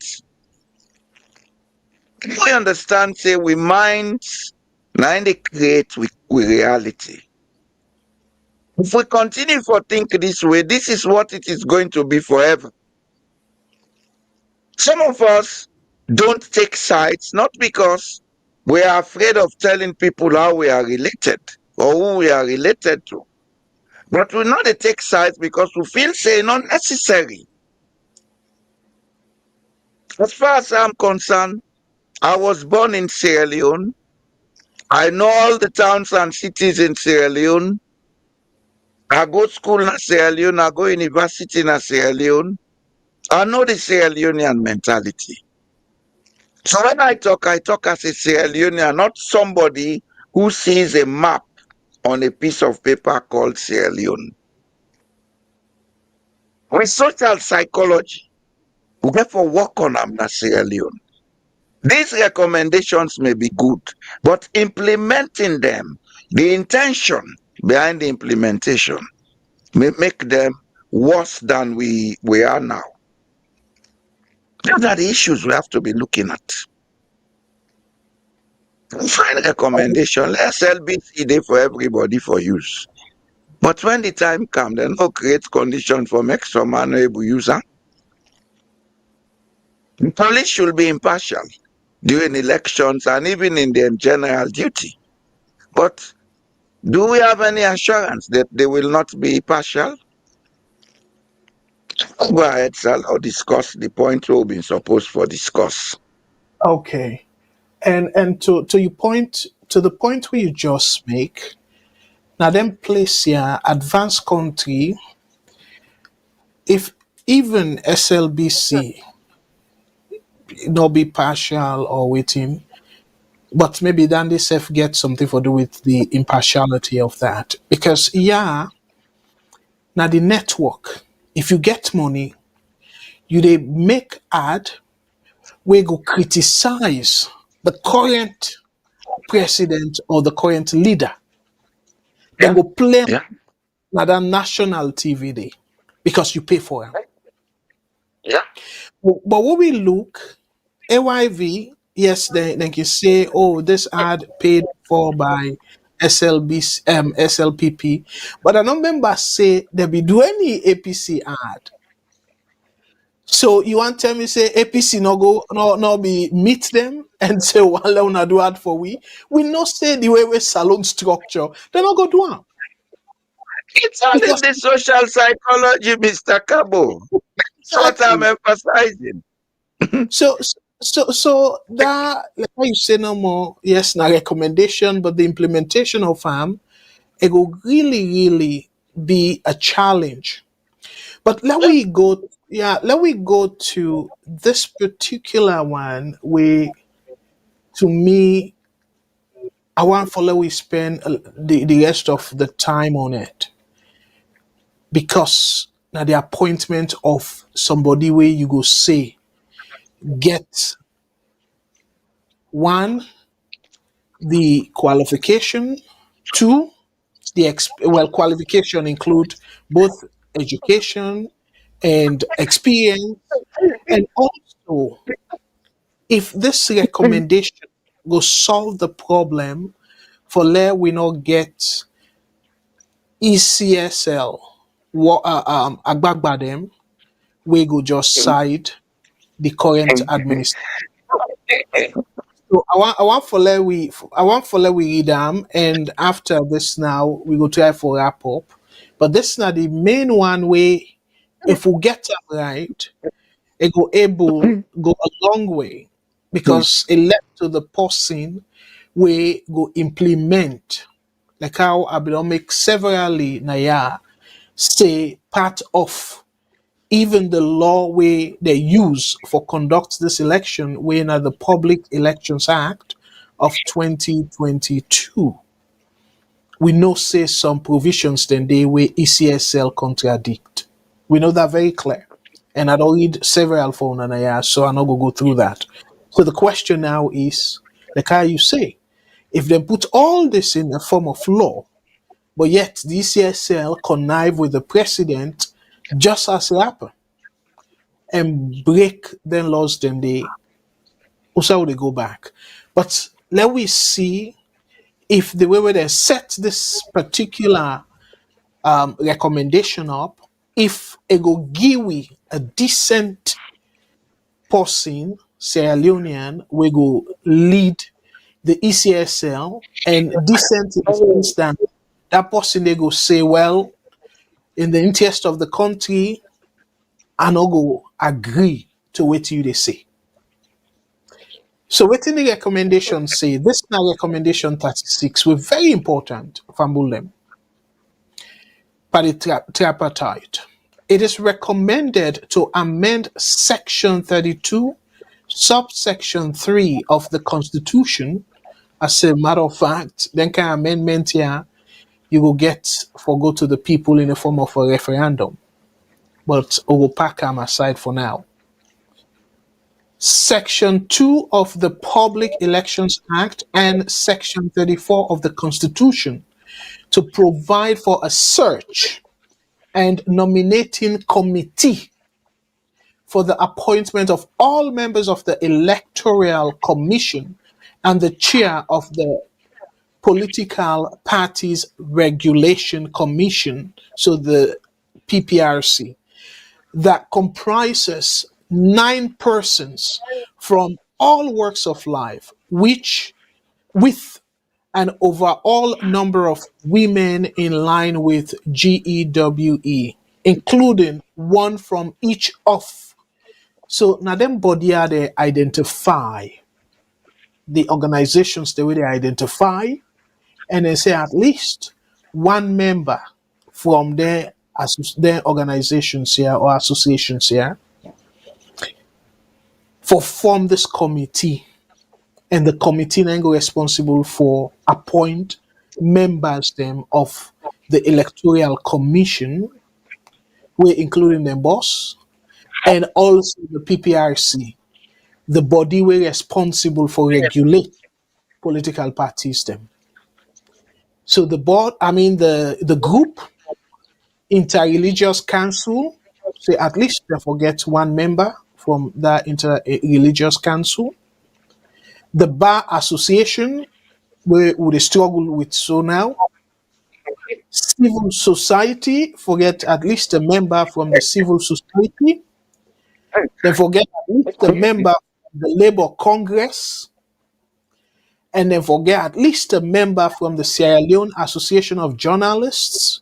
Speaker 4: We understand, say we minds now they create with reality. If we continue to think this way, this is what it is going to be forever. Some of us don't take sides, not because we are afraid of telling people how we are related or who we are related to, But we not dey take sides because we feel say not necessary. As far as I'm concerned, I was born in Sierra Leone. I know all the towns and cities in Sierra Leone. I go school in Sierra Leone, I go university in Sierra Leone. I know the Sierra Leonean mentality. So when I talk as a Sierra Leonean, not somebody who sees a map on a piece of paper called Sierra Leone. With social psychology, we therefore work on them in Sierra Leone. These recommendations may be good, but implementing them, the intention behind the implementation, may make them worse than we are now. Those are the issues we have to be looking at. Find recommendation, let SLBC there for everybody for use. But when the time comes, then no create condition for make some man able user. The police should be impartial during elections and even in their general duty. But do we have any assurance that they will not be partial? Go ahead, Sal, or discuss the point we've been supposed for discuss.
Speaker 3: Okay. And to your point, to the point where you just make, now then place here advanced country, if even SLBC not be partial or waiting, but maybe then they self get something to do with the impartiality of that. Because yeah, now the network, if you get money, you they make ad where go criticize the current president or the current leader. Then
Speaker 4: Yeah,
Speaker 3: go play
Speaker 4: yeah,
Speaker 3: another national TV day because you pay for it.
Speaker 4: yeah.
Speaker 3: But when we look, AYV, yes, they can say, oh, this ad paid for by SLPP. But I don't remember say there be do any APC ad. So you want tell me say APC no go no be meet them and say well una do ad for we not say the way we salon structure, they not go do am.
Speaker 4: It's all in
Speaker 3: Because
Speaker 4: the social psychology, Mr. Kabo. That's what I'm
Speaker 3: exactly.
Speaker 4: emphasizing.
Speaker 3: So so that like how you say no more, yes, na recommendation, but the implementation of them it will really be a challenge. But let we go to this particular one where to me I want for let we spend the rest of the time on it because now the appointment of somebody where you go say get one the qualification, two well qualification include both education and experience, and also if this recommendation will solve the problem for let we not get ECSL agbagba them we go just side the current administration. So I want for let we read them, and after this now we go try for wrap up. But this now the main one way if we get them right, it go able go a long way because it led to the person we go implement like how I will make severally naya say part of even the law way they use for conduct this election when the Public Elections Act of 2022. We know say some provisions then they way ECSL contradict. We know that very clear. And I don't read several for Nanaya, so I'm not gonna go through that. So the question now is, like how you say, if they put all this in a form of law, but yet the ECSL connive with the president just as it happened and break the laws, then they also they go back. But let we see if the way where they set this particular recommendation up, if it go give we a decent person, Sierra Leonean, we go lead the ECSL and decent in the sense that that person they go say, well, in the interest of the country, I no go agree to what you they say. So within the recommendation say, this now recommendation 36, we're very important, Fambulem, by the tripartite. It is recommended to amend section 32, subsection 3 of the Constitution. As a matter of fact, then kind of amendment here, you will get for go to the people in the form of a referendum. But we will pack them aside for now. Section 2 of the Public Elections Act and Section 34 of the Constitution to provide for a search and nominating committee for the appointment of all members of the Electoral Commission and the chair of the Political Parties Regulation Commission, so the PPRC, that comprises 9 persons from all walks of life, which with an overall number of women in line with GEWE, including 1 from each of. So now them body are they identify the organizations the way they identify, and then say at least 1 member from their organizations here or associations here for form this committee, and the committee then go responsible for appoint members them of the Electoral Commission, we including the boss, and also the PPRC, the body we responsible for regulate political parties them. So the board, the group, Interreligious Council, say at least they forget 1 member from that Interreligious Council. The Bar Association, where they struggle with so now. Civil society, forget at least a member from the civil society. They forget at least a member from the Labour Congress. And then forget at least a member from the Sierra Leone Association of Journalists.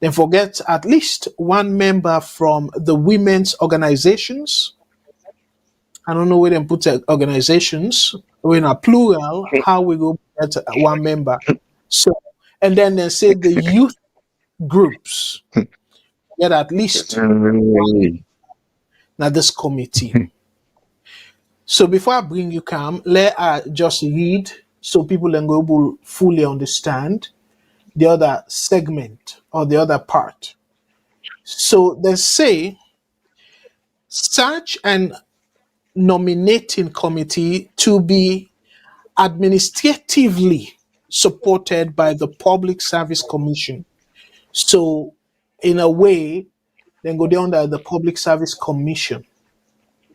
Speaker 3: Then forget at least 1 member from the women's organizations. I don't know where they put organizations. We're in a plural, how we go get 1 member. So, and then they say the youth groups get at least 1 now this committee. So before I bring you Cam, let I just read so people can go will fully understand the other segment or the other part. So they say search and nominating committee to be administratively supported by the Public Service Commission. So in a way, then go down under the Public Service Commission,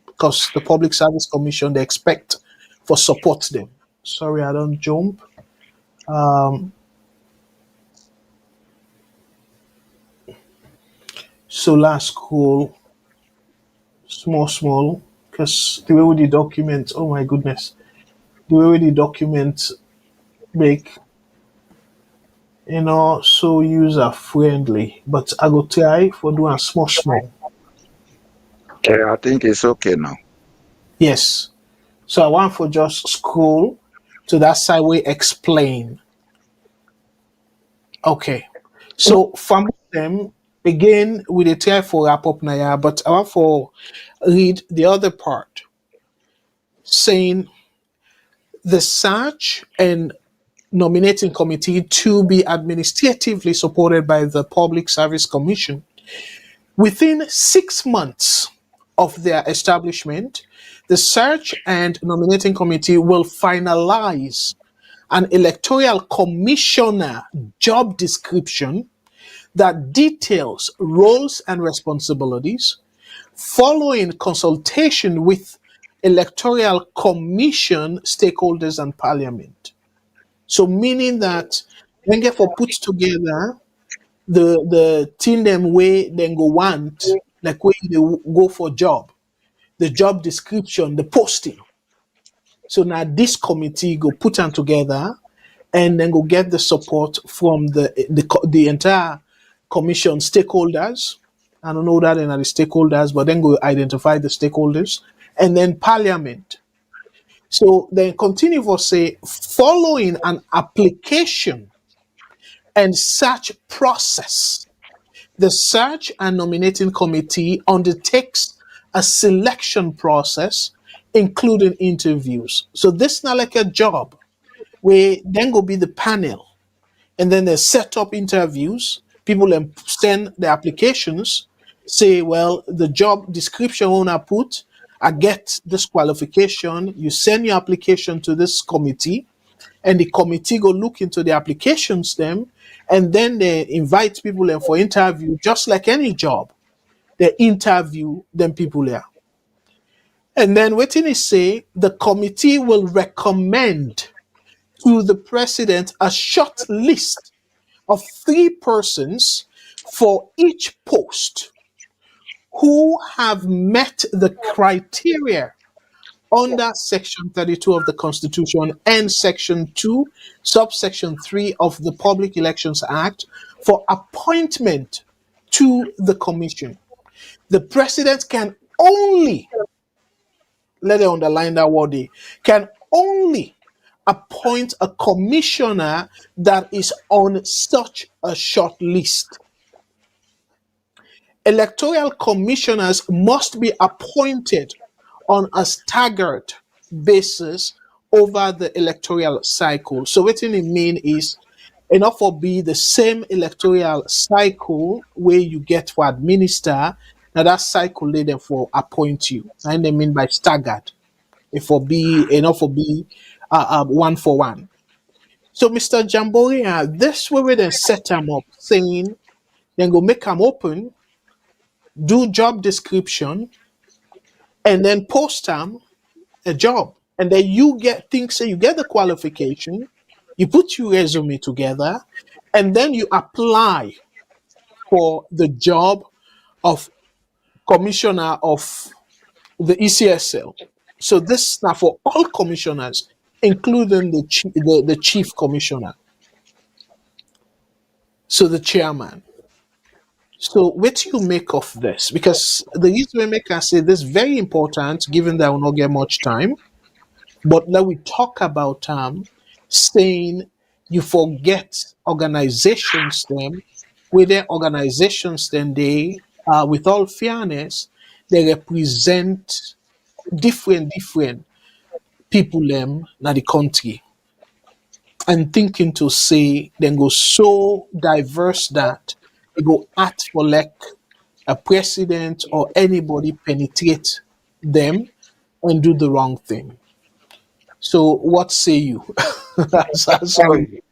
Speaker 3: because the Public Service Commission, they expect for support them. Sorry, I don't jump. So last scroll, small, because the way with the document, oh my goodness, the way with the document make, so user friendly, but I go try for doing small.
Speaker 4: Okay, I think it's okay now.
Speaker 3: Yes. So I want for just scroll to that side we explain. Okay. So from them again with a try for wrap up now, but I want for read the other part saying the search and nominating committee to be administratively supported by the Public Service Commission. Within 6 months of their establishment, the search and nominating committee will finalize an electoral commissioner job description that details roles and responsibilities following consultation with electoral commission stakeholders and parliament. So meaning that when they for put together the team them way then go want, like when they go for job, the job description, the posting. So now this committee go put them together and then go get the support from the entire commission stakeholders. I don't know that in the stakeholders, but then go identify the stakeholders, and then parliament. So then continue for say, following an application and search process, the search and nominating committee undertakes a selection process, including interviews. So this not like a job where then go be the panel, and then they set up interviews. People then send the applications, say, well, the job description owner put, I get this qualification. You send your application to this committee, and the committee go look into the applications them, and then they invite people in for interview, just like any job. They interview them people there. And then what did he say? The committee will recommend to the president a short list of 3 persons for each post who have met the criteria under Section 32 of the Constitution and Section 2, subsection 3 of the Public Elections Act for appointment to the commission. The president can only, let me underline that word, can only appoint a commissioner that is on such a short list. Electoral commissioners must be appointed on a staggered basis over the electoral cycle. So what it mean is enough for be the same electoral cycle where you get for administer. Now that cycle they them for appoint you. And they mean by staggered. If for be enough for be 1 for 1. So Mr. Jamboria, this way we then set them up saying then go make them open, do job description, and then post them a job. And then you get things, so you get the qualification, you put your resume together, and then you apply for the job of commissioner of the ECSL. So this is now for all commissioners, including the chief commissioner. So the chairman. So what do you make of this? Because the reason we make us say this is very important, given that I will not get much time. But let we talk about saying you forget organizations them, where their organizations then they with all fairness, they represent different people them in the country. And thinking to say then go so diverse that they go act for like a president or anybody penetrate them and do the wrong thing. So what say you? Sorry,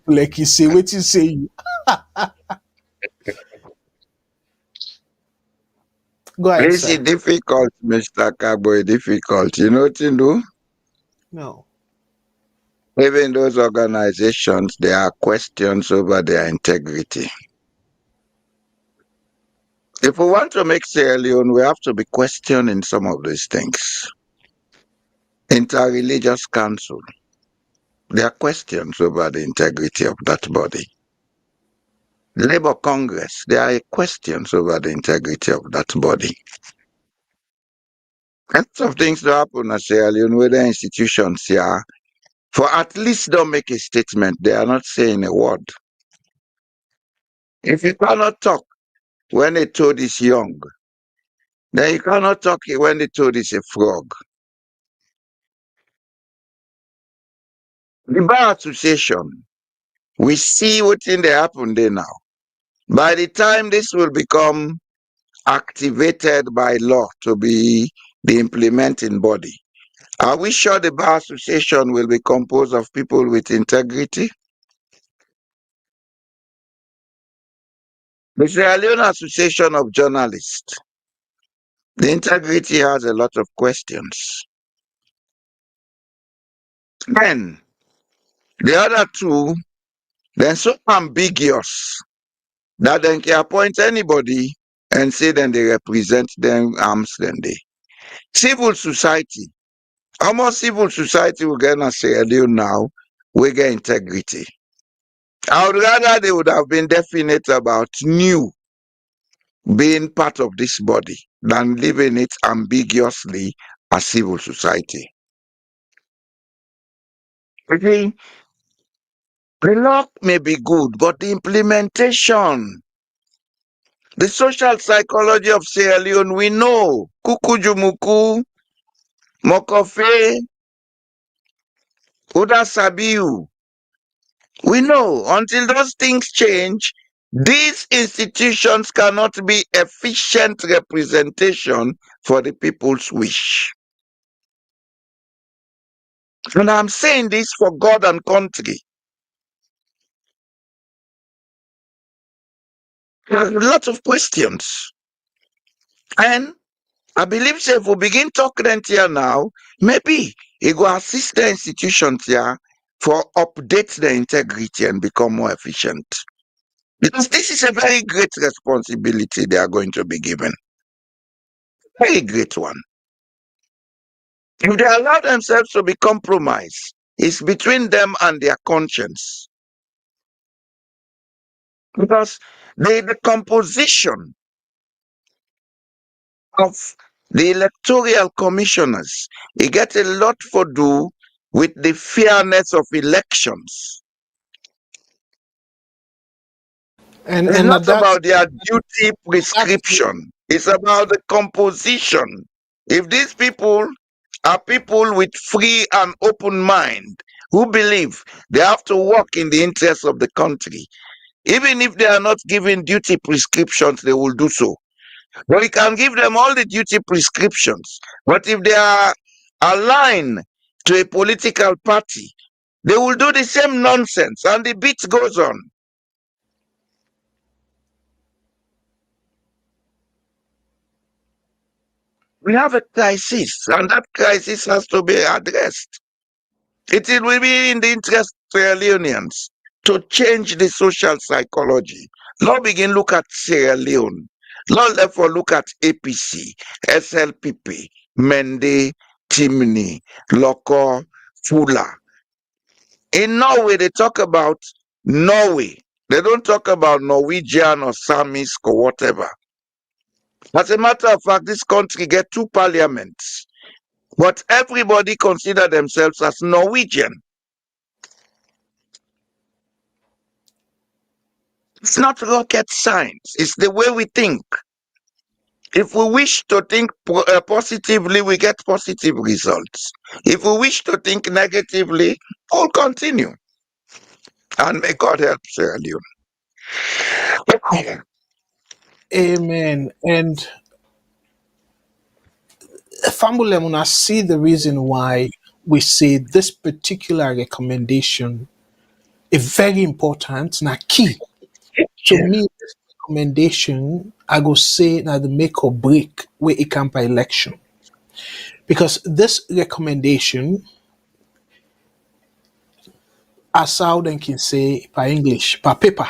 Speaker 3: like you say, what you say you? Go ahead,
Speaker 4: This is
Speaker 3: sir.
Speaker 4: difficult, Mr. Kargbo, difficult. You know what to do?
Speaker 3: No.
Speaker 4: Even those organizations, there are questions over their integrity. If we want to make Sierra Leone, we have to be questioning some of these things. Interreligious council, there are questions over the integrity of that body. Labour Congress, there are questions over the integrity of that body. Lots of things that happen at Sierra Leone, whether institutions here, for at least don't make a statement, they are not saying a word. If you cannot talk when a toad is young, then you cannot talk when the toad is a frog. The Bar Association, we see what thing they happen there now. By the time this will become activated by law to be the implementing body, are we sure the Bar Association will be composed of people with integrity? The Sierra Leone Association of Journalists, the integrity has a lot of questions. Then, the other two, they're so ambiguous that they can appoint anybody and say then they represent them arms then they. Civil society, almost civil society will get in Sierra Leone now, we get integrity. I would rather they would have been definite about new being part of this body than leaving it ambiguously as civil society. You see, the law may be good, but the implementation, the social psychology of Sierra Leone, we know. Kukujumuku, Mokofe, Uda Sabiu. We know until those things change, these institutions cannot be efficient representation for the people's wish. And I'm saying this for God and country. There are a lot of questions. And I believe so if we begin talking here now, maybe it will assist the institutions here for update the integrity and become more efficient. Because this is a very great responsibility they are going to be given. Very great one. If they allow themselves to be compromised, it's between them and their conscience. Because the composition of the electoral commissioners, it gets a lot to do with the fairness of elections. It's
Speaker 3: And
Speaker 4: not
Speaker 3: at that,
Speaker 4: about their duty
Speaker 3: that's
Speaker 4: prescription. It's about the composition. If these people are people with free and open mind who believe they have to work in the interest of the country, even if they are not given duty prescriptions, they will do so. But we can give them all the duty prescriptions. But if they are aligned to a political party, they will do the same nonsense, and the beat goes on. We have a crisis, and that crisis has to be addressed. It will be in the interest of Sierra Leoneans to change the social psychology. Not begin look at Sierra Leone. Not therefore look at APC, SLPP, Mende, Timni, Loko, Fula. In Norway, they talk about Norway. They don't talk about Norwegian or Samisk or whatever. As a matter of fact, this country get 2 parliaments, but everybody consider themselves as Norwegian. It's not rocket science. It's the way we think. If we wish to think positively, we get positive results. If we wish to think negatively, we'll continue. And may God help Sierra Leone.
Speaker 3: amen. And Famulem, I see the reason why we say this particular recommendation is very important, now key. To
Speaker 4: Yeah.
Speaker 3: me, this recommendation, I go say now the make or break where it come by election. Because this recommendation, as how they can say by English, by paper,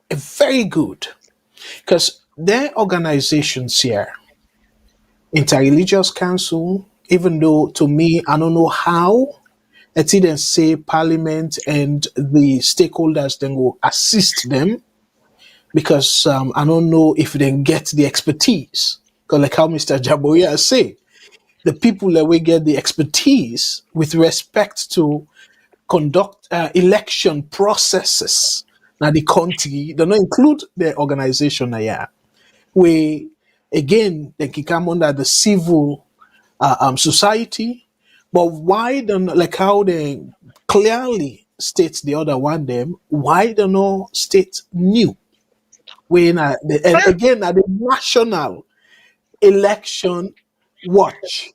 Speaker 3: is very good. Because their organizations here, Interreligious Council, even though to me, I don't know how, let's even say Parliament and the stakeholders then will assist them because I don't know if they get the expertise. Because like how Mr. Jamboria say, the people that will get the expertise with respect to conduct election processes. Now the country, they don't include the organization here. Where again they can come under the civil society, but why don't like how they clearly states the other one them? Why don't know state new? When and again at the national election watch.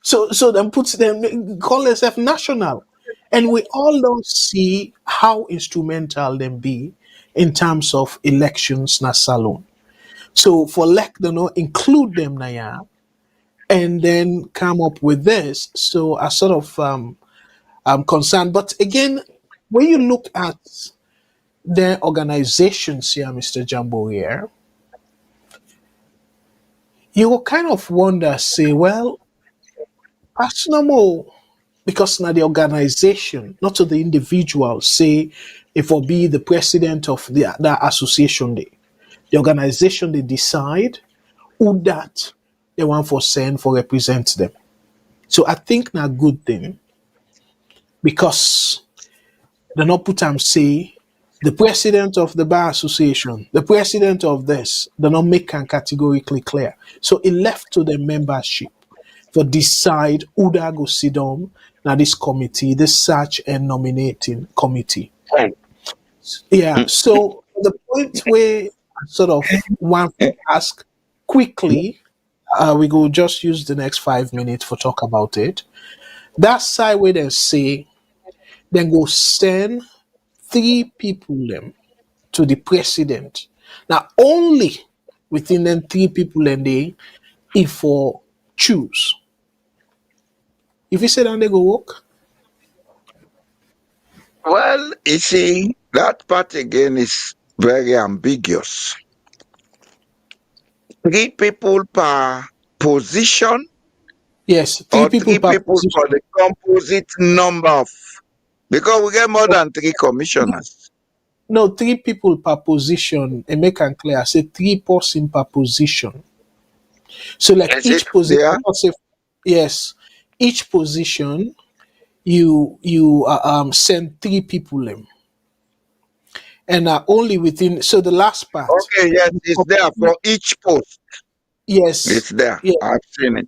Speaker 3: So then puts them call themselves national. And we all don't see how instrumental them be in terms of elections na salon. So for like you know include them na yeah, and then come up with this. So I sort of I'm concerned. But again, when you look at the organizations here, Mr. Jumbo here, you will kind of wonder, say, well, Pastor Mo, because now the organization, not to the individual, say if or be the president of the association day. The organization they decide who that they want for send for represent them. So I think na good thing because they not put them say the president of the bar association, the president of this, they not make them categorically clear. So it left to the membership for decide who that go sit down now this committee, this search and nominating committee. Yeah. So the point where sort of one ask quickly, we go just use the next 5 minutes for talk about it. That side where they say then go send 3 people them to the president. Now only within them 3 people and they if for choose. If you say that they go work,
Speaker 4: Well, you see, that part again is very ambiguous. 3 people per position
Speaker 3: yes, three
Speaker 4: or
Speaker 3: people
Speaker 4: three
Speaker 3: per
Speaker 4: people
Speaker 3: position.
Speaker 4: for the composite number of, because we get more than 3 commissioners.
Speaker 3: No, 3 people per position. And make it clear. I say 3 person per position. So like
Speaker 4: Is it
Speaker 3: each position,
Speaker 4: there?
Speaker 3: let's say yes, each position you send 3 people in, and only within. So the last part,
Speaker 4: Okay, yes, it's there for each post.
Speaker 3: yes,
Speaker 4: It's there.
Speaker 3: yeah,
Speaker 4: I've seen it.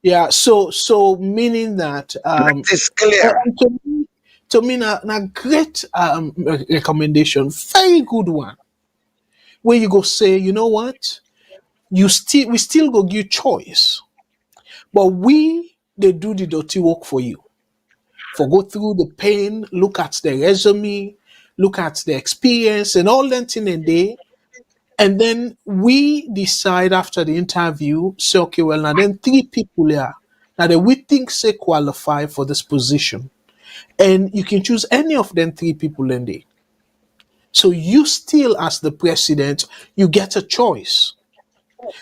Speaker 3: yeah. So meaning that
Speaker 4: That is clear.
Speaker 3: and to me na great recommendation, very good one. Where you go say, you know what, we still go give choice, but they do the dirty work for you. For go through the pain, look at the resume, look at the experience and all that thing and day. And then we decide after the interview, say, okay, well, now then 3 people here. Now that we think say qualify for this position. And you can choose any of them 3 people in there. So you still, as the president, you get a choice.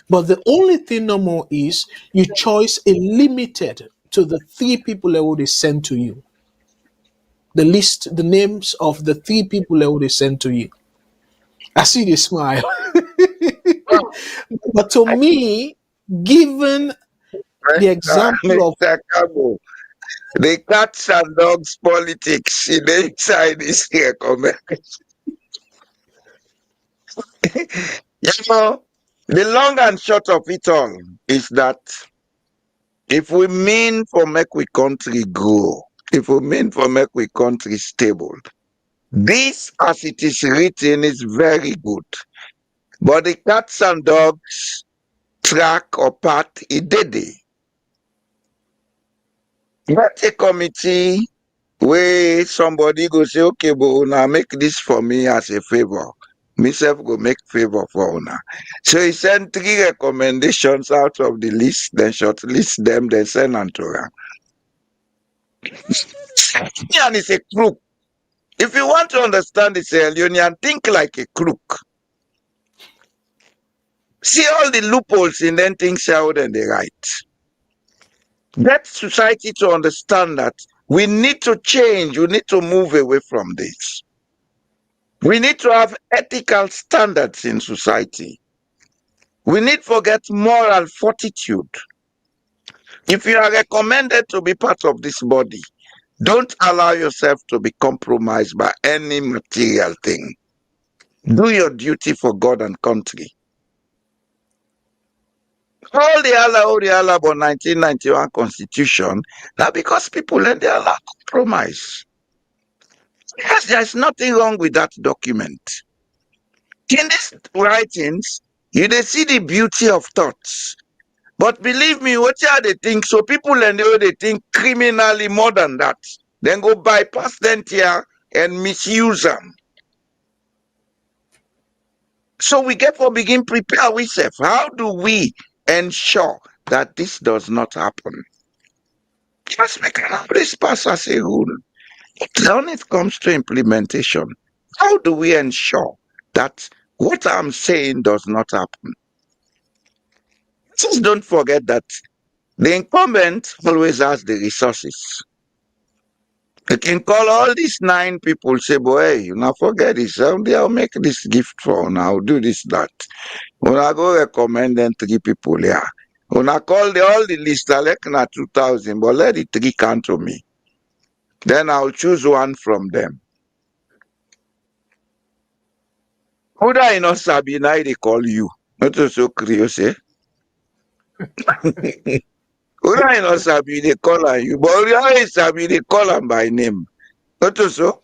Speaker 3: But the only thing no more is your choice is limited to the 3 people that will be sent to you. The list, the names of the 3 people that will be sent to you. I see the smile. But to me, given the example of
Speaker 4: Mr. Kargbo, the cats and dogs politics in the inside is here. You know, the long and short of it all is that if we mean for make we country grow, if we mean for make we country stable, this as it is written is very good. But the cats and dogs track or part it did. Not a committee where somebody go say, okay, but now make this for me as a favor. Myself go make favor for una. So he sent 3 recommendations out of the list, then shortlist them, then send them to her. And it's a crook. If you want to understand the Sierra Leonean, think like a crook. See all the loopholes in them things out and they right. Get society to understand that we need to change, we need to move away from this. We need to have ethical standards in society. We need to get moral fortitude. If you are recommended to be part of this body, don't allow yourself to be compromised by any material thing. Do your duty for God and country. All the Allah about 1991 constitution, now because people let their Allah compromise. Yes, there's nothing wrong with that document. In these writings, you dey see the beauty of thoughts. But believe me, what are they think? So people and they think criminally more than that. Then go bypass them here and misuse them. So we get for begin prepare ourselves. How do we ensure that this does not happen? Just make this pass as a rule. When it comes to implementation, how do we ensure that what I'm saying does not happen? Just don't forget that The incumbent always has the resources. You can call all these 9 people, say, boy, you now forget this. I'll make this gift for now. I'll do this, that. When I go recommend them 3 people here. When I call all the list, I like na 2,000, but let the 3 count to me. Then I'll choose one from them. Who da you know Sabi, now they call you. Not so curious, eh? Who da you know Sabi, they call on you. But always Sabi, they call them by name. Not so.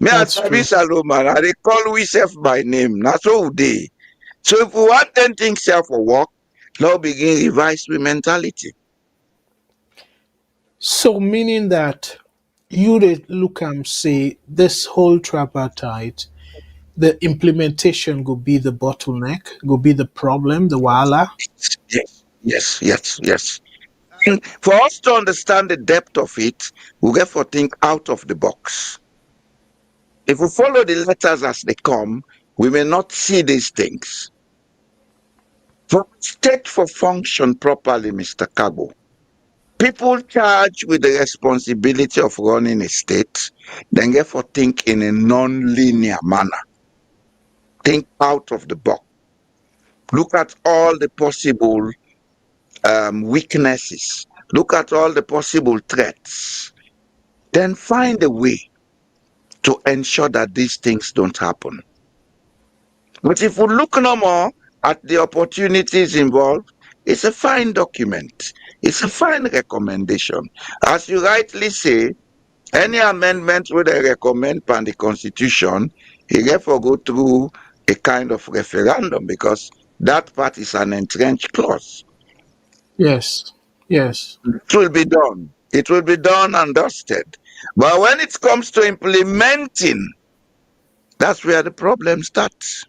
Speaker 4: Me as
Speaker 3: That's
Speaker 4: Sabi
Speaker 3: true.
Speaker 4: Salomon, I they call we self by name. That's all they. So if we want 10 things here for work, now begin revise with mentality.
Speaker 3: So meaning that you dey look and say this whole tripartite, the implementation will be the bottleneck, will be the problem, the wahala.
Speaker 4: Yes. And for us to understand the depth of it, we get to think out of the box. If we follow the letters as they come, we may not see these things. For state for function properly, Mr. Kargbo, people charged with the responsibility of running a state, then therefore think in a non-linear manner. Think out of the box. Look at all the possible weaknesses. Look at all the possible threats. Then find a way to ensure that these things don't happen. But if we look no more at the opportunities involved, it's a fine document. It's a fine recommendation. As you rightly say, any amendment where they recommend on the Constitution, he therefore go through a kind of referendum because that part is an entrenched clause.
Speaker 3: Yes. Yes.
Speaker 4: It will be done. It will be done and dusted. But when it comes to implementing, that's where the problem starts.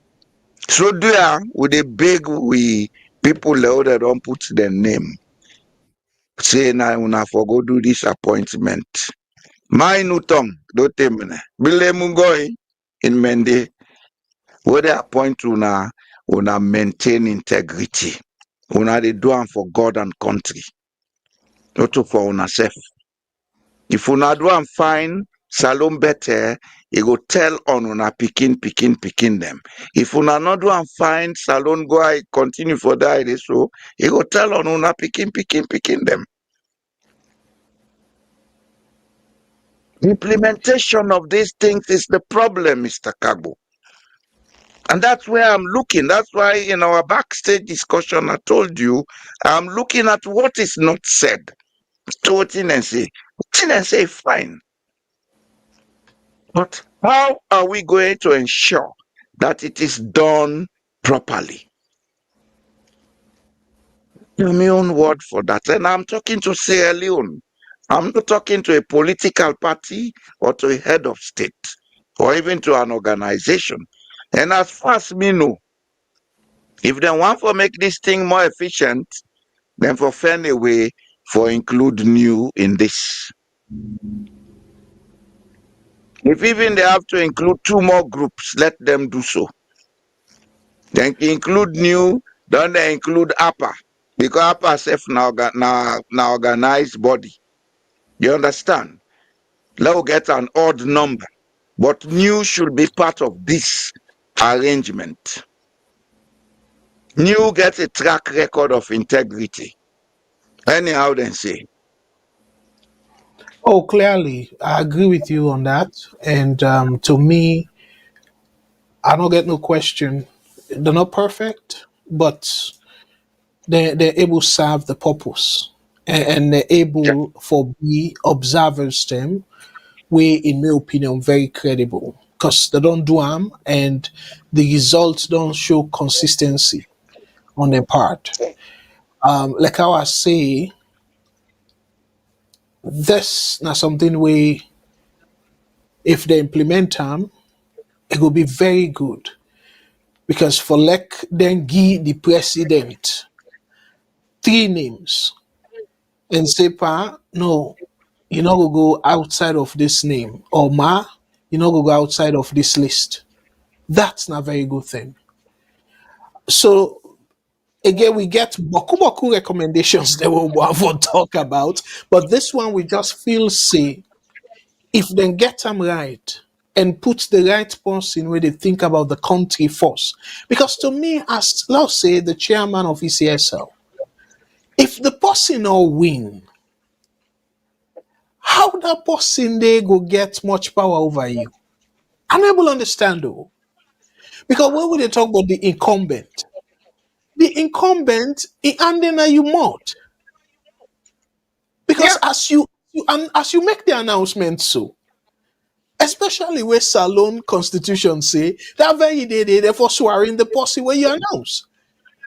Speaker 4: So there, with a big we people that don't put their name, say now una for go do this appointment. My nutong do temene. Bile mungoi in Mende, where they appoint una maintain integrity. Una they do am for God and country. Not for una self. If una do am fine, salon better, e go tell on una pikin them. If una not do am fine, salon go I continue for that so e go tell on una pikin them. Implementation of these things is the problem, Mr. Kargbo. And that's where I'm looking. That's why in our backstage discussion, I told you, I'm looking at what is not said. So Tinense fine. But how are we going to ensure that it is done properly? My own word for that. And I'm talking to Sierra Leone. I'm not talking to a political party or to a head of state or even to an organization. And as far as me know, if they want to make this thing more efficient, then for find a way for include new in this. If even they have to include 2 more groups, let them do so. Then include new, don't they include upper? Because upper self now organized body. You understand? Let's get an odd number. But new should be part of this arrangement. New gets a track record of integrity. Anyhow, then say.
Speaker 3: Oh, clearly, I agree with you on that. And to me, I don't get no question. They're not perfect, but they're able to serve the purpose. And they're
Speaker 4: Yeah.
Speaker 3: able for the observers them, way in my opinion, very credible. Because they don't do harm and the results don't show consistency on their part. Like how I say, this now something where if they implement them, it will be very good. Because for like then give the president 3 names and say, pa, no, you know go outside of this name. Or ma, you know go outside of this list. That's not a very good thing. So again, we get boku recommendations that we will talk about, but this one we just feel say if they get them right and put the right person where they think about the country first. Because to me, as let's say the chairman of ECSL, if the person all win, how that person they go get much power over you? I'm able to understand though. Because when we dey talk about the incumbent, and then you mod. Because as you make the announcement so, especially where Salon Constitution say that very day they therefore swearing the policy where you announce.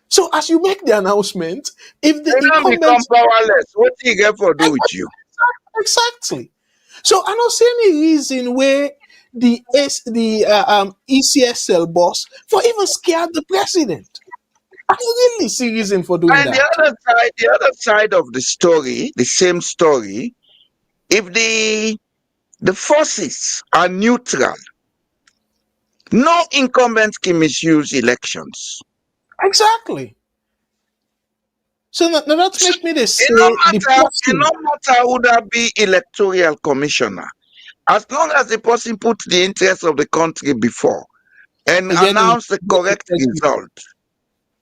Speaker 3: So as you make the announcement, if the
Speaker 4: They don't become
Speaker 3: incumbent
Speaker 4: powerless. What do you get for do with you?
Speaker 3: exactly, so I don't see any reason where the ECSL boss for even scared the president. I don't really see reason for doing
Speaker 4: And
Speaker 3: that.
Speaker 4: the other side of the story, the same story, if the forces are neutral, no incumbent can misuse elections.
Speaker 3: Exactly. So now that
Speaker 4: So
Speaker 3: make me to
Speaker 4: it no
Speaker 3: say the
Speaker 4: matter, it
Speaker 3: person.
Speaker 4: no matter who that be electoral commissioner, as long as the person put the interest of the country before and
Speaker 3: Again, in
Speaker 4: announce the correct result.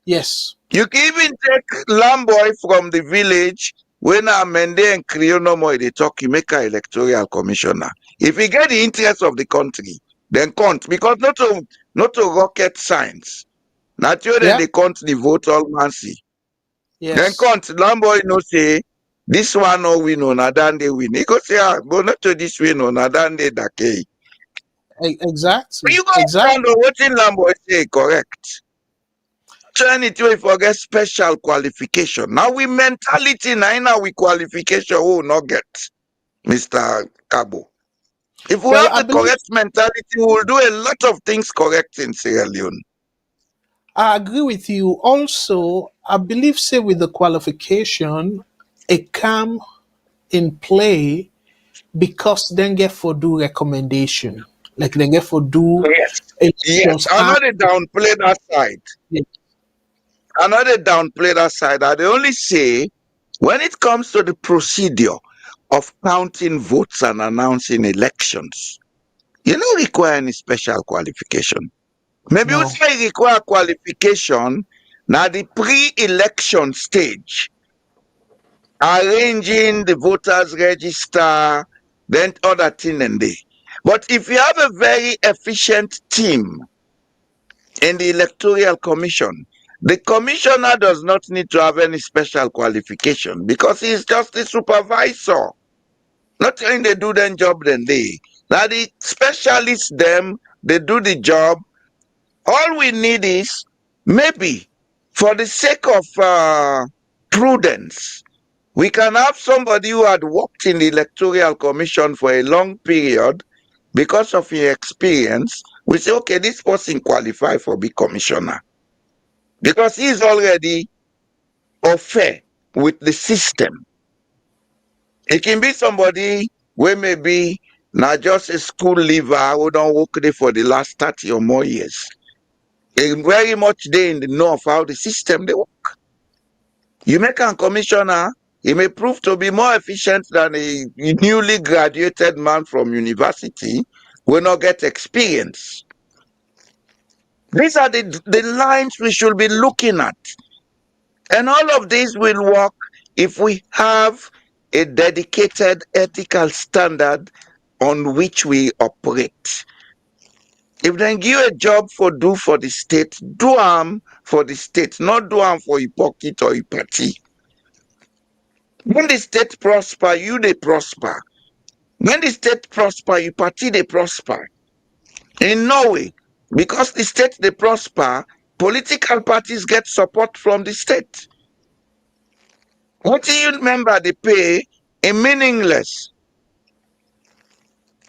Speaker 3: yes.
Speaker 4: You can even take Lamboy from the village when Amende and Creole no more they talk, you make an electoral commissioner. If he get the interest of the country, then count. Because not to rocket science. Naturally, then
Speaker 3: Yeah.
Speaker 4: they count the vote all mancy. Then
Speaker 3: Yes.
Speaker 4: count. Lamboy no say, this one no win on Adan they win. He go say, go not to this win on Adan they dake.
Speaker 3: Exactly.
Speaker 4: You go stand
Speaker 3: Exactly.
Speaker 4: on what in Lamboy say correct. Turn it way forget special qualification. Now we mentality now we qualification we will not get, Mr. Kargbo. If we
Speaker 3: Well,
Speaker 4: have the correct mentality, we will do a lot of things correct in Sierra Leone.
Speaker 3: I agree with you. Also, I believe, say, with the qualification, it come in play because then get for do recommendation. Like they get for do
Speaker 4: Yes. Yes.
Speaker 3: elections.
Speaker 4: Another downplay that side. Another downplay that side. I only say when it comes to the procedure of counting votes and announcing elections, you don't require any special qualification. Maybe you
Speaker 3: No.
Speaker 4: say require qualification now the pre-election stage, arranging the voters register, then other thing and day. But if you have a very efficient team in the electoral commission, the commissioner does not need to have any special qualification because he is just the supervisor. Not only they do their job then they. Now the specialists them, they do the job. All we need is maybe for the sake of prudence, we can have somebody who had worked in the electoral commission for a long period because of his experience. We say, okay, this person qualified for be commissioner because he is already au fait with the system. It can be somebody who maybe not just a school leaver who don't work there for the last 30 or more years. They very much they in the know of how the system they work. You make a commissioner, he may prove to be more efficient than a newly graduated man from university who will not get experience. These are the lines we should be looking at. And all of this will work if we have a dedicated ethical standard on which we operate. If they give you a job for do for the state, do them for the state, not do them for your pocket or your party. When the state prosper, you they prosper. When the state prosper, your party they prosper. In Norway, because the state they prosper, political parties get support from the state. What do you remember they pay a meaningless?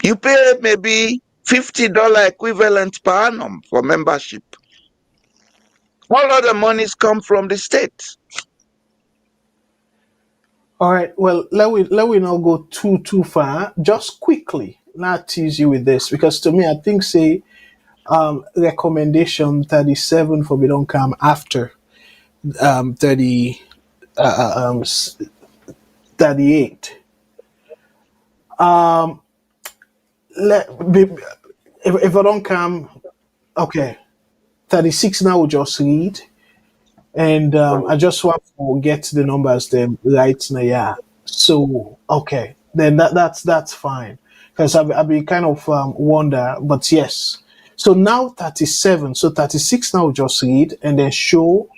Speaker 4: You pay maybe $50 equivalent per annum for membership. All other monies come from the state.
Speaker 3: All right. Well, let we not go too far. Just quickly, not tease you with this because to me, I think say recommendation 37 for we don't come after 30 38. Um, if I don't come, okay, 36 now. We'll just read, and I just want to get the numbers then right now. Yeah. So okay, then that's fine because I've been kind of wonder, but yes. So now 37. So 36 now we'll just read and then show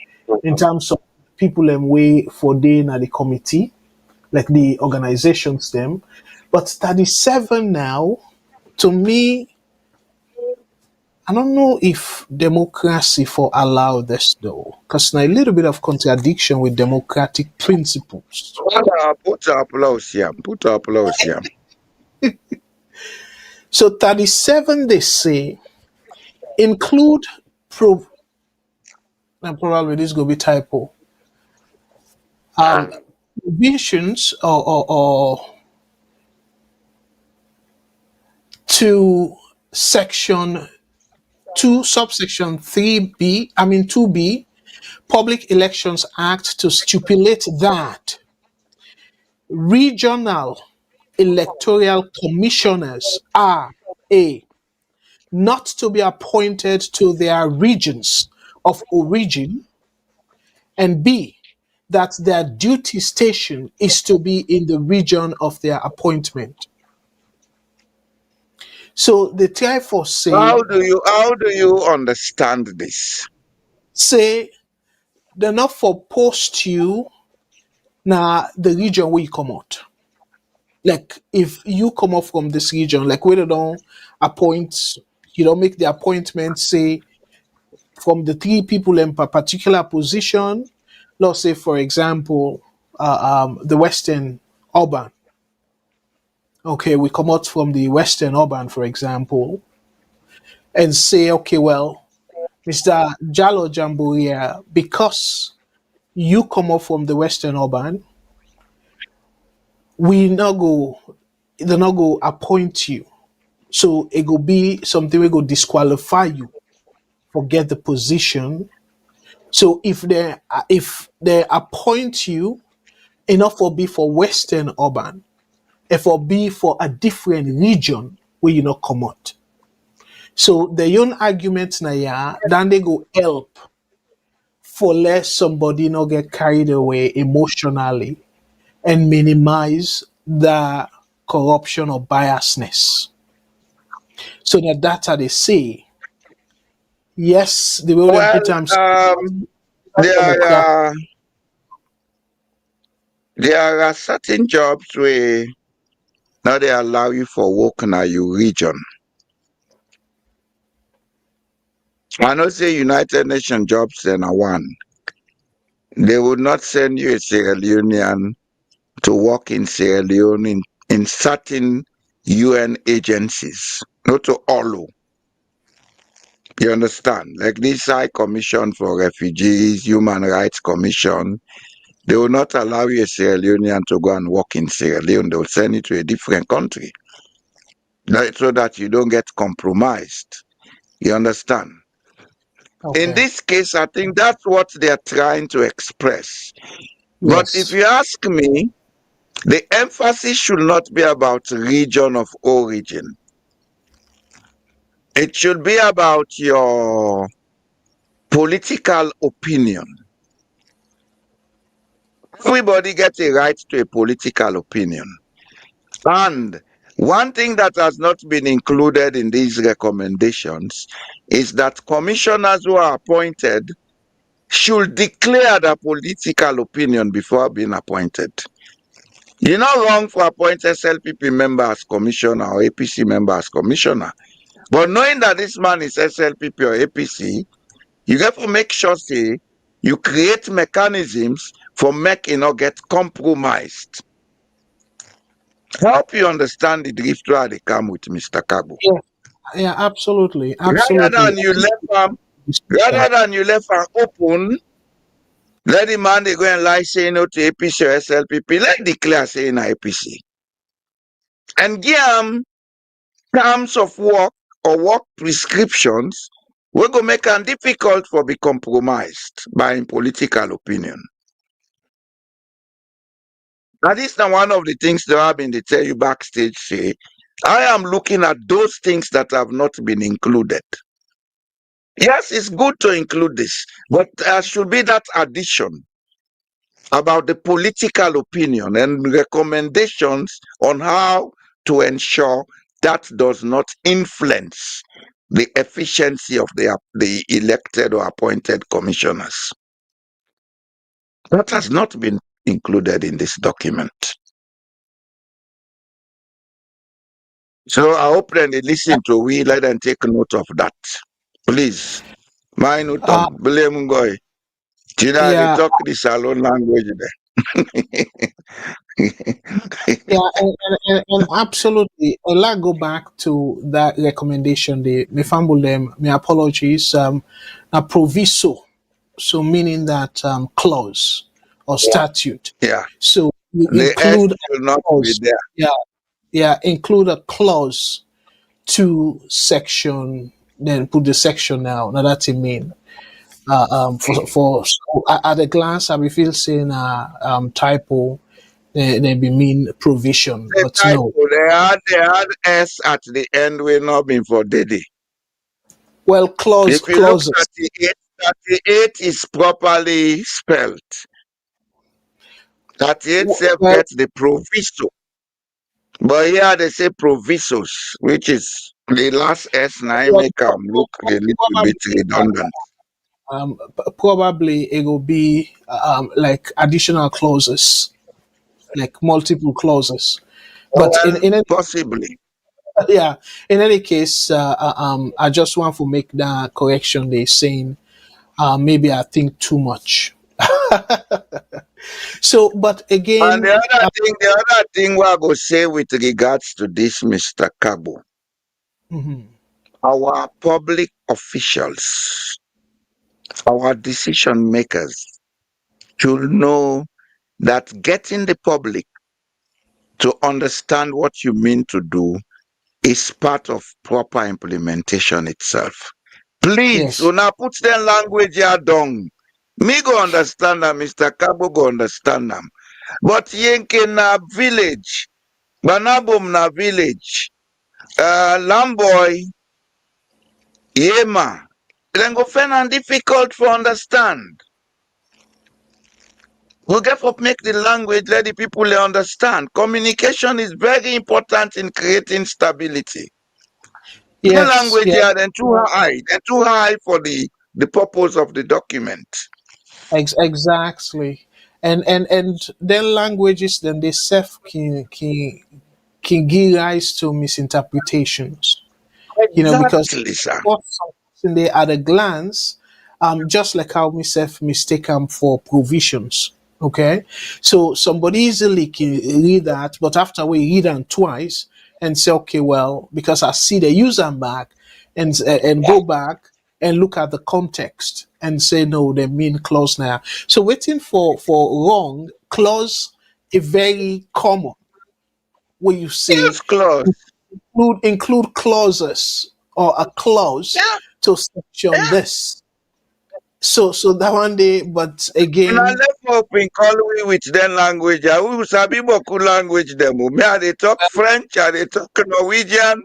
Speaker 3: in terms of people and way for day in the committee, like the organizations them. But 37 now, to me, I don't know if democracy for allow this though, because now a little bit of contradiction with democratic principles.
Speaker 4: Put applause here. Put applause here.
Speaker 3: So 37 they say include and probably this gonna be typo. Provisions or to section 2 subsection 3b, I mean 2b, Public Elections Act to stipulate that regional electoral commissioners are a not to be appointed to their regions of origin, and b that their duty station is to be in the region of their appointment. So the therefore
Speaker 4: How do you understand this?
Speaker 3: say they're not for post you now the region where you come out. Like if you come up from this region, like where they don't appoint, you don't make the appointment, say from the three people in a particular position. Let's say, for example, the Western Urban. Okay, we come out from the Western Urban, for example, and say, okay, well, Mr. Jallo Jamboria, because you come up from the Western Urban, we not go, they not go appoint you. So it will be something we go disqualify you, forget the position. So if they appoint you, enough will be for Western Urban, if will be for a different region where you not come out. So the own argument na yeah, then they go help for let somebody not get carried away emotionally and minimize the corruption or biasness. So that data they say, yes, they will then put them
Speaker 4: There
Speaker 3: democrat.
Speaker 4: are there are certain jobs where now they allow you for work in your region. I know say United Nations jobs then are one. They would not send you a Sierra Leonean to work in Sierra Leone in certain UN agencies, not to all. You understand? Like this High Commission for Refugees, Human Rights Commission, they will not allow you a Sierra Leonean to go and work in Sierra Leone. They will send you to a different country so that you don't get compromised. You understand? In
Speaker 3: Okay.
Speaker 4: this case, I think that's what they are trying to express. But if
Speaker 3: Yes.
Speaker 4: you ask me, the emphasis should not be about region of origin. It should be about your political opinion. Everybody gets a right to a political opinion. And one thing that has not been included in these recommendations is that commissioners who are appointed should declare their political opinion before being appointed. You're not wrong for appointing SLPP member as commissioner or APC member as commissioner. But knowing that this man is SLPP or APC, you have to make sure say you create mechanisms for making not get compromised. Help you understand the drift where they come with Mr. Kargbo.
Speaker 3: Yeah. Yeah. Absolutely.
Speaker 4: Rather
Speaker 3: Absolutely.
Speaker 4: than you left them open, let the man they go and lie say no to APC or SLPP, let declare saying APC. And give them terms of work or work prescriptions We go make it difficult for be compromised by political opinion. And this is now one of the things that I've been to tell you backstage. Say, I am looking at those things that have not been included. Yes, it's good to include this, but there should be that addition about the political opinion and recommendations on how to ensure that does not influence the efficiency of the elected or appointed commissioners. That has not been included in this document. So I hope that they listen to we, let them take note of that. Please. My note
Speaker 3: Uh,
Speaker 4: on blame Goy. They
Speaker 3: yeah,
Speaker 4: talk the salon language there.
Speaker 3: yeah, and absolutely. I'll go back to that recommendation. The me fumble them. My apologies. A proviso, so meaning that clause or statute.
Speaker 4: Yeah.
Speaker 3: So you
Speaker 4: The S
Speaker 3: include
Speaker 4: will
Speaker 3: a
Speaker 4: not be
Speaker 3: clause.
Speaker 4: there.
Speaker 3: Yeah, include a clause to section. Then put the section now. Now that's it mean. For so at a glance, I will feel saying typo. They be mean provision,
Speaker 4: The
Speaker 3: but
Speaker 4: typo,
Speaker 3: no.
Speaker 4: they had S at the end will not be for Diddy.
Speaker 3: Well,
Speaker 4: If you look
Speaker 3: clauses.
Speaker 4: 38, 38 is properly spelled. 38 self
Speaker 3: Well,
Speaker 4: gets the proviso. But here they say provisos, which is the last S now
Speaker 3: well,
Speaker 4: make them look a little bit
Speaker 3: probably,
Speaker 4: redundant.
Speaker 3: probably it will be like additional clauses, like multiple clauses. But
Speaker 4: Well,
Speaker 3: in any,
Speaker 4: possibly.
Speaker 3: yeah, in any case, I just want to make that correction. They saying maybe I think too much. So, but
Speaker 4: And
Speaker 3: again,
Speaker 4: the other thing we are going to say with regards to this, Mr. Kargbo,
Speaker 3: mhm,
Speaker 4: our public officials, our decision makers should know that getting the public to understand what you mean to do is part of proper implementation itself. Please,
Speaker 3: yes,
Speaker 4: when I put the language here down, me go understand them, Mr. Kargbo go understand them. But Yenke na village, Banabum na village, Lamboy, Yema, then go find and difficult for understand. We get up make the language, let the people understand. Communication is very important in creating stability. The
Speaker 3: yes,
Speaker 4: language
Speaker 3: yes,
Speaker 4: here then too high for the purpose of the document.
Speaker 3: exactly. And then languages then they self can give rise to misinterpretations. Because
Speaker 4: Exactly, sir.
Speaker 3: what something there at a glance, just like how we self mistake them for provisions. Okay, so somebody easily can read that, but after we read them twice and say, okay, well, because I see the user back and go back and look at the context and say no, they mean clause now. So waiting for wrong clause is very common where you say
Speaker 4: Yes, clause.
Speaker 3: include clauses or a clause
Speaker 4: Yeah,
Speaker 3: to section
Speaker 4: yeah.
Speaker 3: this. So that one day, but
Speaker 4: Una
Speaker 3: again,
Speaker 4: left up in Galway with them language. We sabi boku language them. Me I dey talk French, I dey talk Norwegian,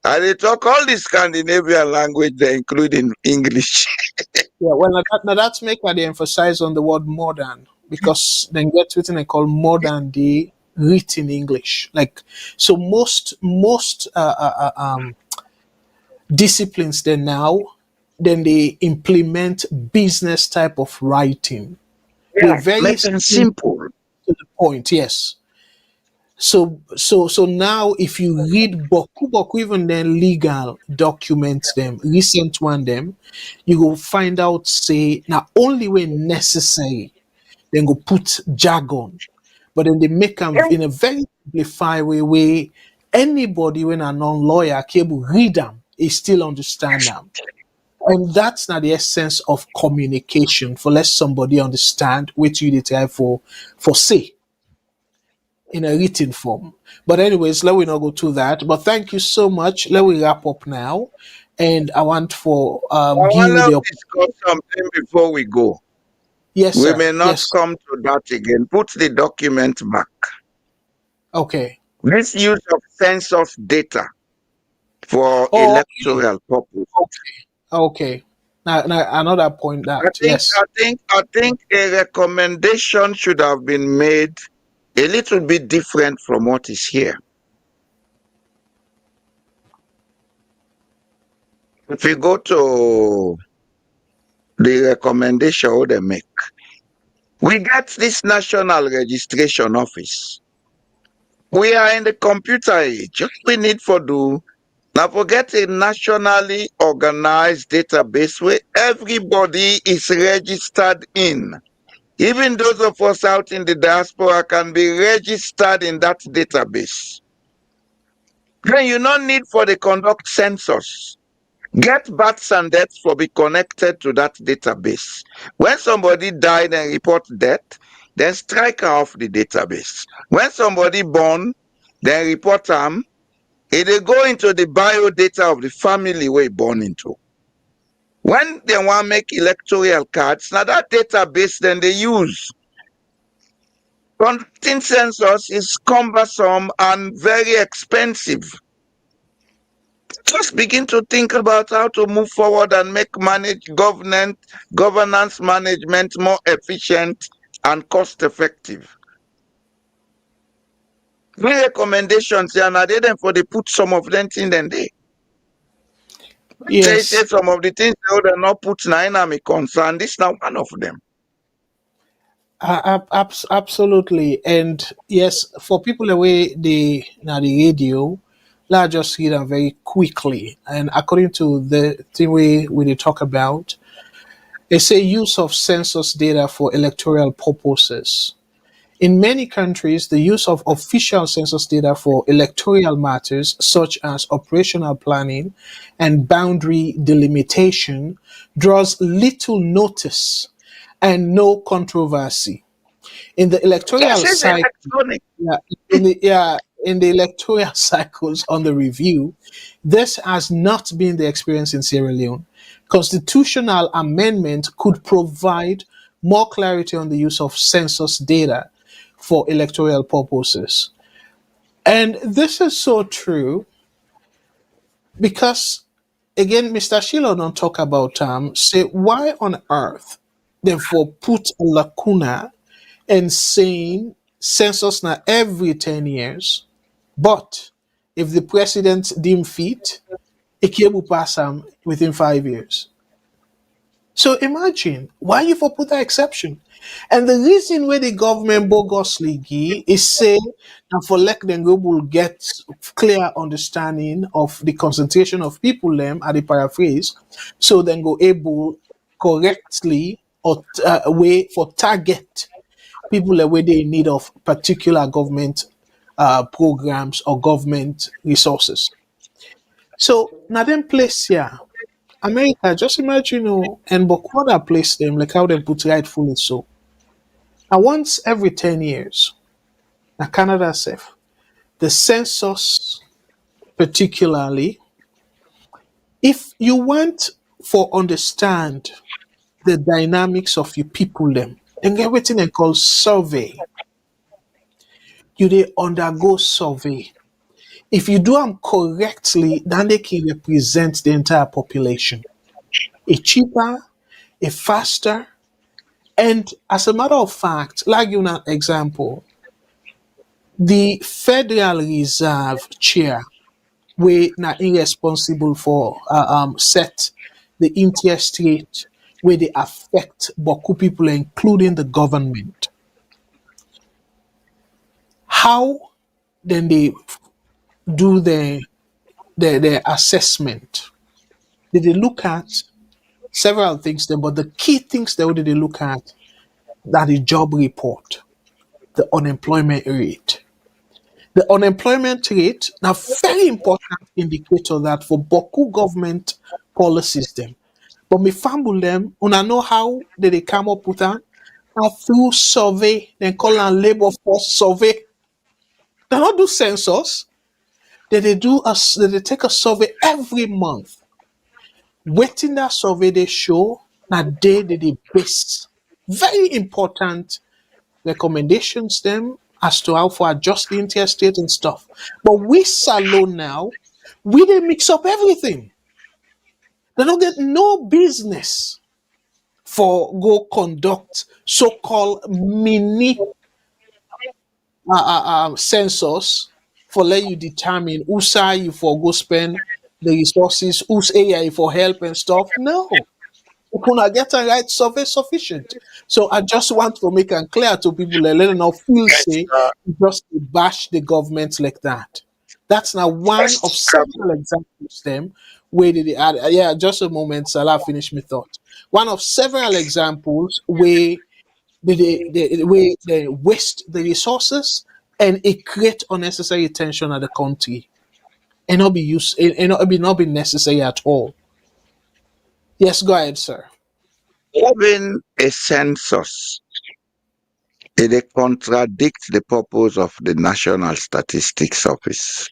Speaker 4: I dey talk all the Scandinavian language, there, including English.
Speaker 3: yeah, well, now that's make why they emphasize on the word modern because then get written and call modern the written English. Like so, most disciplines then now then they implement business type of writing. We're
Speaker 4: Yeah,
Speaker 3: very
Speaker 4: make them
Speaker 3: simple
Speaker 4: simple.
Speaker 3: to the point. Yes. So now if you read boku even then legal documents them recent one them you will find out say now only when necessary then go put jargon but then they make them in a very simplified way anybody when a non-lawyer can read them is still understand them and that's not the essence of communication for let somebody understand what you try for say in a written form. But anyways, let we not go to that. But thank you so much. Let we wrap up now. and I want for
Speaker 4: I
Speaker 3: give you
Speaker 4: want
Speaker 3: the
Speaker 4: to discuss something before we go.
Speaker 3: yes,
Speaker 4: We
Speaker 3: sir.
Speaker 4: may not
Speaker 3: Yes.
Speaker 4: come to that again. Put the document back.
Speaker 3: Okay.
Speaker 4: This use of census data for
Speaker 3: Oh,
Speaker 4: electoral purpose.
Speaker 3: okay. Okay. Now another point that yes.
Speaker 4: I think a recommendation should have been made a little bit different from what is here. If you go to the recommendation they make, we get this National Registration Office. We are in the computer age. What we need for do now forget a nationally organized database where everybody is registered in. Even those of us out in the diaspora can be registered in that database. Then you no need for the conduct census. Get births and deaths for be connected to that database. When somebody died and report death, then strike her off the database. When somebody born, then report them. It they go into the bio data of the family we born into. When they want make electoral cards, now that database then they use. Conducting census is cumbersome and very expensive. Just begin to think about how to move forward and make governance management more efficient and cost effective. My recommendations here, and I did them for they put some of them in then they. They say
Speaker 3: Yes.
Speaker 4: some of the things they would not put in me concern. This now one of them.
Speaker 3: Absolutely. And yes, for people away the now the radio, let's just see them very quickly. And according to the thing we dey talk about, it's a use of census data for electoral purposes. In many countries, the use of official census data for electoral matters, such as operational planning and boundary delimitation, draws little notice and no controversy. In the
Speaker 4: This
Speaker 3: electoral
Speaker 4: is
Speaker 3: cycle,
Speaker 4: electronic.
Speaker 3: yeah, in the electoral cycles under review, this has not been the experience in Sierra Leone. Constitutional amendment could provide more clarity on the use of census data for electoral purposes. And this is so true because, again, Mr. Shilo don't talk about say why on earth therefore put a lacuna and saying census now every 10 years, but if the president deem fit, it will pass within 5 years. So imagine why you for put that exception. And the reason where the government bogusly give is say and for let them go will get clear understanding of the concentration of people them at the paraphrase, so then go able correctly or way for target people that were they in need of particular government programs or government resources. So now them place here, America, just imagine, and Bokwada place them like how they put rightfully so. And once every 10 years, now Canada safe, the census particularly, if you want for understand the dynamics of your people them, then get everything they call survey. You they undergo survey. If you do them correctly, then they can represent the entire population. A cheaper, a faster, and as a matter of fact, like you an example, the Federal Reserve chair, we not irresponsible for set the interest rate where they affect Boku people, including the government. How then they do their assessment? Did they look at several things then, but the key things that they look at that is job report, the unemployment rate. The unemployment rate, now very important indicator that for Boku government policies them. But me famble them, una know how they come up with that? Now through survey, then call and labor force survey. They not do census. They take a survey every month. Waiting that survey they show that they base very important recommendations them as to how for adjust the interstate and stuff. But we salo now, we they mix up everything. They don't get no business for go conduct so-called mini census for let you determine who side you for go spend the resources, whose area you for help and stuff. No. You cannot get a right survey sufficient. So I just want to make it clear to people let them not feel say just to bash the government like that. That's now one of several examples them where they add yeah, just a moment, Salah finish my thought. One of several examples where they waste the resources and it create unnecessary tension at the country and not be used and not be necessary at all. Yes, go ahead, sir.
Speaker 4: Having a census, it contradicts the purpose of the National Statistics Office.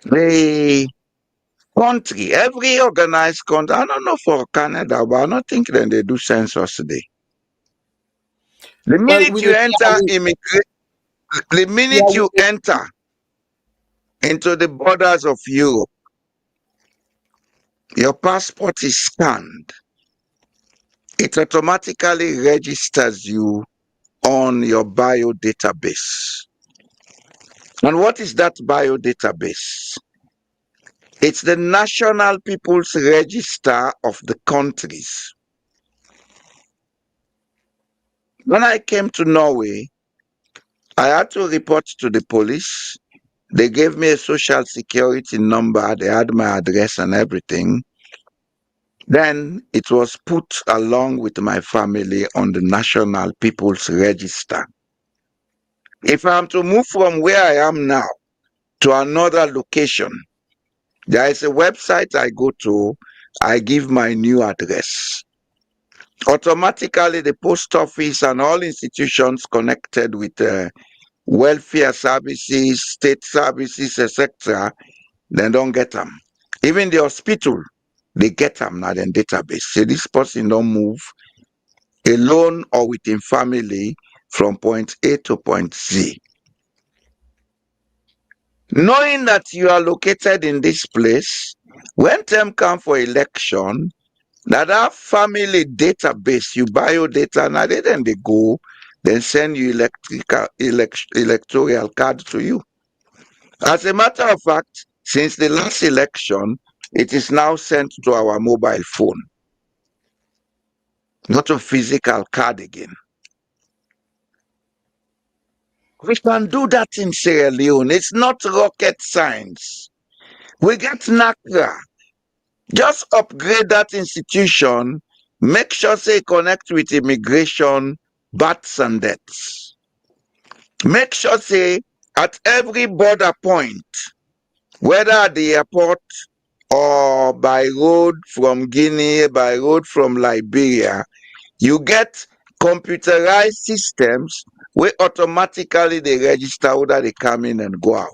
Speaker 4: The country, every organized country, I don't know for Canada, but I don't think then they do census today. The
Speaker 3: Well,
Speaker 4: minute you enter the minute you enter into the borders of Europe, your passport is scanned. It automatically registers you on your bio database. And what is that bio database? It's the National People's Register of the countries. When I came to Norway, I had to report to the police. They gave me a social security number. They had my address and everything. Then it was put along with my family on the National People's Register. If I'm to move from where I am now to another location, there is a website I go to. I give my new address. Automatically, the post office and all institutions connected with welfare services, state services, etc., they don't get them. Even the hospital, they get them now in database. Say this person don't move alone or within family from point A to point Z. Knowing that you are located in this place, when time comes for election, that family database, you bio data, now then they go, then send you electoral card to you. As a matter of fact, since the last election, it is now sent to our mobile phone, not a physical card again. We can do that in Sierra Leone. It's not rocket science. We get NACRA. Just upgrade that institution. Make sure say connect with immigration, births and deaths. Make sure say at every border point, whether at the airport or by road from Guinea, by road from Liberia, you get computerized systems where automatically they register whether they come in and go out.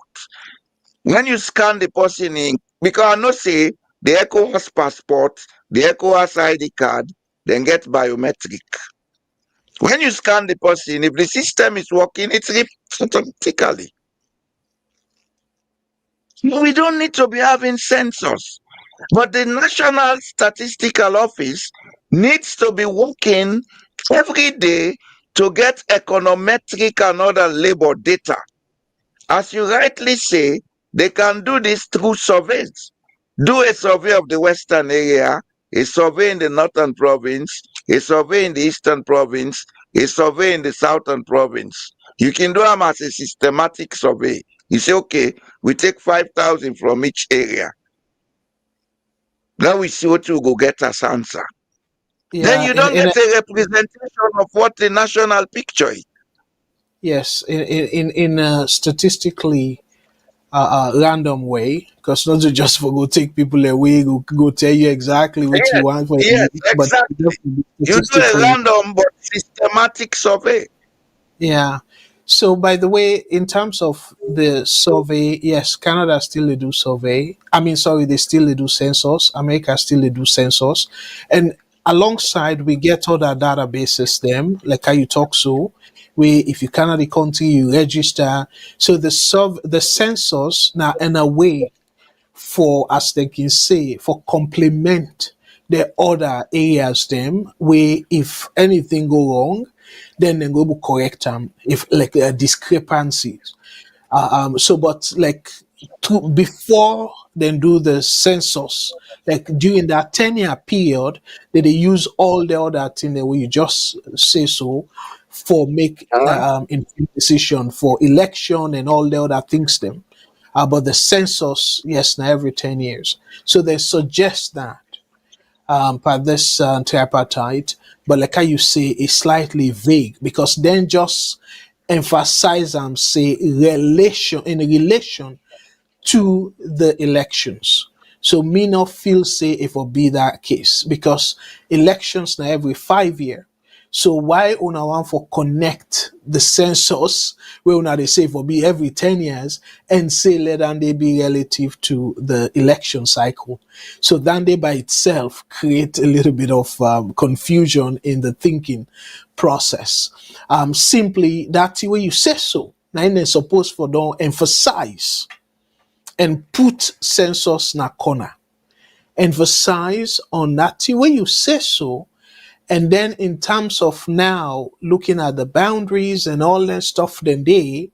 Speaker 4: When you scan the person in, because I know say the ECOWAS passport, the ECOWAS ID card, then get biometric. When you scan the person, if the system is working, it's automatically. We don't need to be having census. But the National Statistical Office needs to be working every day to get econometric and other labor data. As you rightly say, they can do this through surveys. Do a survey of the western area, a survey in the northern province, a survey in the eastern province, a survey in the southern province. You can do them as a systematic survey. You say, okay, we take 5,000 from each area. Now we see what you go get as answer. Then
Speaker 3: Yeah,
Speaker 4: you don't get a representation of what the national picture is.
Speaker 3: yes, in a statistically random way, because not to just for go take people away, go tell you exactly what you want for
Speaker 4: Yes,
Speaker 3: but
Speaker 4: exactly.
Speaker 3: just
Speaker 4: You do a
Speaker 3: statistically.
Speaker 4: random but systematic survey.
Speaker 3: Yeah. So, by the way, in terms of the survey, yes, Canada still they do survey. I mean, sorry, they still they do census. America still they do census, and alongside we get other databases. Them like how you talk so. We, if you cannot the country, you register. So the census now in a way for, as they can say, for complement the other areas them where if anything go wrong, then they go correct them if like discrepancies. So but like before then do the census, like during that 10-year period, they use all the other thing that we just say so for make informed decision for election and all the other things them. But the census, yes, now every 10 years. So they suggest that by this tripartite, but like how you say, it's slightly vague because then just emphasize and say relation in relation to the elections. So me not feel say if it be that case because elections now every 5 year. So why una want for connect the census where una they say for be every 10 years and say let them they be relative to the election cycle. So then they by itself create a little bit of confusion in the thinking process. Simply that's the way you say so. Now they supposed for don't emphasize and put census na corner. Emphasize on that when you say so. And then in terms of now looking at the boundaries and all that stuff, then the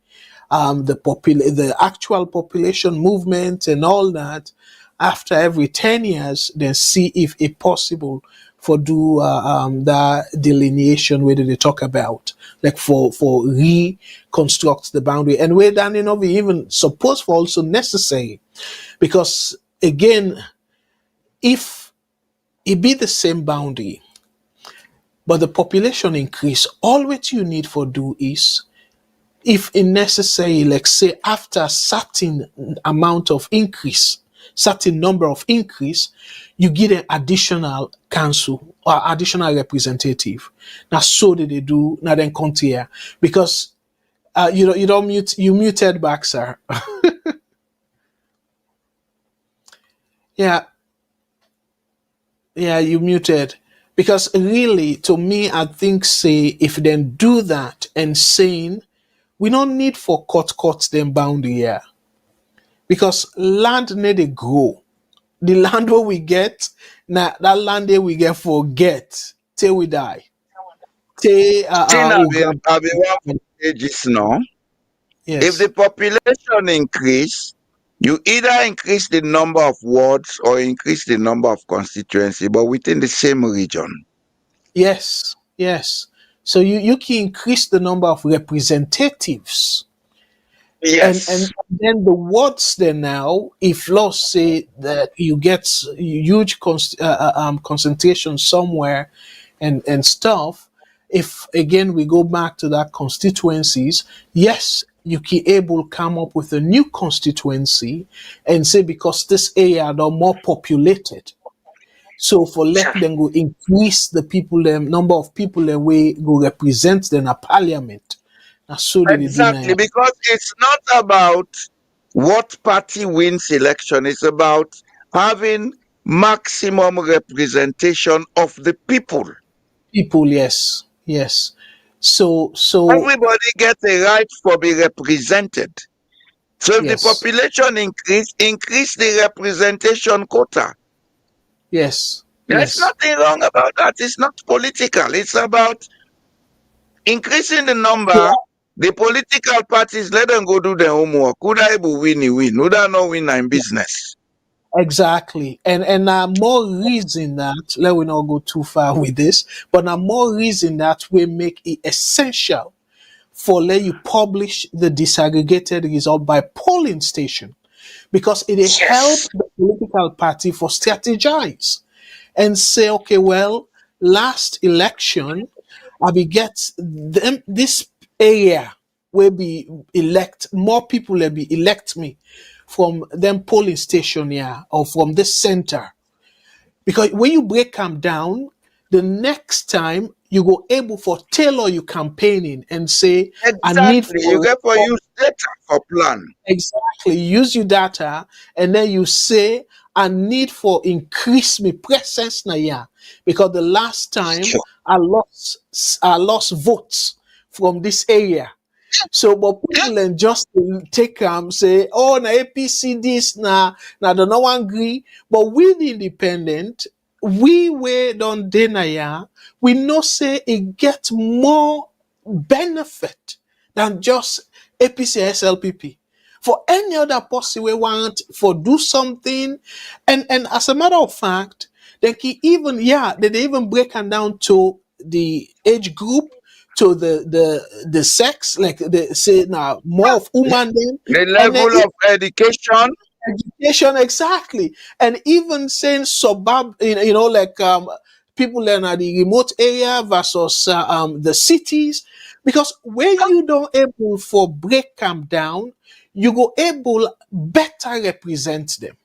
Speaker 3: actual population movement and all that, after every 10 years, then see if it possible for do that delineation where they talk about like for reconstruct the boundary and where then we even suppose for also necessary because again if it be the same boundary but the population increase, all what you need for do is if it necessary, like say after certain amount of increase, certain number of increase, you get an additional council or additional representative. Now so did they do now then come here because you don't mute you muted back, sir. Yeah, yeah, you muted. Because really, to me, I think say if then do that and saying we don't need for cut them boundary here. Because land need to grow. The land where we get, now that land that we get forget till we die. Till
Speaker 4: Thing
Speaker 3: oh grand
Speaker 4: I've been one ages now. If the
Speaker 3: yes.
Speaker 4: population increase, you either increase the number of wards or increase the number of constituency, but within the same region.
Speaker 3: Yes, yes. So you can increase the number of representatives and
Speaker 4: Yes.
Speaker 3: then the words there now if law say that you get huge concentration somewhere and stuff if again we go back to that constituencies yes you can able come up with a new constituency and say because this area are more populated so for let them go increase the people them number of people that way go represent them a parliament. That's so they do
Speaker 4: Exactly,
Speaker 3: now.
Speaker 4: because it's not about what party wins election, it's about having maximum representation of the people.
Speaker 3: People, yes, yes. So
Speaker 4: Everybody gets a right for be represented. So if the
Speaker 3: yes,
Speaker 4: population increase the representation quota.
Speaker 3: yes,
Speaker 4: There's
Speaker 3: yes,
Speaker 4: nothing wrong about that. It's not political. It's about increasing the number. The political parties, let them go do their homework. Could I win, he win. Would I not win in business?
Speaker 3: exactly. And more reason that let we not go too far with this, but now more reason that we make it essential for let you publish the disaggregated result by polling station because it help
Speaker 4: Yes.
Speaker 3: the political party for strategize and say, okay, well, last election, I be get them this area will be elect more people will be elect me from them polling station here or from this center. Because when you break them down, the next time you go able for tailor your campaigning and say a need
Speaker 4: Exactly. You
Speaker 3: for
Speaker 4: get for use data for plan.
Speaker 3: exactly use your data, and then you say I need for increase my presence na yeah, because the last time
Speaker 4: Sure.
Speaker 3: I lost votes from this area. So, but people then just take say, oh, na APC this na the no one agree. But we the independent, we were done denial. We know say it get more benefit than just APC SLPP. For any other person we want for do something, and as a matter of fact, they can even they even break it down to the age group, to the sex, like they say now more of woman then,
Speaker 4: The
Speaker 3: and then
Speaker 4: level of education.
Speaker 3: education exactly, and even saying suburb, like people that are the remote area versus the cities, because when you don't able for break them down, you go able better represent them.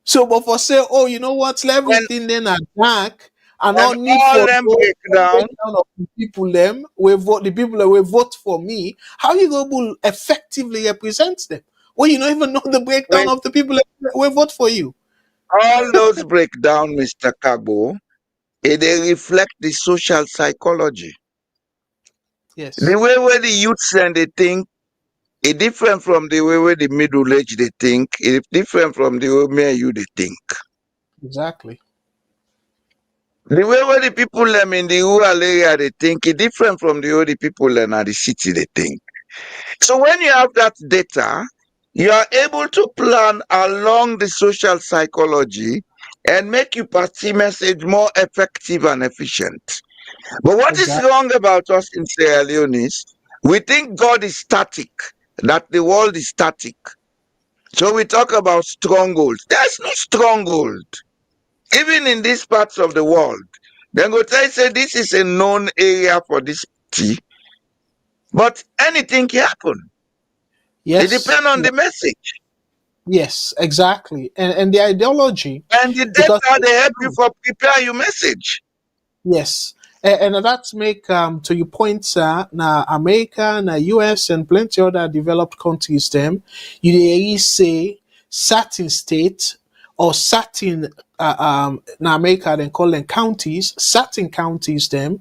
Speaker 3: So, but for say, oh, you know what, let
Speaker 4: When
Speaker 3: everything then are dark, and
Speaker 4: when
Speaker 3: not need
Speaker 4: all
Speaker 3: for
Speaker 4: them
Speaker 3: no
Speaker 4: break down,
Speaker 3: breakdown of the people them, we vote the people that will vote for me. How you go able effectively represent them? Well, you don't even know the breakdown
Speaker 4: when
Speaker 3: of the people that will vote for you.
Speaker 4: all those break down, Mr. Kargbo, they reflect the social psychology.
Speaker 3: Yes,
Speaker 4: The way where the youths and they think is different from the way where the middle age they think. It's different from the way me and you they think.
Speaker 3: exactly.
Speaker 4: The way where the people them in the rural area they think is different from the way the people them at the city they think. So when you have that data, you are able to plan along the social psychology and make your party message more effective and efficient. But what is
Speaker 3: Exactly.
Speaker 4: wrong about us in Sierra Leone is we think God is static, that the world is static. So we talk about strongholds. There's no stronghold. Even in these parts of the world, then go tell you say this is a known area for this party, but anything can happen. It
Speaker 3: Yes.
Speaker 4: depends on the message.
Speaker 3: Yes, exactly. And the ideology,
Speaker 4: And the
Speaker 3: because
Speaker 4: data they help you for prepare your message.
Speaker 3: yes, and that's make to your point, sir. Now America, now US, and plenty other developed countries, them you dey say certain states or certain now America then call them counties. Certain counties, them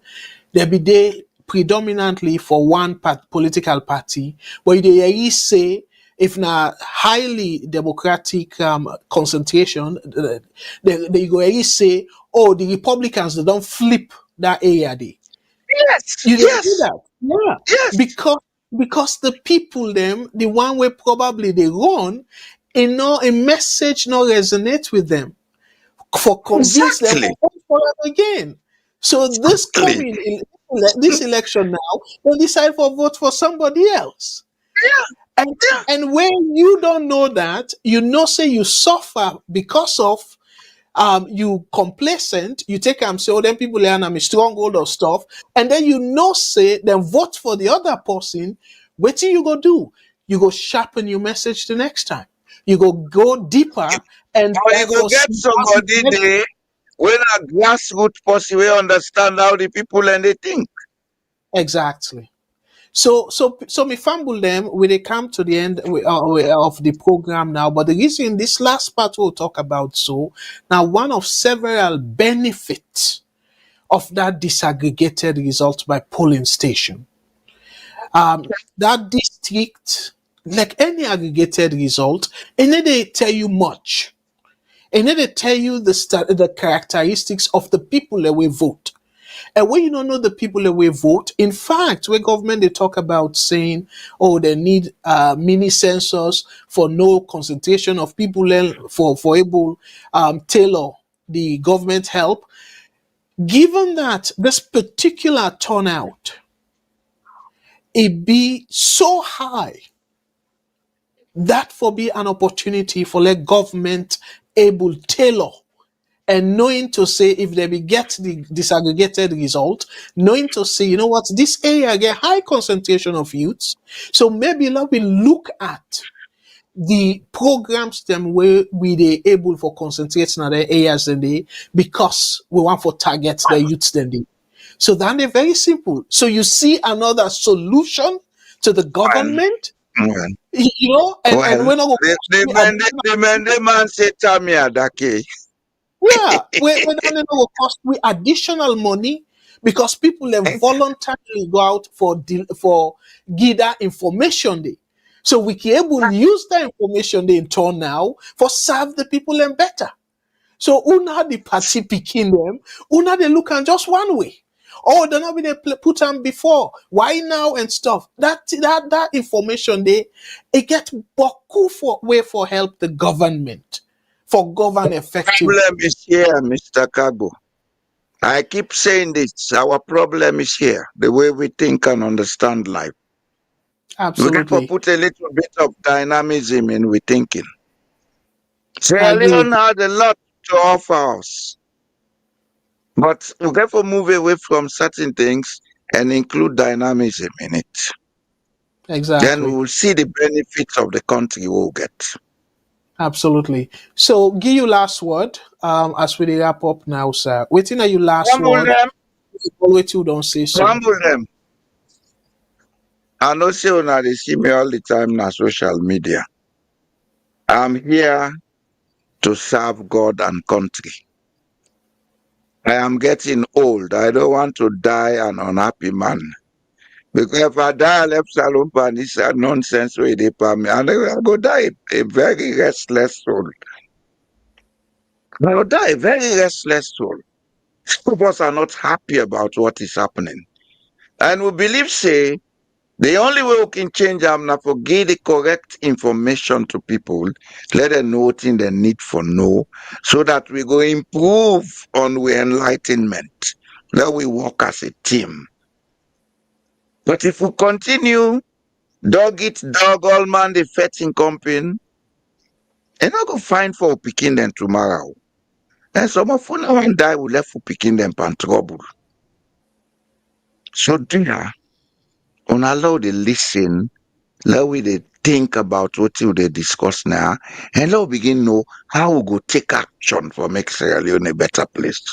Speaker 3: they be they predominantly for one political party, but you dey say if na highly democratic concentration, they go say, oh, the Republicans they don't flip that area day.
Speaker 4: Yes,
Speaker 3: You don't do
Speaker 4: yes,
Speaker 3: that. Yeah.
Speaker 4: yes,
Speaker 3: Because the people them, the one way probably they run, a message not resonate with them for convince them
Speaker 4: exactly,
Speaker 3: for vote for them again. So this
Speaker 4: exactly.
Speaker 3: coming in this election now, they decide for vote for somebody else.
Speaker 4: Yeah,
Speaker 3: And
Speaker 4: yeah,
Speaker 3: and when you don't know that, you know say you suffer because of you complacent, you take say, oh, then people learn I'm a stronghold or stuff, and then you know say then vote for the other person. What do you go do? You go sharpen your message the next time. You go deeper and
Speaker 4: or you go
Speaker 3: therefore
Speaker 4: get
Speaker 3: see how to
Speaker 4: somebody
Speaker 3: get
Speaker 4: there when a grassroots person will understand how the people and they think.
Speaker 3: exactly. So me fumble them. We they come to the end of the program now. But the reason this last part we'll talk about, so now one of several benefits of that disaggregated result by polling station. That district, like any aggregated result, and then they tell you much. And then they tell you the characteristics of the people that will vote. And when you don't know the people that will vote, in fact, where government they talk about saying, oh, they need mini census for no concentration of people for able tailor the government help. Given that this particular turnout it be so high, that for be an opportunity for let government able tailor and knowing to say if they be get the disaggregated result, knowing to say, you know what, this area get high concentration of youths, so maybe let me look at the programs them where we they able for concentrating on the areas than they because we want for target the youths than they. So then they're very simple. So you see another solution to the government,
Speaker 4: Well,
Speaker 3: you know, and
Speaker 4: well,
Speaker 3: we're not going
Speaker 4: the man say Tammy Adake.
Speaker 3: yeah, we're not going to cost we additional money because people have voluntarily go out for give that information day. So we can able use that information they in turn now for serve the people and better. So una the party picking them, una they look at just one way. Oh, they're not be they put them before. Why now and stuff. That information they it get boku for way for help the government for govern effective.
Speaker 4: Problem is here, Mr. Kargbo. I keep saying this. Our problem is here. The way we think and understand life. We got to
Speaker 3: Absolutely,
Speaker 4: put a little bit of dynamism in we thinking.
Speaker 3: I
Speaker 4: Sierra
Speaker 3: agree with
Speaker 4: Leone had a lot to offer us. But we got to move away from certain things and include dynamism in it.
Speaker 3: you.
Speaker 4: Then we
Speaker 3: Exactly,
Speaker 4: will see the benefits of the country we'll get.
Speaker 3: absolutely. So give you last word. As we dey wrap up now, sir. Waiting at you last
Speaker 4: Crumble
Speaker 3: word.
Speaker 4: them,
Speaker 3: Wait you don't say so.
Speaker 4: crumble them. I know say una they see me all the time on social media. I'm here to serve God and country. I am getting old. I don't want to die an unhappy man. Because if I die, I left Salon and this nonsense where they pay me. And I go die a very restless soul. I will die a very restless soul. Some of us are not happy about what is happening. And we believe, say, the only way we can change them now for give the correct information to people, let them know what they need for know, so that we go improve on we enlightenment. Let we work as a team. But if we continue, dog eat dog, all man the fetting company, and not go find for picking them tomorrow. And some of them when die, we left for picking them pan trouble. So dear, on allow the listen. Let we dey think about what they discuss now, and let we begin know how we go take action for make Sierra Leone a better place.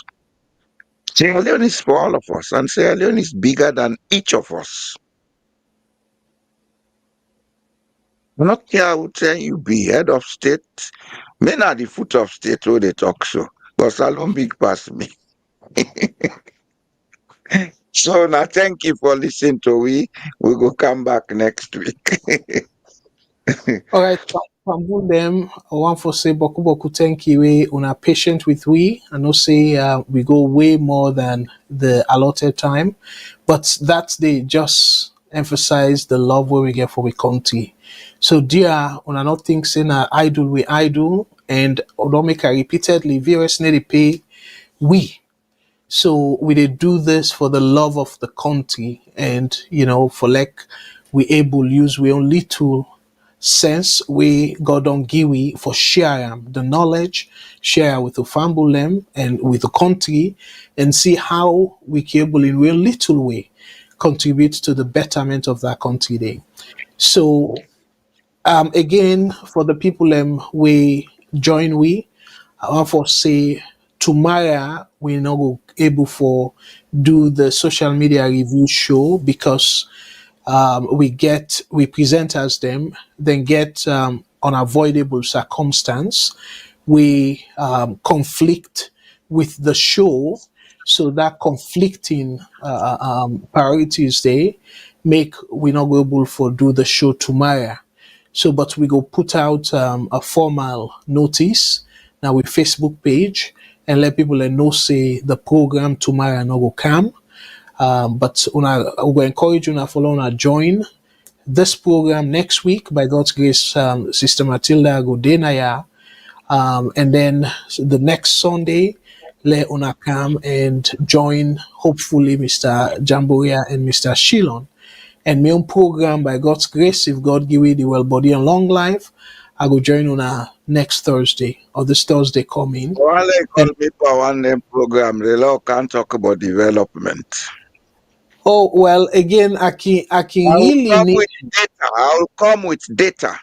Speaker 4: Sierra Leone is for all of us, and Sierra Leone is bigger than each of us. I not care who tell you be head of state. Men are the foot of state where they talk so, but Salon big pass me. So now thank you for listening to we. We go come back next week.
Speaker 3: All right, Pambul them. I want for say boku boku thank you. We una patient with we. I know say we go way more than the allotted time, but that's they just emphasize the love where we get for we country. So dear, una not think say na idle we idle and don't make repeatedly VRS need to pay we. So we did do this for the love of the country and for like we able use we own little sense we God don't give we for share the knowledge, share with the family and with the country and see how we can able in real little way contribute to the betterment of that country day. So again for the people we join we I want for say tomorrow we not go able for do the social media review show because we present as them, then get unavoidable circumstance. We conflict with the show, so that conflicting priorities they make we not go able for do the show tomorrow. So, but we go put out a formal notice now with Facebook page and let people know say the program tomorrow no go come. But we will encourage you to follow and join this program next week by God's grace. Sister Matilda Godenaya, and then the next Sunday, let una come and join. Hopefully, Mr. Jamboria and Mr. Shilon. And my own program by God's grace, if God give you the well body and long life, I go join on next Thursday or this Thursday coming.
Speaker 4: While I call people one name program, the law can't talk about development.
Speaker 3: Oh well, again, I can
Speaker 4: I will
Speaker 3: really
Speaker 4: come
Speaker 3: need.
Speaker 4: with data. I will come with data.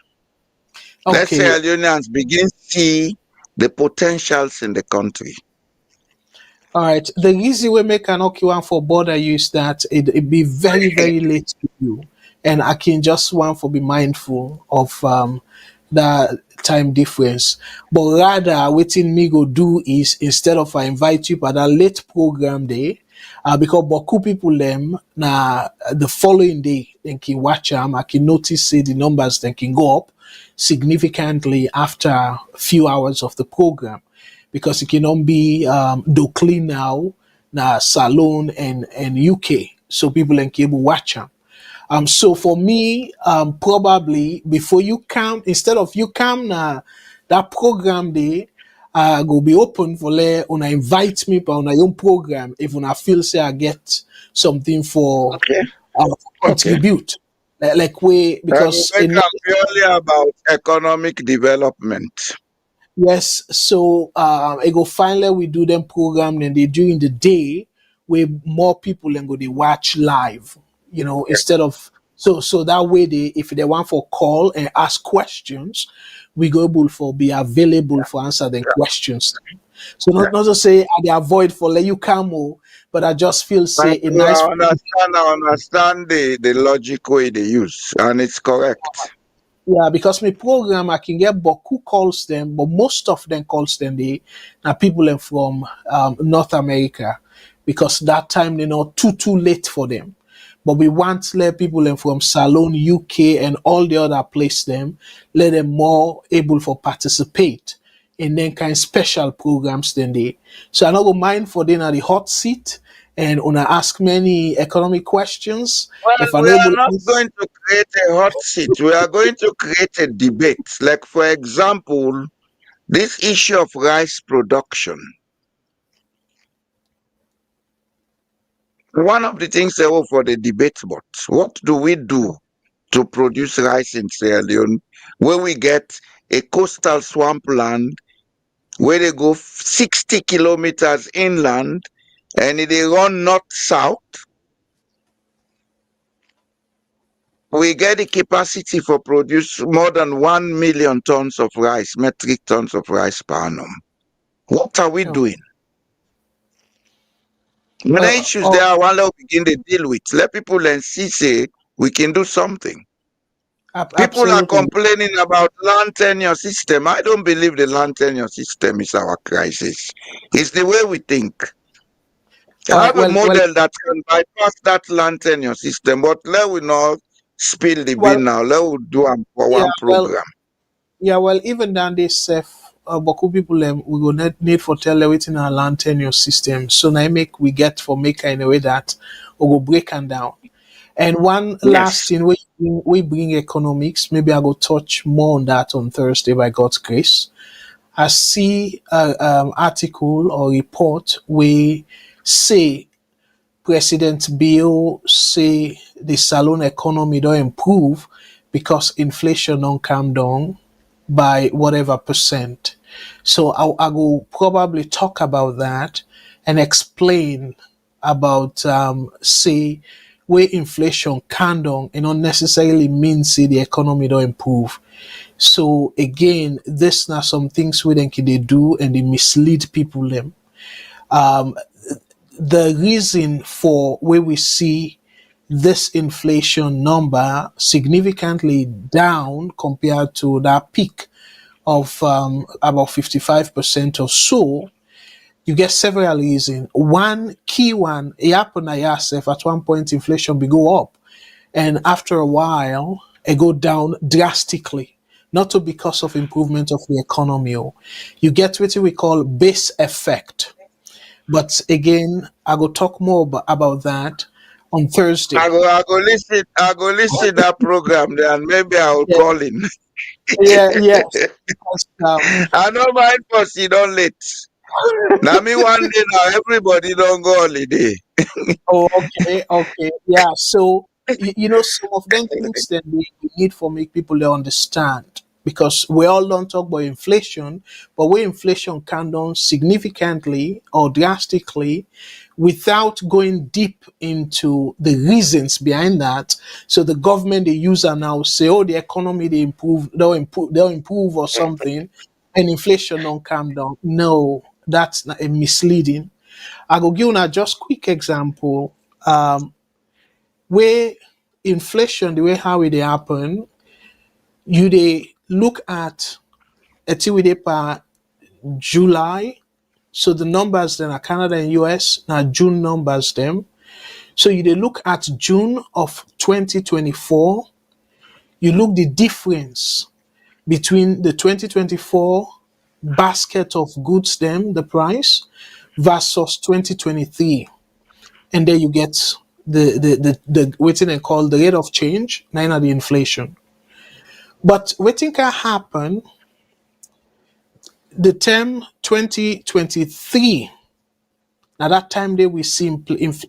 Speaker 4: Let
Speaker 3: Okay.
Speaker 4: Sierra Leoneans begin see the potentials in the country.
Speaker 3: All right. The easy way make an okay one for border you is that it be very, very late to you. And I can just want for be mindful of the time difference. But rather what me go do is instead of I invite you for that late program day, because boku people them na the following day they can watch them, I can notice say the numbers they can go up significantly after a few hours of the program because it cannot be Dokli now, na Salon and UK. So people can able watch them. So for me, probably before you come, instead of you come na that program day, go be open for let una invite me for una own program if una feel say I get something for
Speaker 4: Okay. Okay.
Speaker 3: contribute. Like we because
Speaker 4: Make
Speaker 3: in
Speaker 4: am purely about economic development.
Speaker 3: yes, so it go finally we do them program and they during the day where more people and go they watch live, instead of so that way they if they want for call and ask questions, we go able for be available for answer the questions. So not to say I dey avoid for let you come but I just feel say a nice
Speaker 4: I understand the logic way they use, and it's correct.
Speaker 3: yeah, because my program I can get Boku calls them, but most of them calls them they are people from North America because that time they not too late for them. But we want to let people from Salon, UK, and all the other place them let them more able for participate in then kind special programs than they. So I not go mind for them at the hot seat and wanna ask many economic questions.
Speaker 4: Well,
Speaker 3: If I'm
Speaker 4: we are
Speaker 3: able
Speaker 4: not going to create a hot seat. We are going to create a debate. Like, for example, this issue of rice production. One of the things they were for the debate, but what do we do to produce rice in Sierra Leone where we get a coastal swampland where they go 60 kilometers inland and they run north-south? We get the capacity for produce more than 1 million tons of rice, metric tons of rice per annum. What are we doing? When the issues there are, one let begin to deal with. Let people then see, say, we can do something. People are
Speaker 3: absolutely.
Speaker 4: complaining about land tenure system. I don't believe the land tenure system is our crisis. It's the way we think.
Speaker 3: All
Speaker 4: I
Speaker 3: right.
Speaker 4: have a
Speaker 3: Well,
Speaker 4: model that can bypass that land tenure system, but let we not spill the
Speaker 3: well,
Speaker 4: bean now. Let we do am for
Speaker 3: yeah,
Speaker 4: one program.
Speaker 3: even down this safe, Boku people, we will need for tell within our land tenure system. So now make we get for make in a way that we go break and down. And one last
Speaker 4: Yes.
Speaker 3: thing, we bring economics. Maybe I go touch more on that on Thursday by God's grace. I see a article or report we say President Bill say the Salon economy don't improve because inflation don't come down by whatever percent. So I will probably talk about that and explain about say where inflation can down and not necessarily mean say the economy don't improve. So again, this now some things we think they do and they mislead people them. Um, the reason for where we see this inflation number significantly down compared to that peak of about 55% or so, you get several reasons. One key one, it happened yourself at one point inflation will go up. And after a while, it go down drastically. Not to because of improvement of the economy. You get what we call base effect. But again, I will talk more about that on Thursday.
Speaker 4: I go listen that program there and maybe I will
Speaker 3: Yeah,
Speaker 4: call in.
Speaker 3: yes. Because,
Speaker 4: I don't mind for see don't late. Now me one day now everybody don't go holiday.
Speaker 3: oh, okay. Yeah. So, some of them things that we need for make people to understand. because we all don't talk about inflation, but where inflation can down significantly or drastically without going deep into the reasons behind that. So the government they use are now say, oh, the economy they'll improve or something, and inflation don't come down. No, that's not a misleading. I go give you just quick example. Where inflation, the way how it happen, you they look at per July. So the numbers then are Canada and US, now June numbers them. So you they look at June of 2024, you look the difference between the 2024 basket of goods them, the price, versus 2023. And then you get the waiting and call the rate of change, nine of the inflation. But waiting can happen the term 2023. Now that time there we see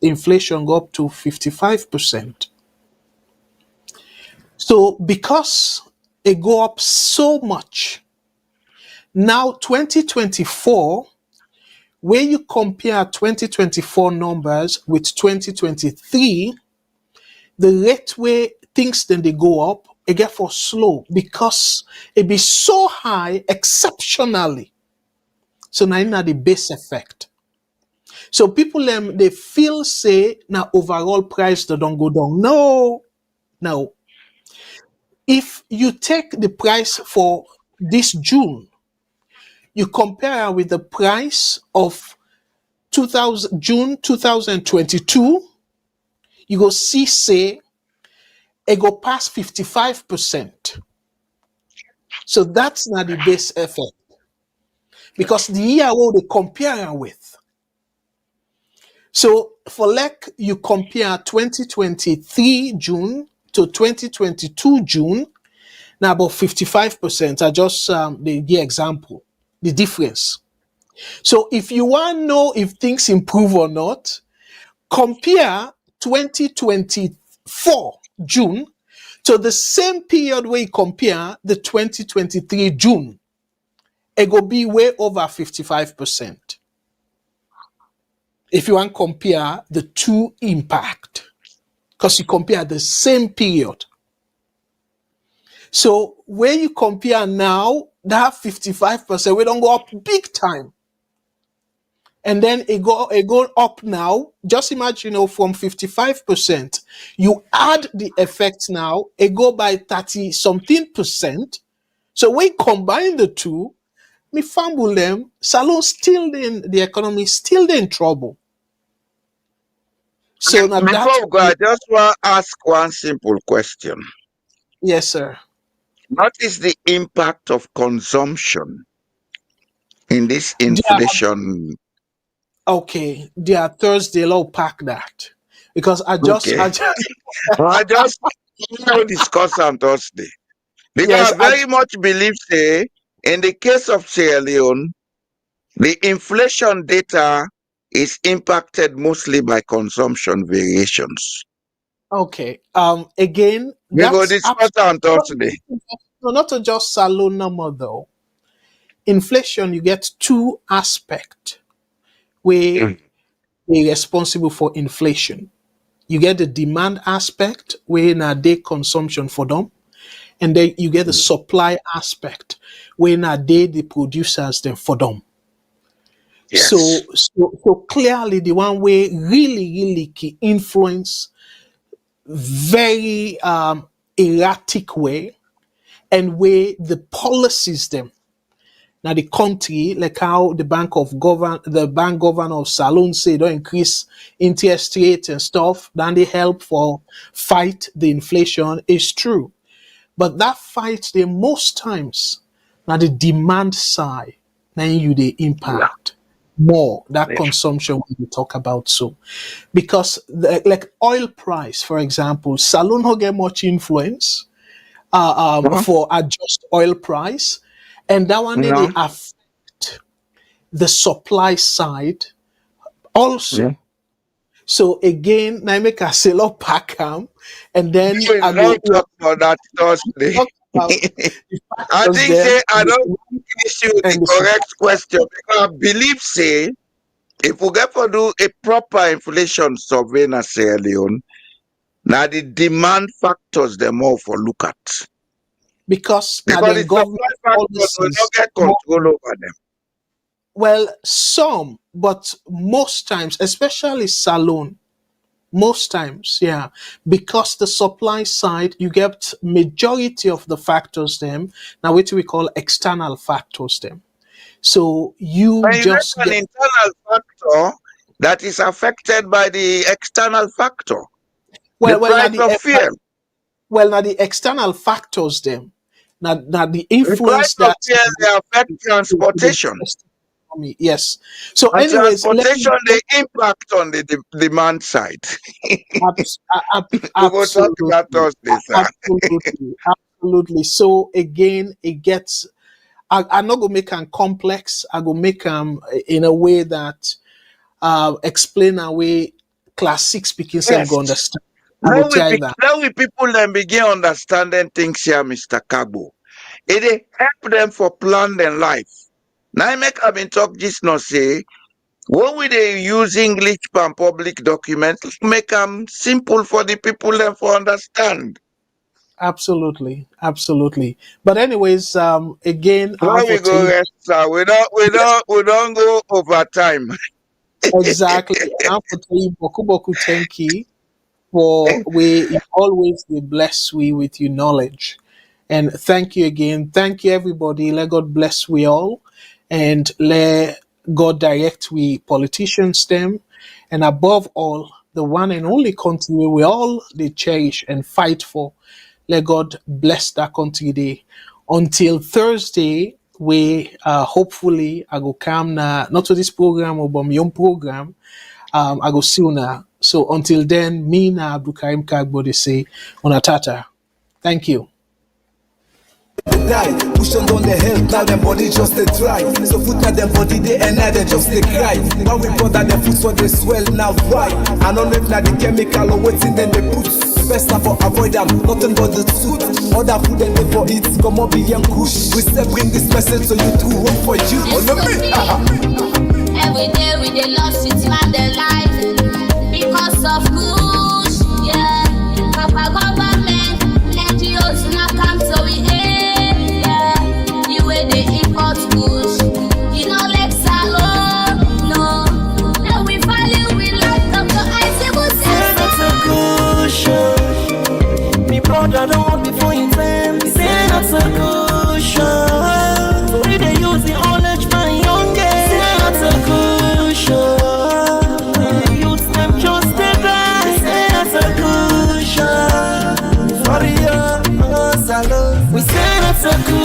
Speaker 3: inflation go up to 55%. So because it go up so much, now 2024, where you compare 2024 numbers with 2023, the rate where things then they go up, it get for slow because it be so high exceptionally. So now the base effect. So people they feel say now overall price they don't go down. No. If you take the price for this June, you compare with the price of June 2022, you go see say it go past 55%. So that's not the base effect. Because the year what they compare with. So for like you compare 2023 June to 2022 June, now about 55%. I just the example, the difference. So if you want to know if things improve or not, compare 2024 June to the same period where you compare the 2023 June. It will be way over 55%. If you want to compare the two impact, because you compare the same period. So when you compare now, that 55%, we don't go up big time. And then it go up now. Just imagine, from 55%, you add the effect now, it go by 30-something%. So when you combine the two, me fumble them, salon still in the economy, still in trouble. So now
Speaker 4: Before we go, I just want to ask one simple question.
Speaker 3: Yes, sir.
Speaker 4: What is the impact of consumption in this inflation?
Speaker 3: Okay, dear Thursday, I'll pack that. Because I just
Speaker 4: we'll discuss on Thursday. Because
Speaker 3: Yes,
Speaker 4: I very much believe, say, in the case of Sierra Leone, the inflation data is impacted mostly by consumption variations.
Speaker 3: Okay. Again,
Speaker 4: We go
Speaker 3: that's
Speaker 4: discuss on Thursday.
Speaker 3: no, not to just salon number though. Inflation, you get two aspects where they're responsible for inflation. You get the demand aspect where now they consumption for them, and then you get the supply aspect where now they the producers them for them.
Speaker 4: Yes.
Speaker 3: So clearly the one way really key influence very erratic way and where the policies them now the country like how the bank governor of Salon say don't increase interest rate and stuff, then they help for fight the inflation is true. But that fight the most times now the demand side now you the impact more that consumption we talk about. So because like oil price, for example, Salon don't get much influence for adjust oil price, and that one they affect the supply side also.
Speaker 4: Yeah.
Speaker 3: So again, I make a sell up pack and then
Speaker 4: we will not talk about that Thursday. I
Speaker 3: was
Speaker 4: think
Speaker 3: them,
Speaker 4: say I don't issue
Speaker 3: and
Speaker 4: the correct question because I believe say if we get to do a proper inflation survey in Sierra Leone, now the demand factors them all for look at.
Speaker 3: because now
Speaker 4: Because the
Speaker 3: then government
Speaker 4: supply factors will not
Speaker 3: policies.
Speaker 4: get control over them.
Speaker 3: Well, some, but most times, especially salon, most times, yeah, because the supply side, you get majority of the factors them. Now, what we call external factors them. So you
Speaker 4: And you get
Speaker 3: just
Speaker 4: an
Speaker 3: get
Speaker 4: internal factor that is affected by the external factor, the
Speaker 3: well now
Speaker 4: price of fuel.
Speaker 3: now the external factors them. Now the
Speaker 4: The
Speaker 3: influence
Speaker 4: price of
Speaker 3: that
Speaker 4: fuel they affect
Speaker 3: to the
Speaker 4: transportation.
Speaker 3: economy. Yes. So,
Speaker 4: And
Speaker 3: anyways,
Speaker 4: transportation they impact on the demand side. We will talk about
Speaker 3: absolutely,
Speaker 4: Thursday, sir.
Speaker 3: absolutely. So again, it gets. I'm not gonna make them complex. I go make them in a way that explain a way class six speaking self go
Speaker 4: Yes.
Speaker 3: understand. I go tell you that.
Speaker 4: Now we people then begin understanding things here, Mr. Kargbo. It dey help them for plan their life. Now I make have been talk just now say when we they use English and public documents, make them simple for the people then for understand.
Speaker 3: Absolutely, absolutely. But anyways, again, I
Speaker 4: Now
Speaker 3: have to
Speaker 4: we
Speaker 3: tell
Speaker 4: go
Speaker 3: you
Speaker 4: rest, sir. We don't go over time.
Speaker 3: exactly. I have to tell you, boku boku thank you. For we always be blessed we with your knowledge. And thank you again. Thank you everybody. Let God bless we all. And let God direct we politicians them. And above all, the one and only country we all they cherish and fight for. Let God bless that country day. Until Thursday, we hopefully I go come na not to this program or but my own program. I go see una. So until then, me na Abdul Karim Kargbo they say unatata. Thank you.
Speaker 1: Die, push on down the hill, now them body just they try. So foot at them body they and now they just they cry. When we put that them foot so they swell now why? I don't know if now the chemical or waiting then they put. Best now for avoid them, nothing but the truth. Other food than they for it, come up be young kush. We say bring this message so you too hope for you. On the beat.
Speaker 12: Every day we they lost it man their life because of kush, yeah. Papa government, NGOs not come so we they import kush, you know like salon, no. Now we value we like Dr. Isaac was
Speaker 2: Say that's a cushion. Me brother don't want before you time. Say that's a cushion. So we they use the knowledge my young girl. Say that's a cushion. The youths them just they die. Say that's a cushion. Sorry, salon. We say that's a cushion.